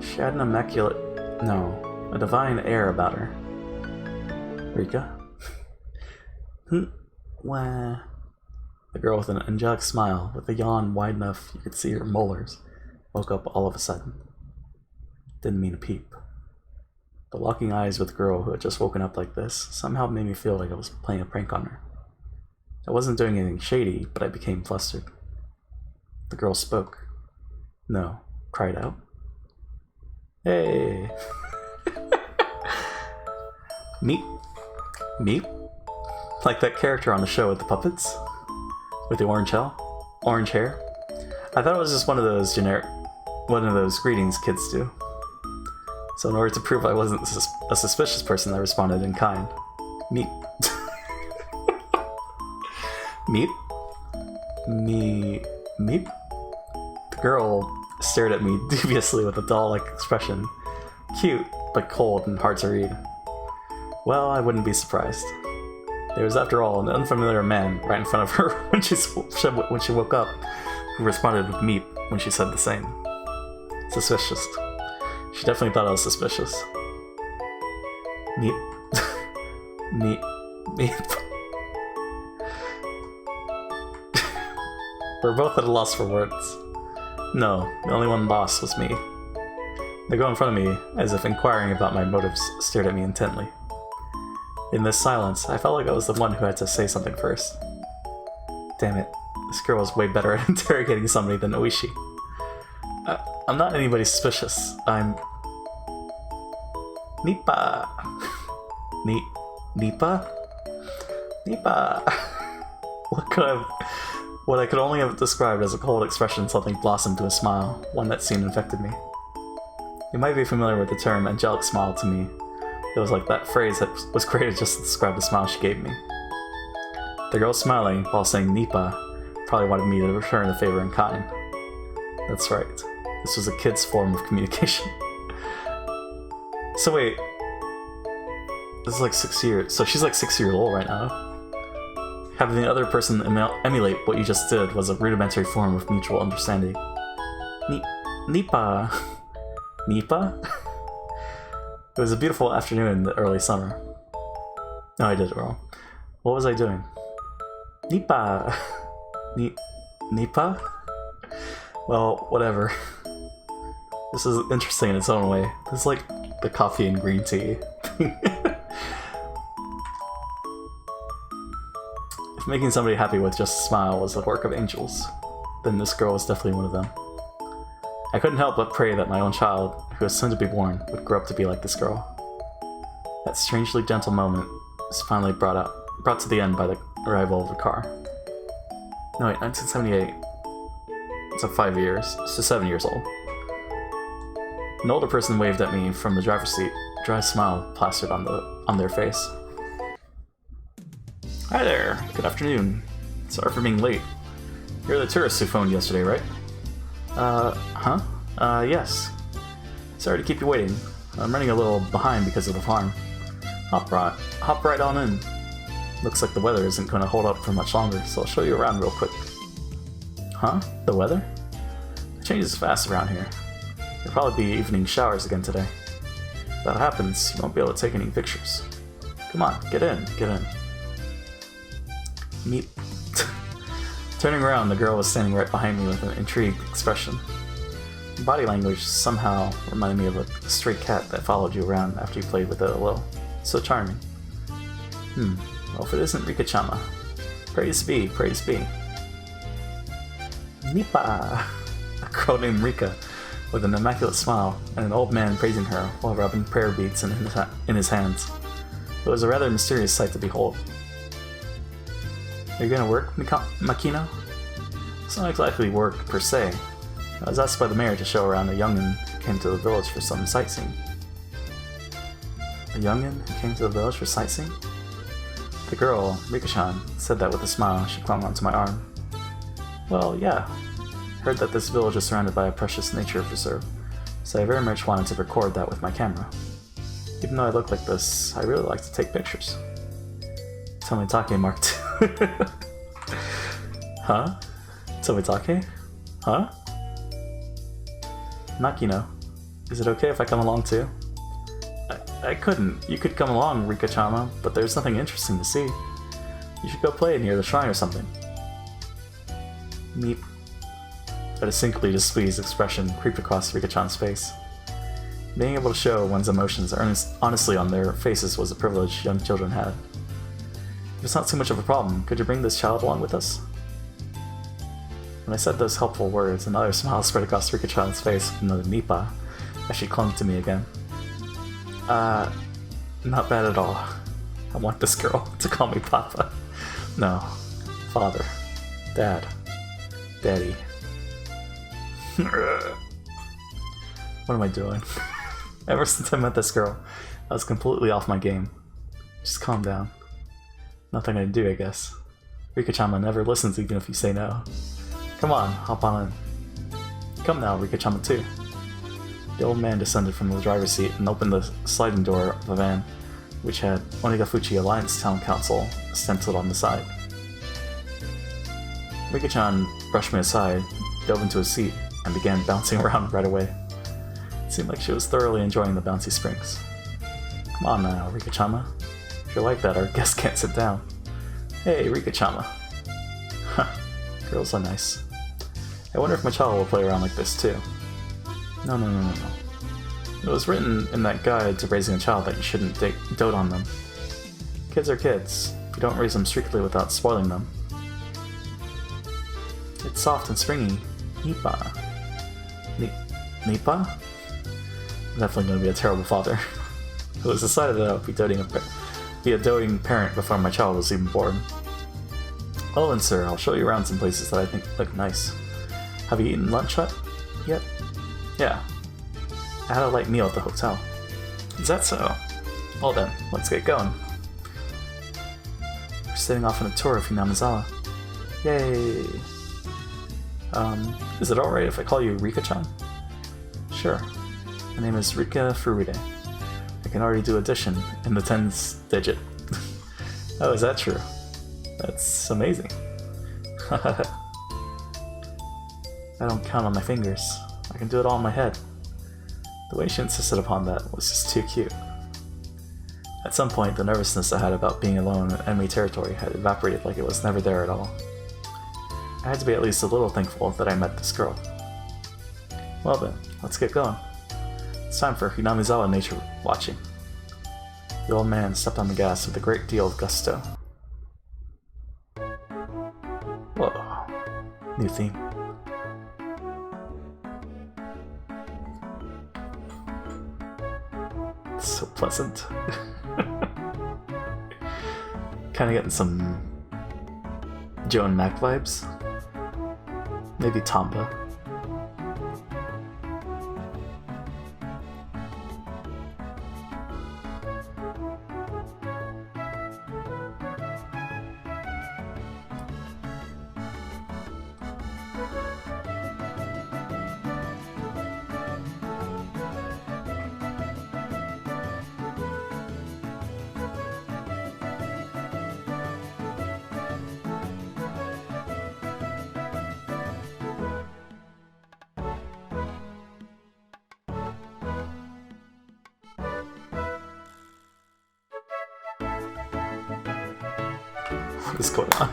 She had a divine air about her. Rika? Wah. The girl with an angelic smile, with a yawn wide enough you could see her molars, woke up all of a sudden. Didn't mean a peep. But locking eyes with a girl who had just woken up like this somehow made me feel like I was playing a prank on her. I wasn't doing anything shady, but I became flustered. The girl spoke. No, cried out. Hey! Meep? Like that character on the show with the puppets? With the orange hair? I thought it was just one of those greetings kids do. So in order to prove I wasn't a suspicious person, I responded in kind. Meep. Meep? Meep? The girl stared at me dubiously with a doll-like expression. Cute, but cold and hard to read. Well, I wouldn't be surprised. There was, after all, an unfamiliar man right in front of her when she woke up, who responded with meep when she said the same. Suspicious. She definitely thought I was suspicious. Meep. Meep. We're both at a loss for words. No, the only one lost was me. The girl in front of me, as if inquiring about my motives, stared at me intently. In this silence, I felt like I was the one who had to say something first. Damn it, this girl was way better at interrogating somebody than Oishi. I'm not anybody suspicious. I'm... Nipa! Nipa? Nipa! What I could only have described as a cold expression suddenly blossomed to a smile, one that seemed infected me. You might be familiar with the term angelic smile to me. It was like that phrase that was created just to describe the smile she gave me. The girl smiling while saying Nipa probably wanted me to return the favor in kind. That's right. This was a kid's form of communication. So wait. This is like 6 years. So she's like 6 years old right now. Having the other person emulate what you just did was a rudimentary form of mutual understanding. Nipa. Nipa? It was a beautiful afternoon in the early summer. No, I did it wrong. What was I doing? Nipa! Nipa? Well, whatever. This is interesting in its own way. This is like the coffee and green tea. If making somebody happy with just a smile was the work of angels, then this girl was definitely one of them. I couldn't help but pray that my own child, who was soon to be born, would grow up to be like this girl. That strangely gentle moment was finally brought to the end by the arrival of the car. No wait, 1978. So 5 years, so 7 years old. An older person waved at me from the driver's seat, a dry smile plastered on their face. Hi there, good afternoon. Sorry for being late. You're the tourist who phoned yesterday, right? Yes. Sorry to keep you waiting. I'm running a little behind because of the farm. Hop right on in. Looks like the weather isn't going to hold up for much longer, so I'll show you around real quick. Huh? The weather? It changes fast around here. There'll probably be evening showers again today. If that happens, you won't be able to take any pictures. Come on, get in. Meet. Turning around, the girl was standing right behind me with an intrigued expression. Her body language somehow reminded me of a stray cat that followed you around after you played with it a little. So charming. Well, if it isn't Rika-chama. Praise be. Nipa! A girl named Rika, with an immaculate smile, and an old man praising her while rubbing prayer beads in his hands. It was a rather mysterious sight to behold. Are you gonna work, Makino? It's not exactly work, per se. I was asked by the mayor to show around a youngin' who came to the village for some sightseeing. A youngin' who came to the village for sightseeing? The girl, Rika-chan, said that with a smile. She clung onto my arm. Well, yeah. Heard that this village is surrounded by a precious nature preserve, so I very much wanted to record that with my camera. Even though I look like this, I really like to take pictures. Tomitake Mark II. Huh? Tomitake? Huh? Makino, is it okay if I come along too? I couldn't. You could come along, Rika-chama, but there's nothing interesting to see. You should go play near the shrine or something. Meep. A distinctly displeased expression creeped across Rika-chan's face. Being able to show one's emotions honestly on their faces was a privilege young children had. If it's not too much of a problem, could you bring this child along with us? When I said those helpful words, another smile spread across Rika-chan's face with another Nipa, as she clung to me again. Not bad at all. I want this girl to call me Papa. No. Father. Dad. Daddy. What am I doing? Ever since I met this girl, I was completely off my game. Just calm down. Nothing I can do, I guess. Rika-chama never listens even if you say no. Come on, hop on in. Come now, Rika-chama too. The old man descended from the driver's seat and opened the sliding door of a van, which had Onigafuchi Alliance Town Council stenciled on the side. Rika-chan brushed me aside, dove into a seat, and began bouncing around right away. It seemed like she was thoroughly enjoying the bouncy springs. Come on now, Rika-chama. If you're like that, our guest can't sit down. Hey, Rika-chama. Huh, girls are nice. I wonder if my child will play around like this too. No, no, no, no, no. It was written in that guide to raising a child that you shouldn't dote on them. Kids are kids. You don't raise them strictly without spoiling them. It's soft and springy. Nipa. Nipa? I'm definitely going to be a terrible father. It was decided that I would be a doting parent before my child was even born. Well then, sir, I'll show you around some places that I think look nice. Have you eaten lunch yet? Yeah. I had a light meal at the hotel. Is that so? Well then, let's get going. We're setting off on a tour of Hinamizawa. Yay! Is it alright if I call you Rika-chan? Sure. My name is Rika Furude. I can already do addition in the tens digit. Oh, is that true? That's amazing. I don't count on my fingers. I can do it all in my head. The way she insisted upon that was just too cute. At some point, the nervousness I had about being alone in enemy territory had evaporated like it was never there at all. I had to be at least a little thankful that I met this girl. Well then, let's get going. It's time for Hinamizawa nature watching. The old man stepped on the gas with a great deal of gusto. Whoa. New theme. It's so pleasant. Kinda getting some Joe and Mac vibes. Maybe Tomba. What is going on?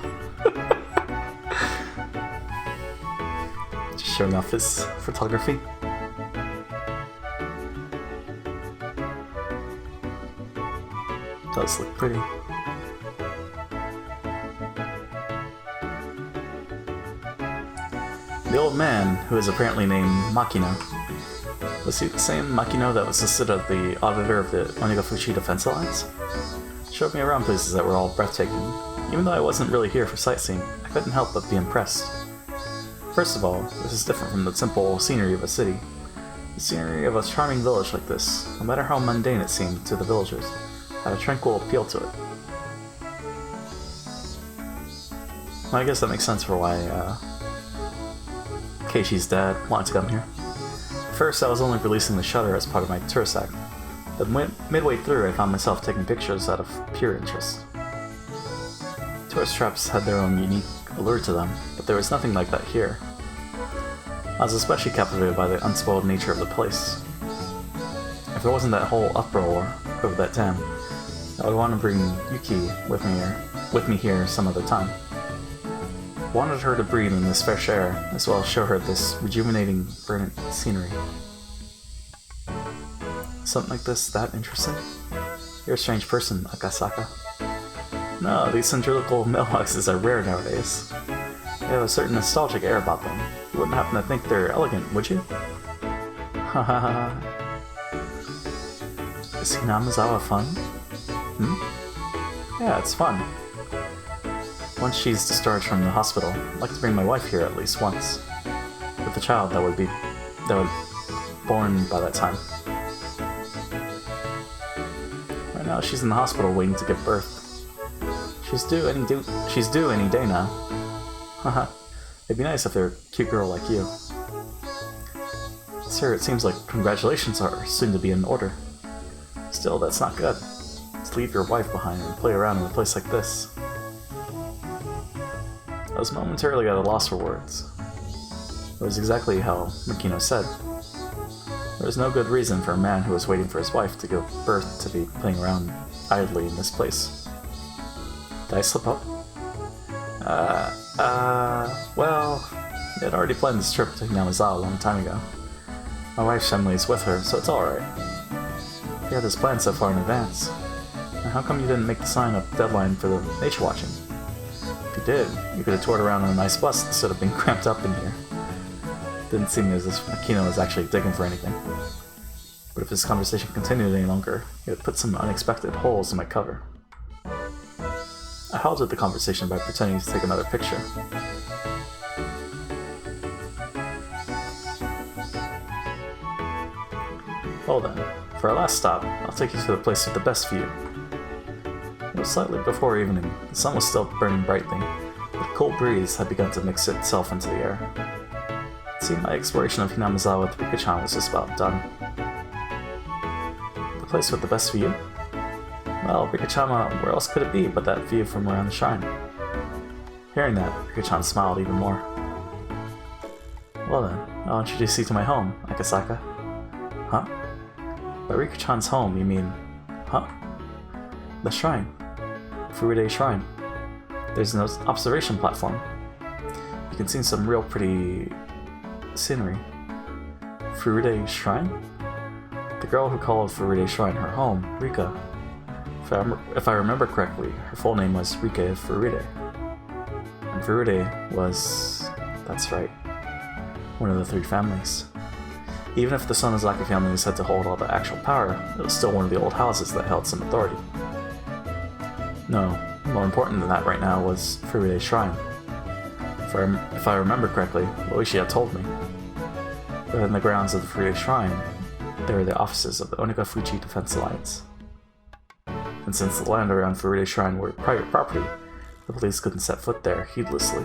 Just showing off his photography. Does look pretty. The old man, who is apparently named Makino, was he the same Makino that was listed as the auditor of the Onigafushi Defense Alliance? Showed me around places that were all breathtaking. Even though I wasn't really here for sightseeing, I couldn't help but be impressed. First of all, this is different from the simple scenery of a city. The scenery of a charming village like this, no matter how mundane it seemed to the villagers, had a tranquil appeal to it. Well, I guess that makes sense for why Keishi's dad wanted to come here. At first, I was only releasing the shutter as part of my tourist act, but midway through I found myself taking pictures out of pure interest. Tourist traps had their own unique allure to them, but there was nothing like that here. I was especially captivated by the unspoiled nature of the place. If there wasn't that whole uproar over that dam, I would want to bring Yuki with me here some other time. I wanted her to breathe in this fresh air, as well as show her this rejuvenating, verdant scenery. Something like this that interesting? You're a strange person, Akasaka. No, these cylindrical mailboxes are rare nowadays. They have a certain nostalgic air about them. You wouldn't happen to think they're elegant, would you? Hahaha. Is Hinamizawa fun? Yeah, it's fun. Once she's discharged from the hospital, I'd like to bring my wife here at least once. With the child that would be born by that time. Right now she's in the hospital waiting to give birth. She's due any day now. Haha. It'd be nice if they're a cute girl like you. Sir, it seems like congratulations are soon to be in order. Still, that's not good. Just leave your wife behind and play around in a place like this. I was momentarily at a loss for words. It was exactly how Makino said. There was no good reason for a man who was waiting for his wife to give birth to be playing around idly in this place. Did I slip up? Well... I had already planned this trip to Hinamizawa a long time ago. My wife's family is with her, so it's alright. You had this planned so far in advance. And how come you didn't make the sign-up deadline for the nature watching? If you did, you could have toured around on a nice bus instead of being cramped up in here. Didn't seem as if Makino was actually digging for anything. But if this conversation continued any longer, it would put some unexpected holes in my cover. I halted the conversation by pretending to take another picture. Well then, for our last stop, I'll take you to the place with the best view. It was slightly before evening, the sun was still burning brightly, but a cool breeze had begun to mix itself into the air. It seemed my exploration of Hinamizawa with Rika-chan was just about done. The place with the best view? Well, Rika-chan, where else could it be but that view from around the shrine? Hearing that, Rika-chan smiled even more. Well then, I'll introduce you to my home, Akasaka. Huh? By Rika-chan's home, you mean... Huh? The shrine. Furude Shrine. There's an observation platform. You can see some real pretty... scenery. Furude Shrine? The girl who called Furude Shrine her home, Rika. If I remember correctly, her full name was Rika of Furude. And Furude was... that's right. One of the 3 families. Even if the Sonozaki family was said to hold all the actual power, it was still one of the old houses that held some authority. No, more important than that right now was Furude Shrine. If I remember correctly, Loishi had told me. Within the grounds of the Furude Shrine, there were the offices of the Onagafuchi Defense Alliance. And since the land around Furude Shrine were private property, the police couldn't set foot there heedlessly.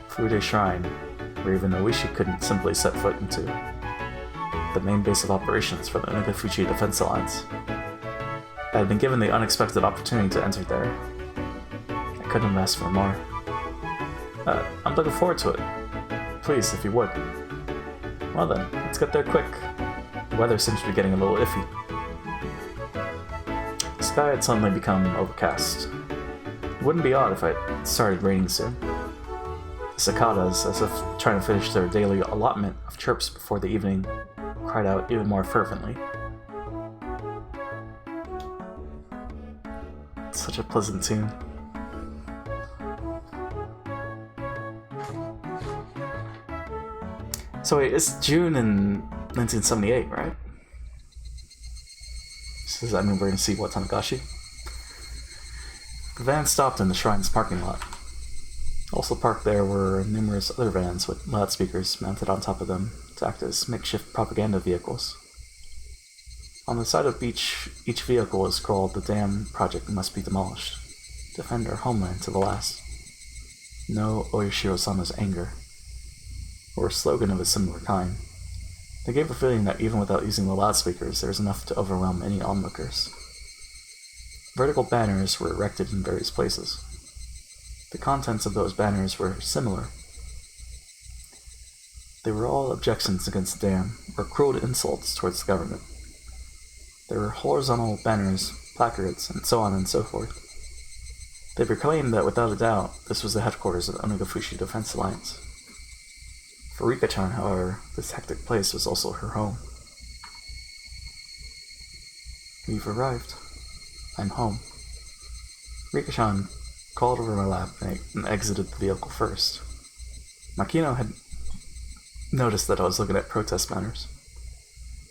Furude Shrine, where even Oishi couldn't simply set foot into, the main base of operations for the Onagafuchi Defense Alliance. I had been given the unexpected opportunity to enter there. I couldn't have asked for more. I'm looking forward to it. Please, if you would. Well then, let's get there quick. The weather seems to be getting a little iffy. The sky had suddenly become overcast. It wouldn't be odd if it started raining soon. The cicadas, as if trying to finish their daily allotment of chirps before the evening, cried out even more fervently. It's such a pleasant tune. So wait, it's June in 1978, right? So does that mean we're going to see what Tanagashi? The van stopped in the shrine's parking lot. Also parked there were numerous other vans with loudspeakers mounted on top of them to act as makeshift propaganda vehicles. On the side of each vehicle is scrawled, "The dam project must be demolished. Defend our homeland to the last. No Oyashiro-sama's anger," or a slogan of a similar kind. They gave a feeling that even without using the loudspeakers, there was enough to overwhelm any onlookers. Vertical banners were erected in various places. The contents of those banners were similar. They were all objections against the dam, or cruel insults towards the government. There were horizontal banners, placards, and so on and so forth. They proclaimed that without a doubt, this was the headquarters of the Onagafuchi Defense Alliance. For Rika-chan, however, this hectic place was also her home. We've arrived. I'm home. Rika-chan crawled over my lap and exited the vehicle first. Makino had noticed that I was looking at protest banners.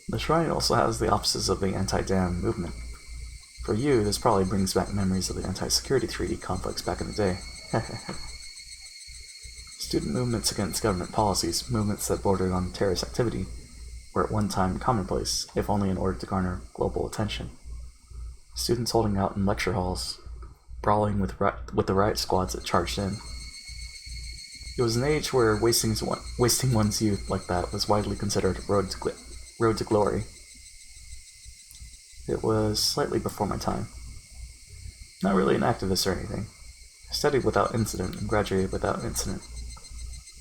The shrine also has the offices of the anti-dam movement. For you, this probably brings back memories of the anti-security treaty conflicts back in the day. Student movements against government policies, movements that bordered on terrorist activity, were at one time commonplace, if only in order to garner global attention. Students holding out in lecture halls, brawling with the riot squads that charged in. It was an age where wasting one's youth like that was widely considered a road to glory. It was slightly before my time. Not really an activist or anything. I studied without incident and graduated without incident.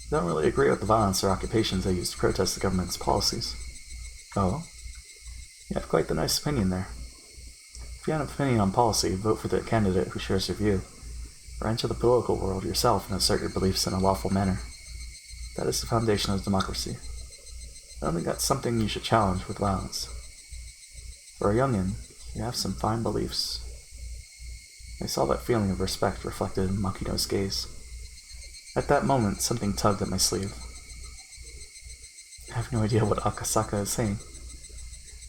I don't really agree with the violence or occupations they use to protest the government's policies. Oh? You have quite the nice opinion there. If you have an opinion on policy, vote for the candidate who shares your view, or enter the political world yourself and assert your beliefs in a lawful manner. That is the foundation of democracy. I don't think that's something you should challenge with violence. For a youngin, you have some fine beliefs. I saw that feeling of respect reflected in Makino's gaze. At that moment, something tugged at my sleeve. I have no idea what Akasaka is saying.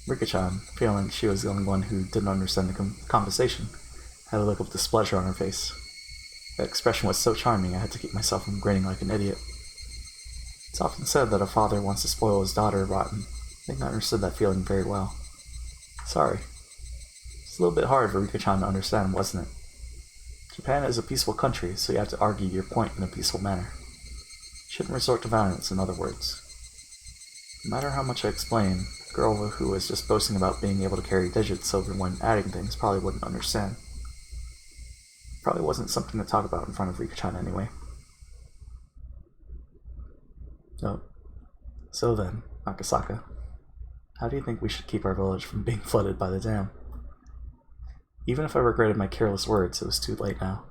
Rika-chan, feeling she was the only one who didn't understand the conversation, had a look of displeasure on her face. That expression was so charming I had to keep myself from grinning like an idiot. It's often said that a father wants to spoil his daughter rotten. I think I understood that feeling very well. Sorry. It's a little bit hard for Rika-chan to understand, wasn't it? Japan is a peaceful country, so you have to argue your point in a peaceful manner. You shouldn't resort to violence, in other words. No matter how much I explain, a girl who was just boasting about being able to carry digits over when adding things probably wouldn't understand. Probably wasn't something to talk about in front of Rika-chan anyway. Oh. So then, Akasaka, how do you think we should keep our village from being flooded by the dam? Even if I regretted my careless words, it was too late now.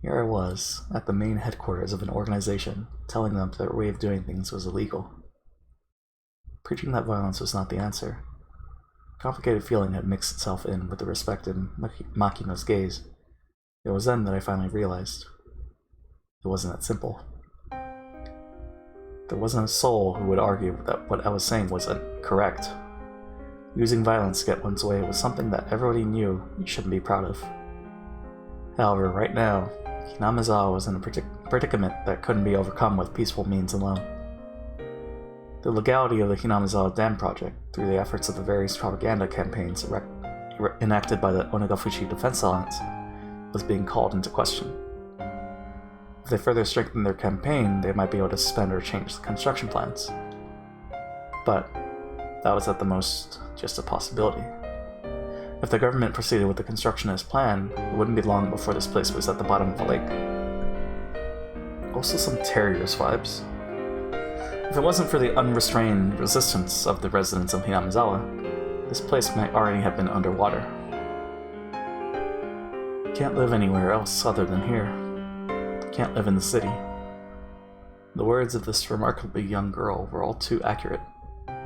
Here I was, at the main headquarters of an organization, telling them their way of doing things was illegal. Preaching that violence was not the answer. A complicated feeling had mixed itself in with the respect in Makino's gaze. It was then that I finally realized. It wasn't that simple. There wasn't a soul who would argue that what I was saying was correct. Using violence to get one's way was something that everybody knew you shouldn't be proud of. However, right now, Hinamizawa was in a predicament that couldn't be overcome with peaceful means alone. The legality of the Hinamizawa Dam project, through the efforts of the various propaganda campaigns enacted by the Onagafushi Defense Alliance, was being called into question. If they further strengthened their campaign, they might be able to suspend or change the construction plans. But that was at the most just a possibility. If the government proceeded with the construction as planned, it wouldn't be long before this place was at the bottom of the lake. Also some Terriers vibes. If it wasn't for the unrestrained resistance of the residents of Hinamizawa, this place might already have been underwater. Can't live anywhere else other than here. Can't live in the city. The words of this remarkably young girl were all too accurate,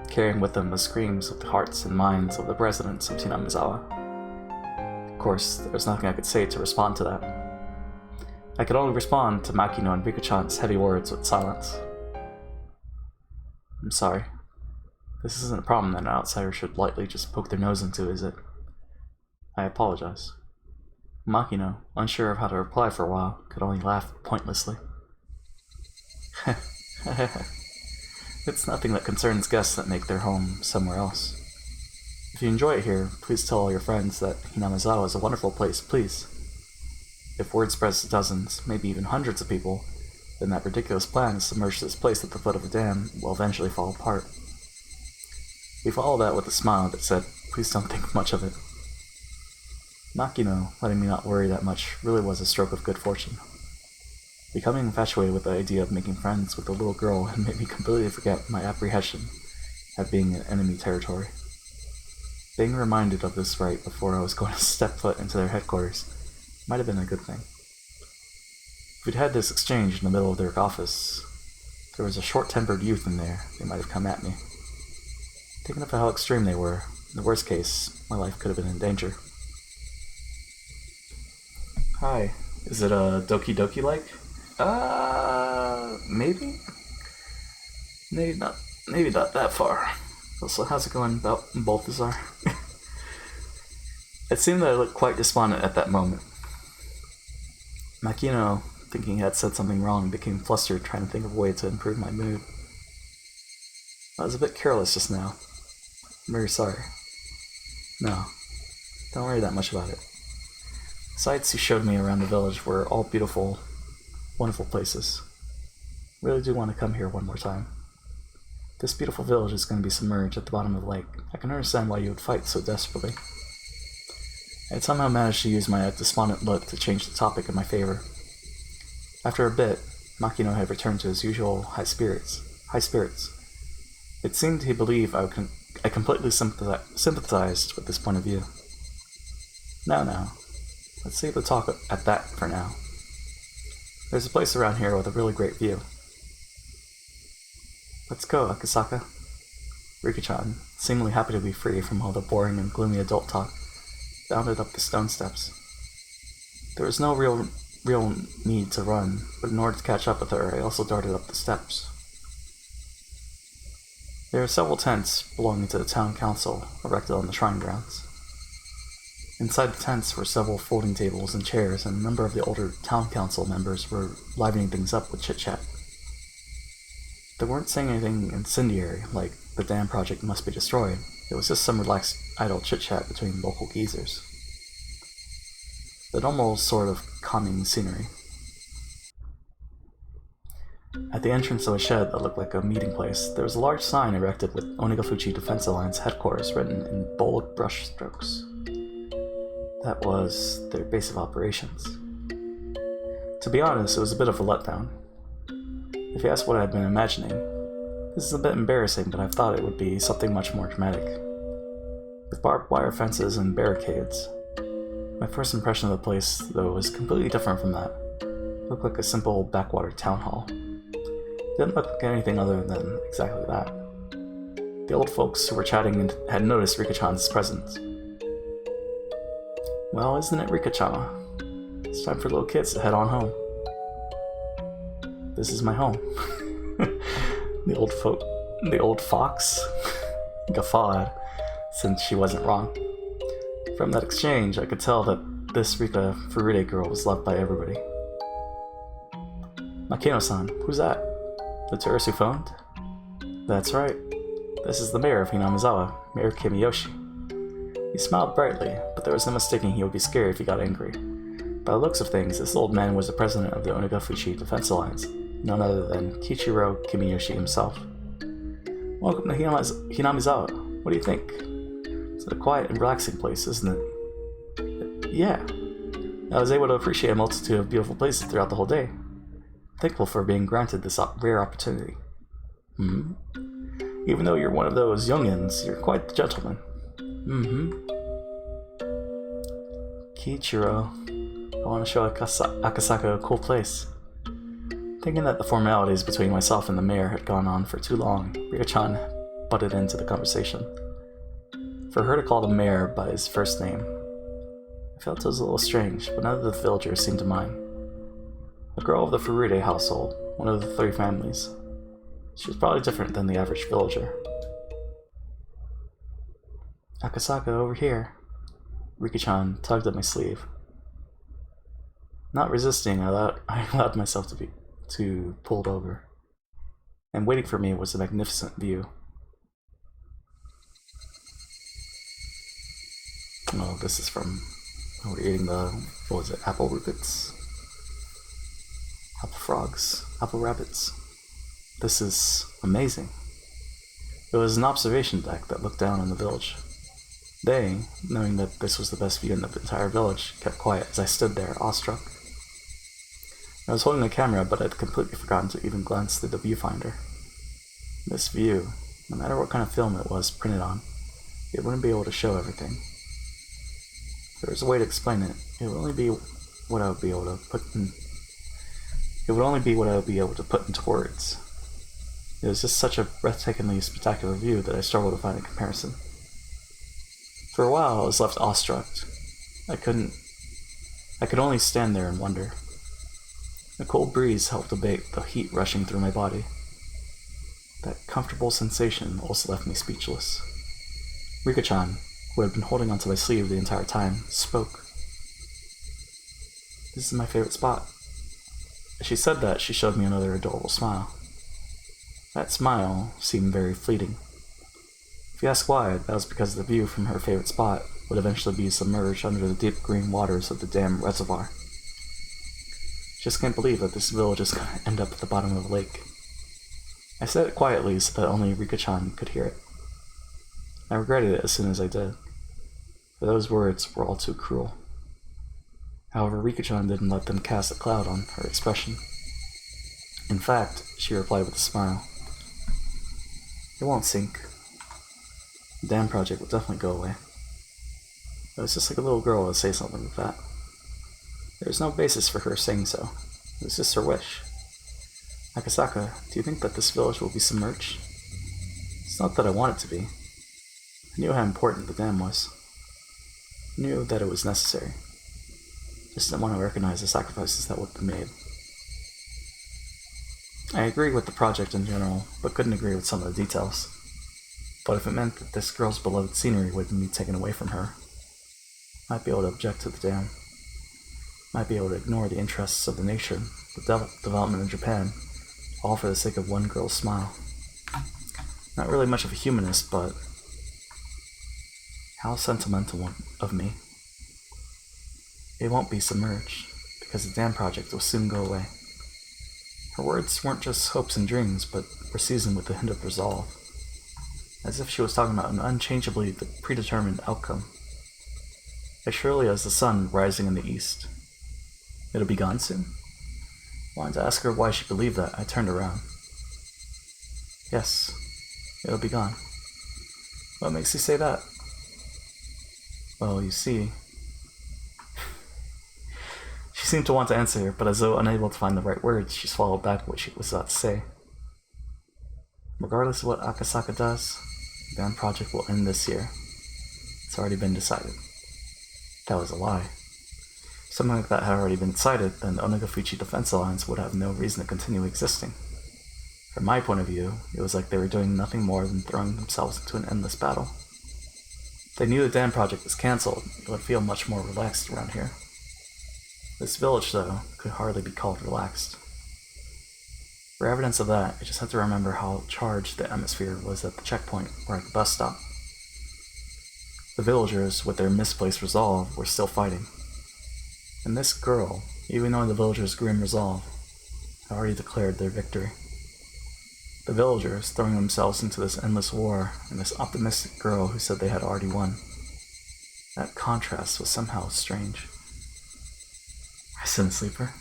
carrying with them the screams of the hearts and minds of the residents of Hinamizawa. Of course, there was nothing I could say to respond to that. I could only respond to Makino and Rika-chan's heavy words with silence. I'm sorry. This isn't a problem that an outsider should lightly just poke their nose into, is it? I apologize. Makino, unsure of how to reply for a while, could only laugh pointlessly. It's nothing that concerns guests that make their home somewhere else. If you enjoy it here, please tell all your friends that Hinamizawa is a wonderful place, please. If word spreads to dozens, maybe even hundreds of people, then that ridiculous plan to submerge this place at the foot of the dam will eventually fall apart. We followed that with a smile that said, please don't think much of it. Makino, letting me not worry that much, really was a stroke of good fortune. Becoming infatuated with the idea of making friends with the little girl had made me completely forget my apprehension at being in enemy territory. Being reminded of this right before I was going to step foot into their headquarters might have been a good thing. If we'd had this exchange in the middle of their office, if there was a short-tempered youth in there, they might have come at me. Thinking of how extreme they were, in the worst case, my life could have been in danger. Hi, is it a Doki Doki-like? Maybe? Maybe not that far. Also, how's it going about Balthazar? It seemed that I looked quite despondent at that moment. Makino, thinking he had said something wrong, became flustered, trying to think of a way to improve my mood. I was a bit careless just now. I'm very sorry. No, don't worry that much about it. The sights he showed me around the village were all beautiful, wonderful places. I really do want to come here one more time. This beautiful village is going to be submerged at the bottom of the lake. I can understand why you would fight so desperately. I had somehow managed to use my despondent look to change the topic in my favor. After a bit, Makino had returned to his usual high spirits. It seemed he believed I completely sympathized with this point of view. Now, let's save the talk at that for now. There's a place around here with a really great view. Let's go, Akasaka. Rika-chan, seemingly happy to be free from all the boring and gloomy adult talk, bounded up the stone steps. There was no real need to run, but in order to catch up with her, I also darted up the steps. There are several tents belonging to the town council erected on the shrine grounds. Inside the tents were several folding tables and chairs, and a number of the older town council members were livening things up with chit-chat. They weren't saying anything incendiary, like the dam project must be destroyed. It was just some relaxed, idle chit-chat between local geezers. The normal sort of calming scenery. At the entrance of a shed that looked like a meeting place, there was a large sign erected with Onigafuchi Defense Alliance headquarters written in bold brush strokes. That was their base of operations. To be honest, it was a bit of a letdown. If you ask what I had been imagining, this is a bit embarrassing, but I thought it would be something much more dramatic. With barbed wire fences and barricades. My first impression of the place, though, was completely different from that. It looked like a simple backwater town hall. It didn't look like anything other than exactly that. The old folks who were chatting had noticed Rika-chan's presence. Well, isn't it, Rika-chan? It's time for little kids to head on home. This is my home. The old fox guffawed, since she wasn't wrong. From that exchange, I could tell that this Rika Furude girl was loved by everybody. Makino-san, who's that? The tourist who phoned? That's right. This is the mayor of Hinamizawa, Mayor Kimiyoshi. He smiled brightly, but there was no mistaking he would be scared if he got angry. By the looks of things, this old man was the president of the Onigafuchi Defense Alliance, none other than Kichiro Kimiyoshi himself. Welcome to Hinamizawa. What do you think? It's a quiet and relaxing place, isn't it? Yeah. I was able to appreciate a multitude of beautiful places throughout the whole day. Thankful for being granted this rare opportunity. Even though you're one of those youngins, you're quite the gentleman. Kichiro, I want to show Akasaka a cool place. Thinking that the formalities between myself and the mayor had gone on for too long, Rika-chan butted into the conversation. For her to call the mayor by his first name, I felt it was a little strange, but none of the villagers seemed to mind. A girl of the Furude household, one of the 3 families. She was probably different than the average villager. Akasaka, over here. Rika-chan tugged at my sleeve. Not resisting, I allowed myself to be pulled over. And waiting for me was a magnificent view. Oh, this is from... we're eating the... what was it? Apple rabbits? Apple frogs? Apple rabbits? This is amazing. It was an observation deck that looked down on the village. They, knowing that this was the best view in the entire village, kept quiet as I stood there, awestruck. I was holding the camera, but I'd completely forgotten to even glance through the viewfinder. This view, no matter what kind of film it was printed on, it wouldn't be able to show everything. If there was a way to explain it, it would only be what I would be able to put into words. It was just such a breathtakingly spectacular view that I struggled to find a comparison. For a while, I was left awestruck. I could only stand there and wonder. A cold breeze helped abate the heat rushing through my body. That comfortable sensation also left me speechless. Rika-chan, who had been holding onto my sleeve the entire time, spoke. This is my favorite spot. As she said that, she showed me another adorable smile. That smile seemed very fleeting. If you ask why, that was because the view from her favorite spot would eventually be submerged under the deep green waters of the dam reservoir. Just can't believe that this village is going to end up at the bottom of a lake. I said it quietly so that only Rika-chan could hear it. I regretted it as soon as I did, for those words were all too cruel. However, Rika-chan didn't let them cast a cloud on her expression. In fact, she replied with a smile. It won't sink. The dam project will definitely go away. It was just like a little girl to say something like that. There was no basis for her saying so. It was just her wish. Akasaka, do you think that this village will be submerged? It's not that I want it to be. I knew how important the dam was. I knew that it was necessary. I just didn't want to recognize the sacrifices that would be made. I agree with the project in general, but couldn't agree with some of the details. But if it meant that this girl's beloved scenery would be taken away from her, I might be able to object to the dam. I might be able to ignore the interests of the nation, the development of Japan, all for the sake of one girl's smile. Not really much of a humanist, but how sentimental of me. It won't be submerged, because the dam project will soon go away. Her words weren't just hopes and dreams, but were seasoned with a hint of resolve, as if she was talking about an unchangeably predetermined outcome. As surely as the sun rising in the east. It'll be gone soon? Wanting to ask her why she believed that, I turned around. Yes, it'll be gone. What makes you say that? Well, you see... She seemed to want to answer, but as though unable to find the right words, she swallowed back what she was about to say. Regardless of what Akasaka does, the dam project will end this year. It's already been decided. That was a lie. If something like that had already been decided, then the Onagafuchi Defense Alliance would have no reason to continue existing. From my point of view, it was like they were doing nothing more than throwing themselves into an endless battle. If they knew the dam project was cancelled, it would feel much more relaxed around here. This village, though, could hardly be called relaxed. For evidence of that, I just had to remember how charged the atmosphere was at the checkpoint or at the bus stop. The villagers, with their misplaced resolve, were still fighting. And this girl, even knowing the villagers' grim resolve, had already declared their victory. The villagers throwing themselves into this endless war, and this optimistic girl who said they had already won. That contrast was somehow strange. Resident Sleeper.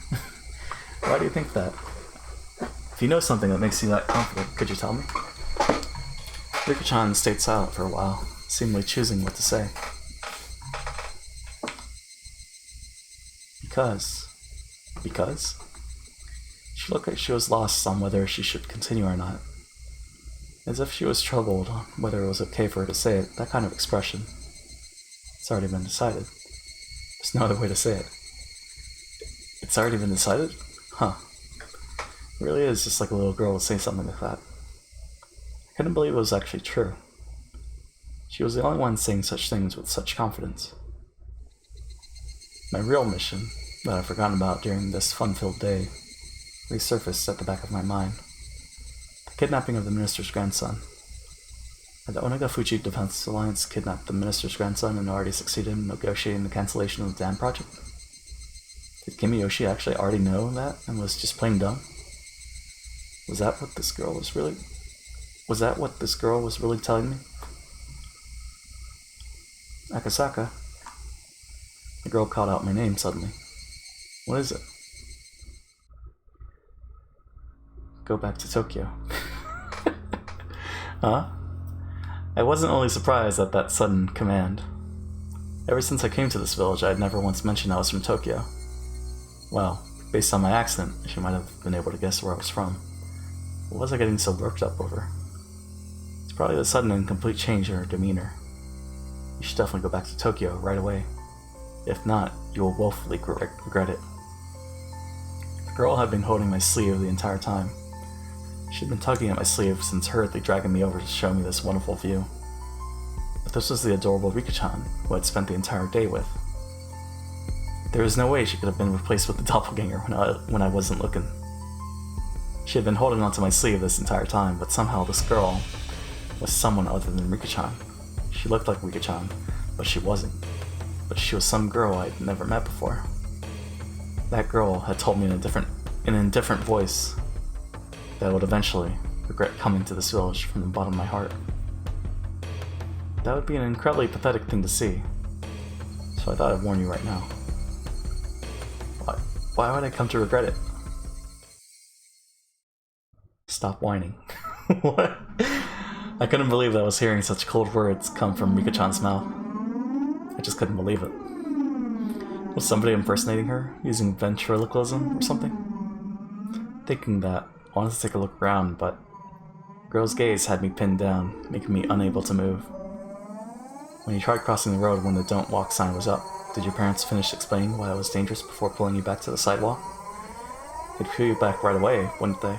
Why do you think that? If you know something that makes you that confident, could you tell me? Rika-chan stayed silent for a while, seemingly choosing what to say. Because? She looked like she was lost on whether she should continue or not. As if she was troubled on whether it was okay for her to say it, that kind of expression. It's already been decided. There's no other way to say it. It's already been decided? Huh. It really is just like a little girl to say something like that. I couldn't believe it was actually true. She was the only one saying such things with such confidence. My real mission, that I've forgotten about during this fun-filled day, resurfaced at the back of my mind. The kidnapping of the minister's grandson. Had the Onagafuchi Defense Alliance kidnapped the minister's grandson and already succeeded in negotiating the cancellation of the dam project? Did Kimiyoshi actually already know that and was just plain dumb? Was that what this girl was really telling me? Akasaka. The girl called out my name suddenly. What is it? Go back to Tokyo. Huh? I wasn't only surprised at that sudden command. Ever since I came to this village, I had never once mentioned I was from Tokyo. Well, based on my accent, she might have been able to guess where I was from. What was I getting so worked up over? It's probably the sudden and complete change in her demeanor. You should definitely go back to Tokyo right away. If not, you will woefully regret it. The girl had been holding my sleeve the entire time. She'd been tugging at my sleeve since hurriedly dragging me over to show me this wonderful view. But this was the adorable Rika-chan, who I'd spent the entire day with. There was no way she could have been replaced with the doppelganger when I wasn't looking. She had been holding onto my sleeve this entire time, but somehow this girl was someone other than Rika-chan. She looked like Rika-chan, but she wasn't. But she was some girl I'd never met before. That girl had told me in an indifferent voice that I would eventually regret coming to this village from the bottom of my heart. That would be an incredibly pathetic thing to see, so I thought I'd warn you right now. Why would I come to regret it? Stop whining. What? I couldn't believe that I was hearing such cold words come from Rika-chan's mouth. I just couldn't believe it. Was somebody impersonating her, using ventriloquism or something? Thinking that, wanted to take a look around, but the girl's gaze had me pinned down, making me unable to move. When you tried crossing the road when the don't walk sign was up, did your parents finish explaining why it was dangerous before pulling you back to the sidewalk? They'd pull you back right away, wouldn't they?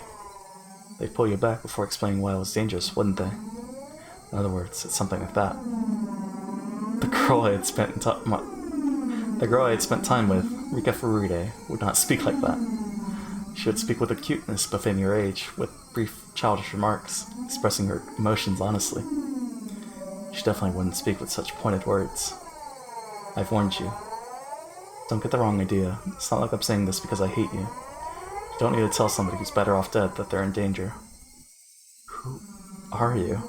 They'd pull you back before explaining why it was dangerous, wouldn't they? In other words, it's something like that. The girl I had spent time with, Rika Furude, would not speak like that. She would speak with a cuteness befitting her age, with brief childish remarks, expressing her emotions honestly. She definitely wouldn't speak with such pointed words. I've warned you. Don't get the wrong idea. It's not like I'm saying this because I hate you. You don't need to tell somebody who's better off dead that they're in danger. Who are you?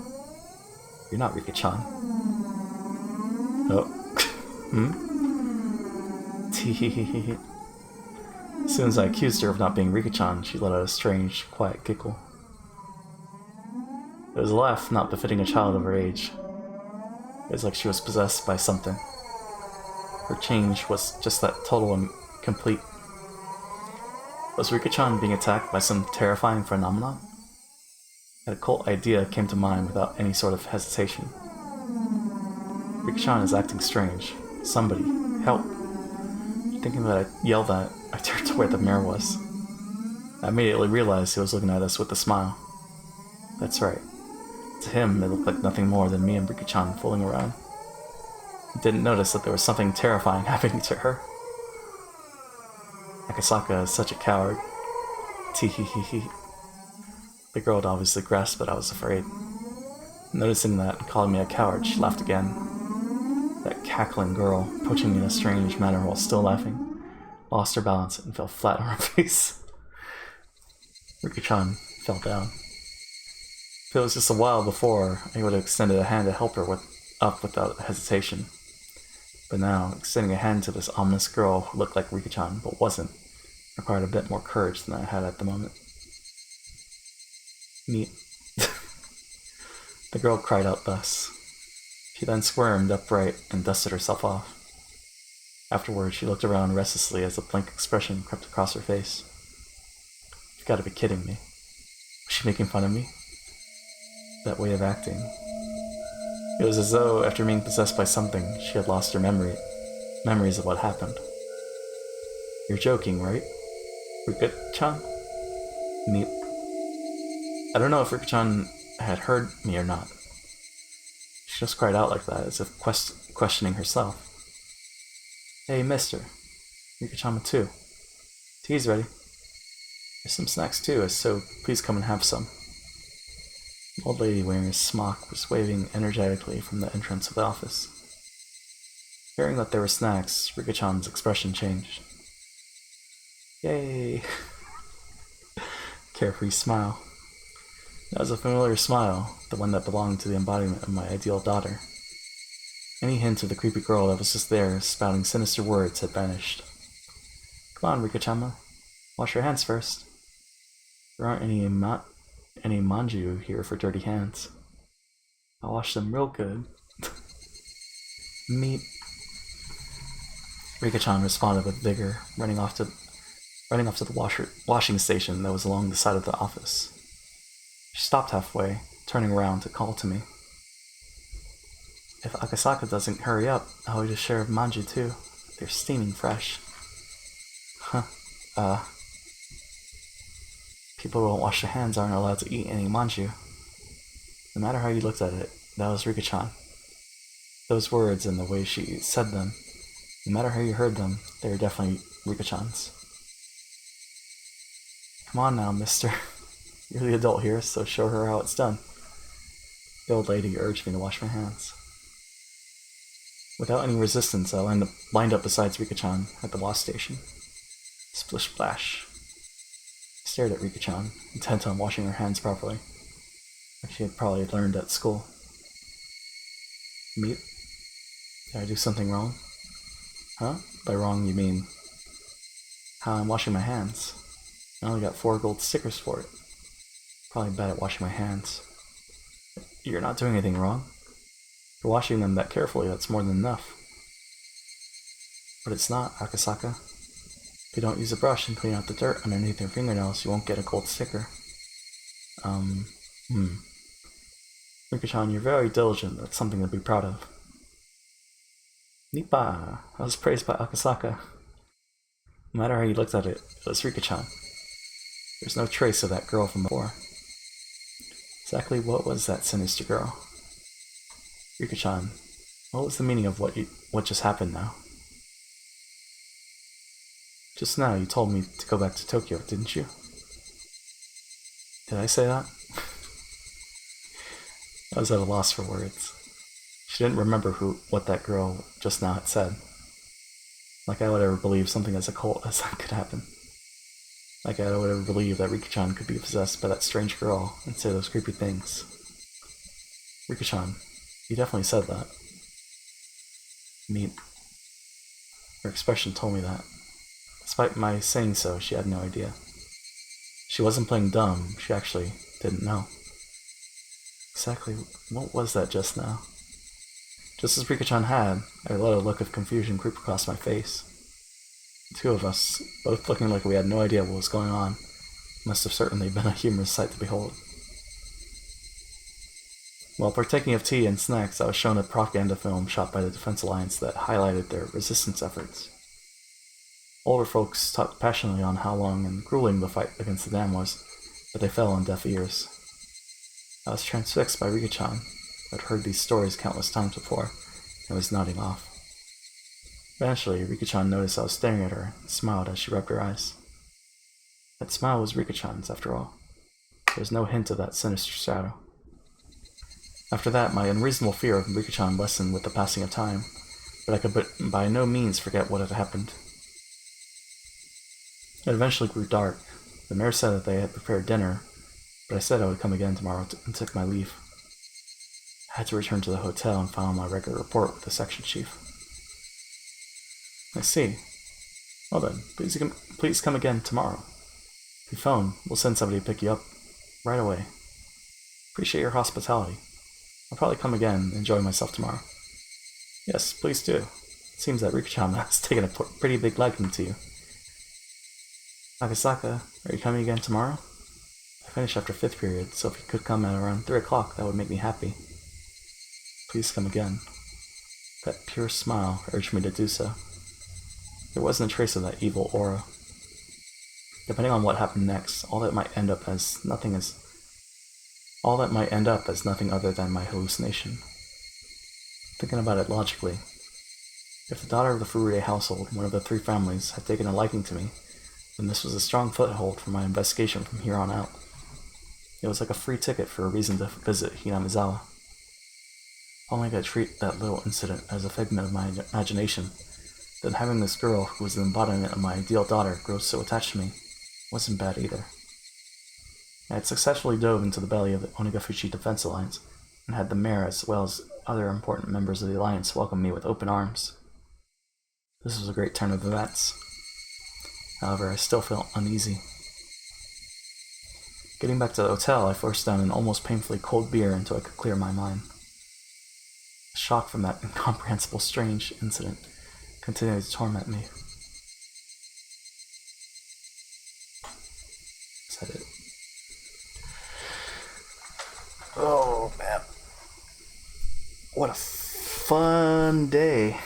You're not Rika-chan. Oh. Tee. As soon as I accused her of not being Rika-chan, she let out a strange, quiet giggle. It was a laugh not befitting a child of her age. It was like she was possessed by something. Her change was just that total and complete. Was Rika-chan being attacked by some terrifying phenomenon? An occult idea came to mind without any sort of hesitation. Rika-chan is acting strange. Somebody, help. Thinking that I yelled that, I turned to where the mirror was. I immediately realized he was looking at us with a smile. That's right. To him, it looked like nothing more than me and Rika-chan fooling around. He didn't notice that there was something terrifying happening to her. Akasaka is such a coward. Tee. The girl had obviously grasped that I was afraid. Noticing that and calling me a coward, she laughed again. That cackling girl, approaching me in a strange manner while still laughing, lost her balance and fell flat on her face. Rika-chan fell down. If it was just a while before, I would have extended a hand to help her up without hesitation. But now, extending a hand to this ominous girl who looked like Rika-chan but wasn't, required a bit more courage than I had at the moment. Neat. The girl cried out thus. She then squirmed upright and dusted herself off. Afterwards, she looked around restlessly as a blank expression crept across her face. You've got to be kidding me. Was she making fun of me? That way of acting. It was as though, after being possessed by something, she had lost her memories of what happened. You're joking, right? Rika-chan? Neat. I don't know if Rika-chan had heard me or not. She just cried out like that, as if questioning herself. Hey, mister. Rika-chan too. Tea's ready. There's some snacks too, so please come and have some. An old lady wearing a smock was waving energetically from the entrance of the office. Hearing that there were snacks, Rika-chan's expression changed. Yay! Carefree smile. That was a familiar smile, the one that belonged to the embodiment of my ideal daughter. Any hint of the creepy girl that was just there, spouting sinister words, had vanished. Come on, Rika-chan. Wash your hands first. There aren't any manju here for dirty hands. I'll wash them real good. Meat. Rika-chan responded with vigor, running off to the washing station that was along the side of the office. She stopped halfway, turning around to call to me. If Akasaka doesn't hurry up, I'll eat a share of manju too. They're steaming fresh. People who don't wash their hands aren't allowed to eat any manju. No matter how you looked at it, that was Rika-chan. Those words and the way she said them, no matter how you heard them, they were definitely Rika-chan's. Come on now, mister. You're the adult here, so show her how it's done. The old lady urged me to wash my hands. Without any resistance, I lined up beside Rika-chan at the wash station. Splish splash. I stared at Rika-chan, intent on washing her hands properly, like she had probably learned at school. Meat? Did I do something wrong? Huh? By wrong, you mean how I'm washing my hands. I only got 4 gold stickers for it. Probably bad at washing my hands. You're not doing anything wrong. For washing them that carefully, that's more than enough. But it's not, Akasaka. If you don't use a brush and clean out the dirt underneath your fingernails, you won't get a gold sticker. Hmm. Rika-chan, you're very diligent. That's something to be proud of. Nipa! I was praised by Akasaka. No matter how you looked at it, it was Rika-chan. There's no trace of that girl from before. Exactly what was that sinister girl? Rika-chan, what was the meaning of what just happened now? Just now you told me to go back to Tokyo, didn't you? Did I say that? I was at a loss for words. She didn't remember what that girl just now had said. Like I would ever believe something as occult as that could happen. Like I would ever believe that Rika-chan could be possessed by that strange girl and say those creepy things. Rika-chan, you definitely said that. Her expression told me that. Despite my saying so, she had no idea. She wasn't playing dumb, she actually didn't know. Exactly what was that just now? Just as Rika-chan had, I let a look of confusion creep across my face. The two of us, both looking like we had no idea what was going on, must have certainly been a humorous sight to behold. While partaking of tea and snacks, I was shown a propaganda film shot by the Defense Alliance that highlighted their resistance efforts. Older folks talked passionately on how long and grueling the fight against the dam was, but they fell on deaf ears. I was transfixed by Rika-chan, who had heard these stories countless times before, and was nodding off. Eventually, Rika-chan noticed I was staring at her and smiled as she rubbed her eyes. That smile was Rika-chan's, after all. There was no hint of that sinister shadow. After that, my unreasonable fear of Rika-chan lessened with the passing of time, but I could by no means forget what had happened. It eventually grew dark. The mayor said that they had prepared dinner, but I said I would come again tomorrow and took my leave. I had to return to the hotel and file my regular report with the section chief. I see. Well then, please come again tomorrow. If you phone, we'll send somebody to pick you up right away. Appreciate your hospitality. I'll probably come again and enjoy myself tomorrow. Yes, please do. It seems that Rika-chan has taken a pretty big liking to you. Akasaka, are you coming again tomorrow? I finish after 5th period, so if you could come at around 3 o'clock, that would make me happy. Please come again. That pure smile urged me to do so. There wasn't a trace of that evil aura. Depending on what happened next, all that might end up as nothing other than my hallucination. Thinking about it logically, if the daughter of the Furue household, one of the 3 families, had taken a liking to me, then this was a strong foothold for my investigation from here on out. It was like a free ticket for a reason to visit Hinamizawa. Only I could treat that little incident as a figment of my imagination, then having this girl, who was the embodiment of my ideal daughter, grow so attached to me wasn't bad either. I had successfully dove into the belly of the Onigafuchi Defense Alliance, and had the mayor as well as other important members of the alliance welcome me with open arms. This was a great turn of events. However, I still felt uneasy. Getting back to the hotel, I forced down an almost painfully cold beer until I could clear my mind. The shock from that incomprehensible, strange incident continued to torment me. Is that it? Oh, man. What a fun day.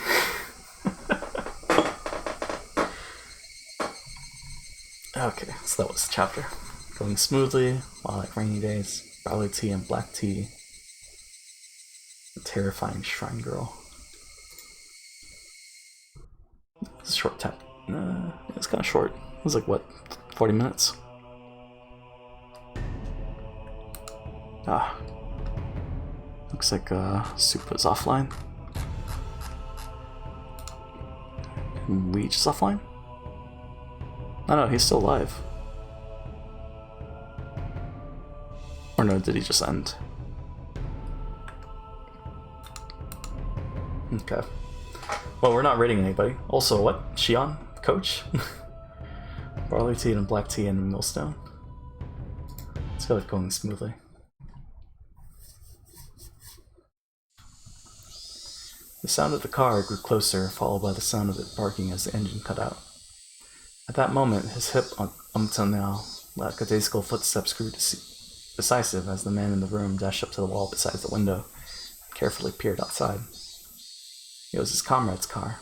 Okay, so that was the chapter. Going smoothly, while like rainy days, barley tea and black tea. The terrifying shrine girl. It's a short tap. It's kind of short. It was like, what, 40 minutes? Looks like Soup is offline. Leech is offline? Oh no, he's still alive. Or no, did he just end? Okay. Well, we're not rating anybody. Also, what? Shion? Coach? Barley tea and black tea and millstone. Let's get it going smoothly. The sound of the car grew closer, followed by the sound of it barking as the engine cut out. At that moment, his hip until now lackadaisical footsteps grew to decisive as the man in the room dashed up to the wall beside the window and carefully peered outside. It was his comrade's car.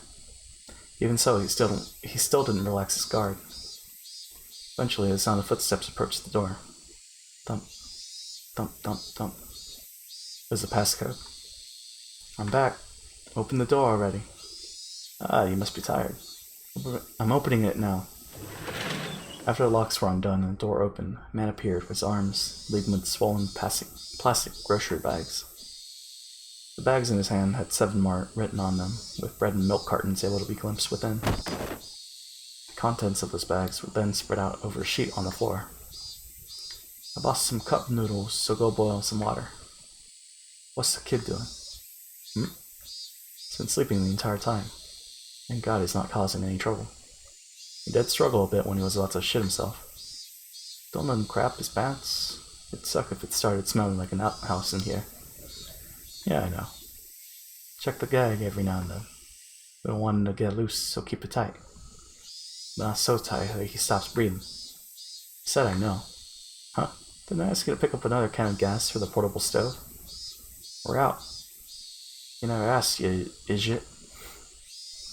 Even so, he still didn't relax his guard. Eventually, the sound of footsteps approached the door. Thump, thump, thump, thump. It was the passcode. I'm back. Open the door already. Ah, you must be tired. I'm opening it now. After the locks were undone and the door opened, a man appeared with his arms laden with swollen plastic grocery bags. The bags in his hand had 7 Mart written on them, with bread and milk cartons able to be glimpsed within. The contents of those bags were then spread out over a sheet on the floor. I bought some cup noodles, so go boil some water. What's the kid doing? He's been sleeping the entire time. Thank God he's not causing any trouble. He did struggle a bit when he was about to shit himself. Don't let him crap his pants. It'd suck if it started smelling like an outhouse in here. Yeah, I know. Check the gag every now and then. We don't want him to get loose, so keep it tight. But not so tight that he stops breathing. He said I know. Huh? Didn't I ask you to pick up another can of gas for the portable stove? We're out. You never asked, you idiot.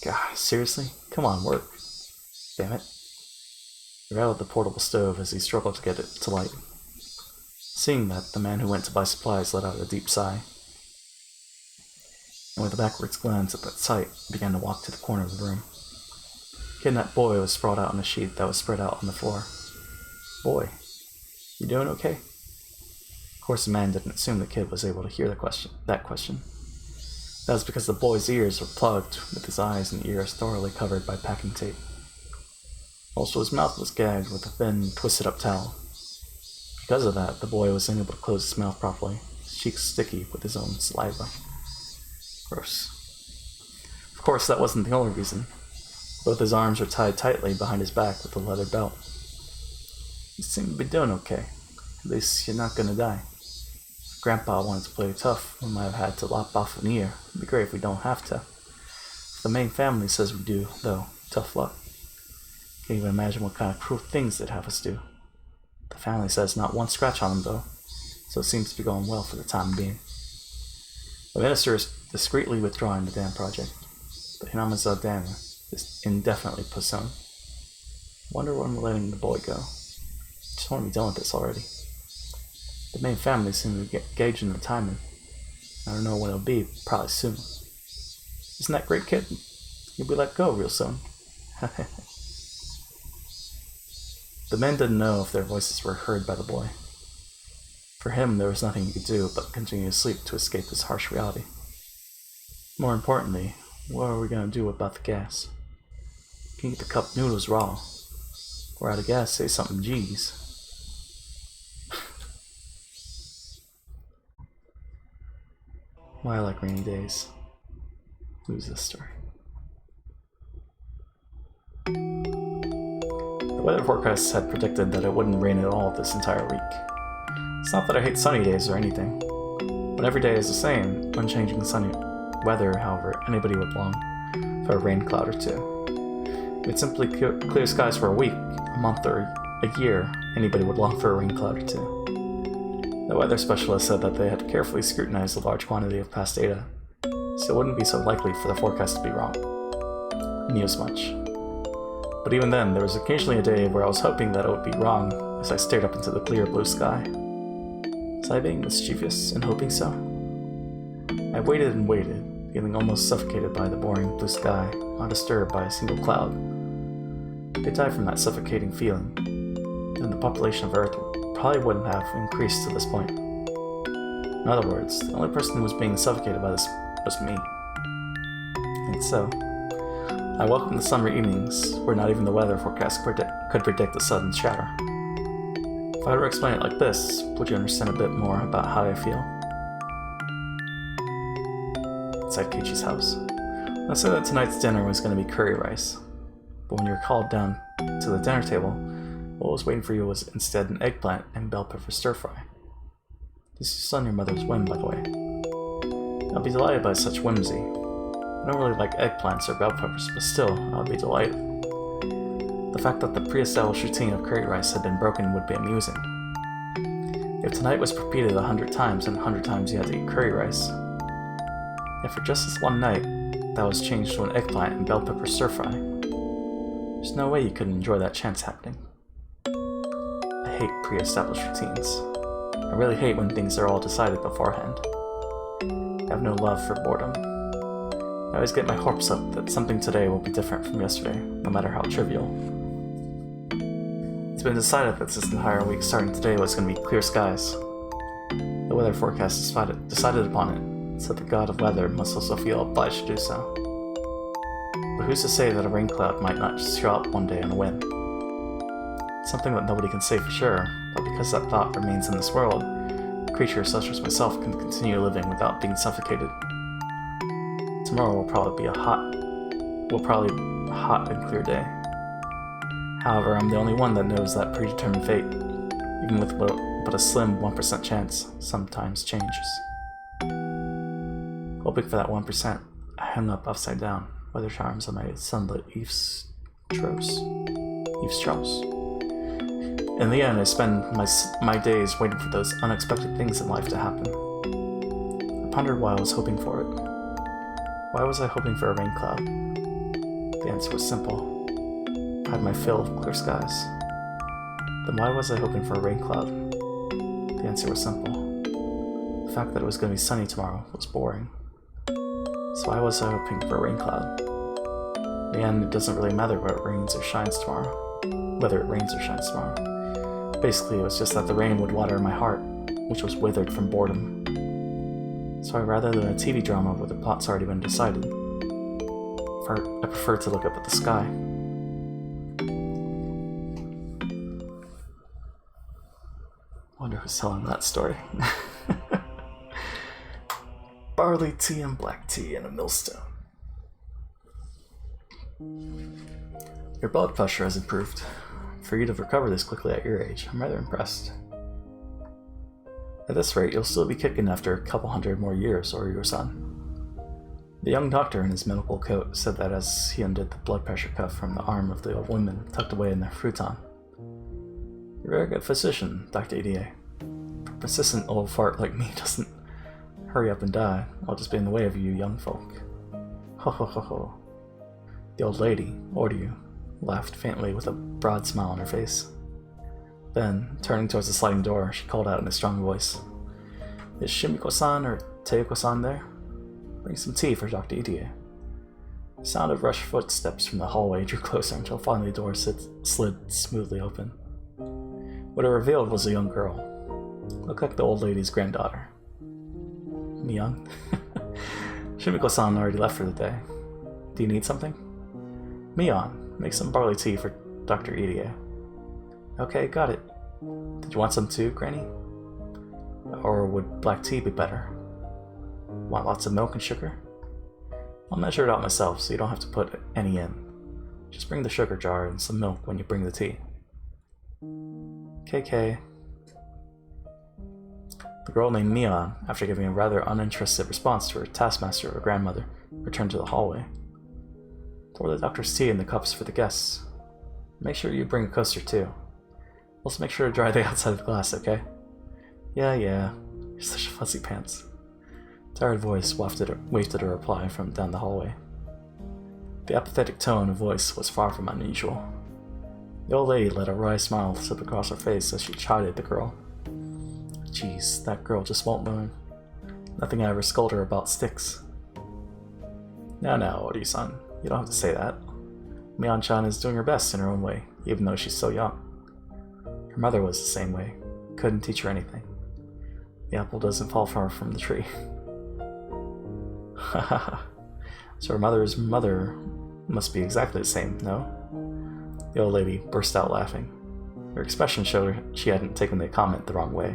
God, seriously? Come on, work. Damn it. He rattled the portable stove as he struggled to get it to light. Seeing that, the man who went to buy supplies let out a deep sigh. And with a backwards glance at that sight, began to walk to the corner of the room. The kidnapped boy was sprawled out on a sheet that was spread out on the floor. Boy, you doing okay? Of course, the man didn't assume the kid was able to hear that question. That was because the boy's ears were plugged, with his eyes and ears thoroughly covered by packing tape. Also, his mouth was gagged with a thin, twisted-up towel. Because of that, the boy was unable to close his mouth properly, his cheeks sticky with his own saliva. Gross. Of course, that wasn't the only reason. Both his arms were tied tightly behind his back with a leather belt. You seem to be doing okay. At least you're not gonna die. If Grandpa wanted to play tough, we might have had to lop off an ear. It'd be great if we don't have to. If the main family says we do, though, tough luck. Can't even imagine what kind of cruel things they'd have us do. The family says not one scratch on them, though, so it seems to be going well for the time being. The minister is discreetly withdrawing the dam project. The Hinamaza Dam is indefinitely postponed. Wonder when we're letting the boy go. Just want to be done with this already. The main family seems to be engaged in the timing. I don't know when it'll be, probably soon. Isn't that great, kid? You'll be let go real soon. The men didn't know if their voices were heard by the boy. For him, there was nothing he could do but continue to sleep to escape this harsh reality. More importantly, what are we going to do about the gas? We can eat the cup noodles raw. We're out of gas, say something, geez. Why I like rainy days. Who's this story? The weather forecasts had predicted that it wouldn't rain at all this entire week. It's not that I hate sunny days or anything. When every day is the same, unchanging sunny weather, however, anybody would long for a rain cloud or two. If it's simply clear skies for a week, a month, or a year, anybody would long for a rain cloud or two. The weather specialist said that they had carefully scrutinized a large quantity of past data, so it wouldn't be so likely for the forecast to be wrong. I knew as much. But even then, there was occasionally a day where I was hoping that it would be wrong as I stared up into the clear blue sky. Was I being mischievous in hoping so? I waited and waited, feeling almost suffocated by the boring blue sky, undisturbed by a single cloud. If I died from that suffocating feeling, then the population of Earth probably wouldn't have increased to this point. In other words, the only person who was being suffocated by this was me. And so, I welcomed the summer evenings, where not even the weather forecast could predict a sudden shower. If I were to explain it like this, would you understand a bit more about how I feel? Inside Keiichi's house. I said that tonight's dinner was going to be curry rice, but when you were called down to the dinner table, what was waiting for you was instead an eggplant and bell pepper stir-fry. This is on your mother's whim, by the way. I'll be delighted by such whimsy. I don't really like eggplants or bell peppers, but still, I would be delighted. The fact that the pre-established routine of curry rice had been broken would be amusing. If tonight was repeated 100 times and 100 times you had to eat curry rice. If for just this one night, that was changed to an eggplant and bell pepper stir-fry. There's no way you could enjoy that chance happening. I hate pre-established routines. I really hate when things are all decided beforehand. I have no love for boredom. I always get my hopes up that something today will be different from yesterday, no matter how trivial. It's been decided that this entire week starting today was going to be clear skies. The weather forecast decided upon it, so the god of weather must also feel obliged to do so. But who's to say that a rain cloud might not just show up one day on a whim? It's something that nobody can say for sure, but because that thought remains in this world, creatures such as myself can continue living without being suffocated. Tomorrow will probably be a hot and clear day. However, I'm the only one that knows that predetermined fate, even with but a slim 1% chance, sometimes changes. Hoping for that 1%, I hung up upside down, weather charms on my sunlit eavesdrops. In the end, I spend my days waiting for those unexpected things in life to happen. I pondered why I was hoping for it. Why was I hoping for a rain cloud? The answer was simple. I had my fill of clear skies. Then why was I hoping for a rain cloud? The answer was simple. The fact that it was going to be sunny tomorrow was boring. So why was I hoping for a rain cloud? In the end, it doesn't really matter whether it rains or shines tomorrow. Basically, it was just that the rain would water my heart, which was withered from boredom. So rather than a TV drama where the plot's already been decided, I prefer to look up at the sky. Wonder who's telling that story. Barley tea and black tea in a millstone. Your blood pressure has improved. For you to recover this quickly at your age, I'm rather impressed. At this rate, you'll still be kicking after a couple hundred more years, or your son. The young doctor in his medical coat said that as he undid the blood pressure cuff from the arm of the old woman tucked away in their futon. You're a very good physician, Dr. EDA. A persistent old fart like me doesn't hurry up and die. I'll just be in the way of you young folk. Ho ho ho ho. The old lady, Oryu, laughed faintly with a broad smile on her face. Then, turning towards the sliding door, she called out in a strong voice. Is Shimiko-san or Teiko-san there? Bring some tea for Dr. Irie. The sound of rushed footsteps from the hallway drew closer until finally the door slid smoothly open. What it revealed was a young girl. Looked like the old lady's granddaughter. Young? Shimiko-san already left for the day. Do you need something? Mion, make some barley tea for Dr. Irie. Okay, got it. Did you want some too, Granny? Or would black tea be better? Want lots of milk and sugar? I'll measure it out myself so you don't have to put any in. Just bring the sugar jar and some milk when you bring the tea. KK. The girl named Mion, after giving a rather uninterested response to her taskmaster or grandmother, returned to the hallway. Pour the doctor's tea in the cups for the guests. Make sure you bring a coaster too. Also make sure to dry the outside of the glass, okay? Yeah, you're such a fuzzy pants. Tired voice wafted a reply from down the hallway. The apathetic tone of voice was far from unusual. The old lady let a wry smile slip across her face as she chided the girl. Jeez, that girl just won't learn. Nothing I ever scold her about sticks. Now, Ori-san, you don't have to say that. Mion-chan is doing her best in her own way, even though she's so young. Her mother was the same way. Couldn't teach her anything. The apple doesn't fall far from the tree. Haha. So her mother's mother must be exactly the same, no? The old lady burst out laughing. Her expression showed her she hadn't taken the comment the wrong way.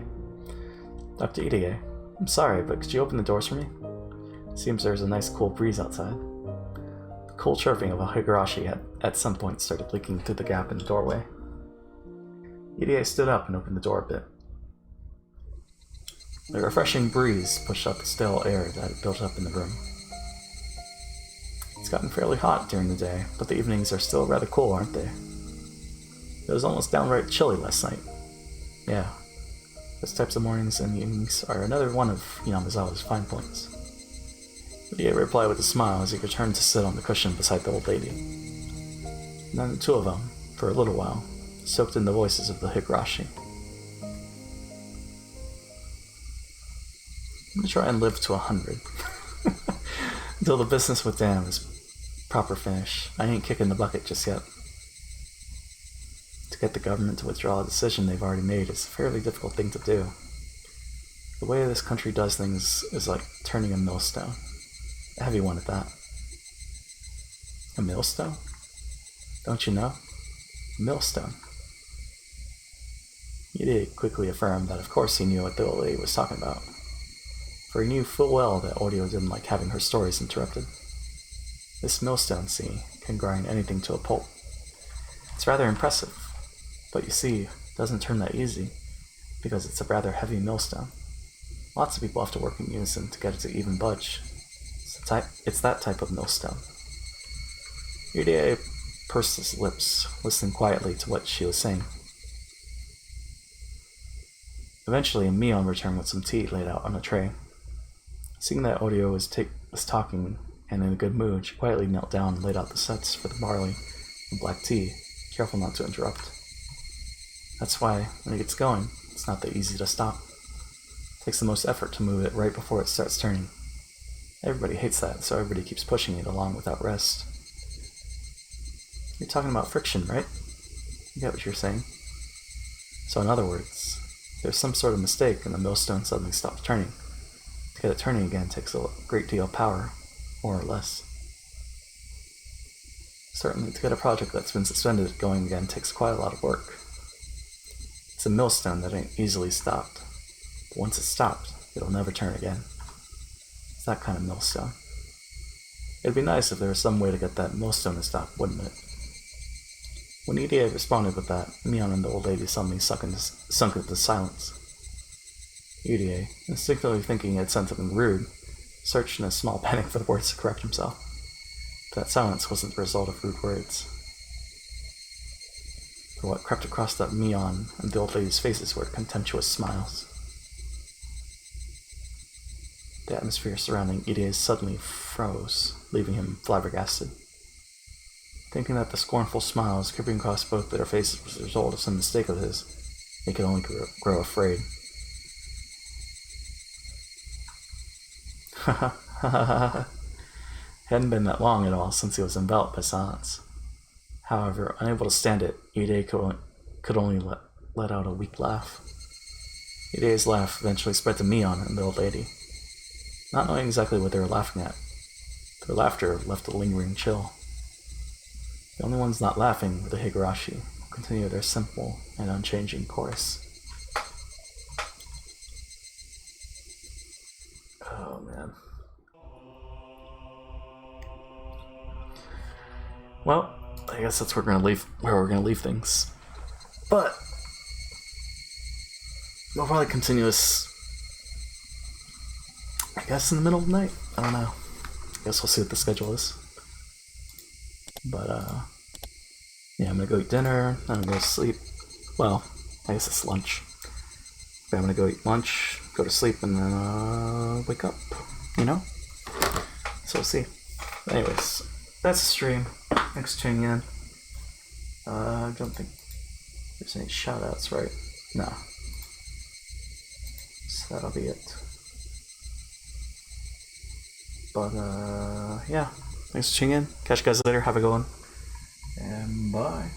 Dr. Irie, I'm sorry, but could you open the doors for me? Seems there's a nice cool breeze outside. The cool chirping of a Higurashi had at some point started leaking through the gap in the doorway. Irie stood up and opened the door a bit. The refreshing breeze pushed up the stale air that had built up in the room. It's gotten fairly hot during the day, but the evenings are still rather cool, aren't they? It was almost downright chilly last night. Yeah. Those types of mornings and evenings are another one of Yamazawa's fine points. Irie replied with a smile as he returned to sit on the cushion beside the old lady. And then the two of them, for a little while, soaked in the voices of the Higurashi. I'm gonna try and live to 100. Until the business with Dan is proper finish. I ain't kicking the bucket just yet. To get the government to withdraw a decision they've already made is a fairly difficult thing to do. The way this country does things is like turning a millstone. A heavy one at that. A millstone? Don't you know? A millstone. Irie quickly affirmed that of course he knew what the old lady was talking about, for he knew full well that Audio didn't like having her stories interrupted. This millstone, see, can grind anything to a pulp. It's rather impressive, but you see, it doesn't turn that easy, because it's a rather heavy millstone. Lots of people have to work in unison to get it to even budge. It's that type of millstone. Irie pursed his lips, listening quietly to what she was saying. Eventually, Mion returned with some tea laid out on a tray. Seeing that Audio was talking and in a good mood, she quietly knelt down and laid out the sets for the barley and black tea, careful not to interrupt. That's why, when it gets going, it's not that easy to stop. It takes the most effort to move it right before it starts turning. Everybody hates that, so everybody keeps pushing it along without rest. You're talking about friction, right? You get what you're saying. So in other words, there's some sort of mistake and the millstone suddenly stops turning. To get it turning again takes a great deal of power, more or less. Certainly, to get a project that's been suspended going again takes quite a lot of work. It's a millstone that ain't easily stopped, but once it's stopped, it'll never turn again. It's that kind of millstone. It'd be nice if there was some way to get that millstone to stop, wouldn't it? When Irie responded with that, Mion and the old lady suddenly sunk into silence. Irie, instinctively thinking he had said something rude, searched in a small panic for the words to correct himself. But that silence wasn't the result of rude words. For what crept across that Mion and the old lady's faces were contemptuous smiles. The atmosphere surrounding Irie suddenly froze, leaving him flabbergasted. Thinking that the scornful smiles creeping across both their faces was the result of some mistake of his, he could only grow afraid. Hadn't been that long at all since he was enveloped by silence. However, unable to stand it, Irie could only let out a weak laugh. Irie's laugh eventually spread to Mion and the old lady. Not knowing exactly what they were laughing at, their laughter left a lingering chill. The only ones not laughing were the Higurashi, who continued their simple and unchanging chorus. Oh man. Well, I guess that's where we're gonna leave things. But we'll probably continue this, I guess, in the middle of the night. I don't know. I guess we'll see what the schedule is. But yeah, I'm gonna go eat dinner, I'm gonna go to sleep. Well, I guess it's lunch. But I'm gonna go eat lunch, go to sleep, and then wake up, you know? So we'll see. Anyways, that's the stream. Thanks for tuning in. I don't think there's any shoutouts, right? No. So that'll be it. But yeah. Thanks for tuning in. Catch you guys later. Have a good one. And bye.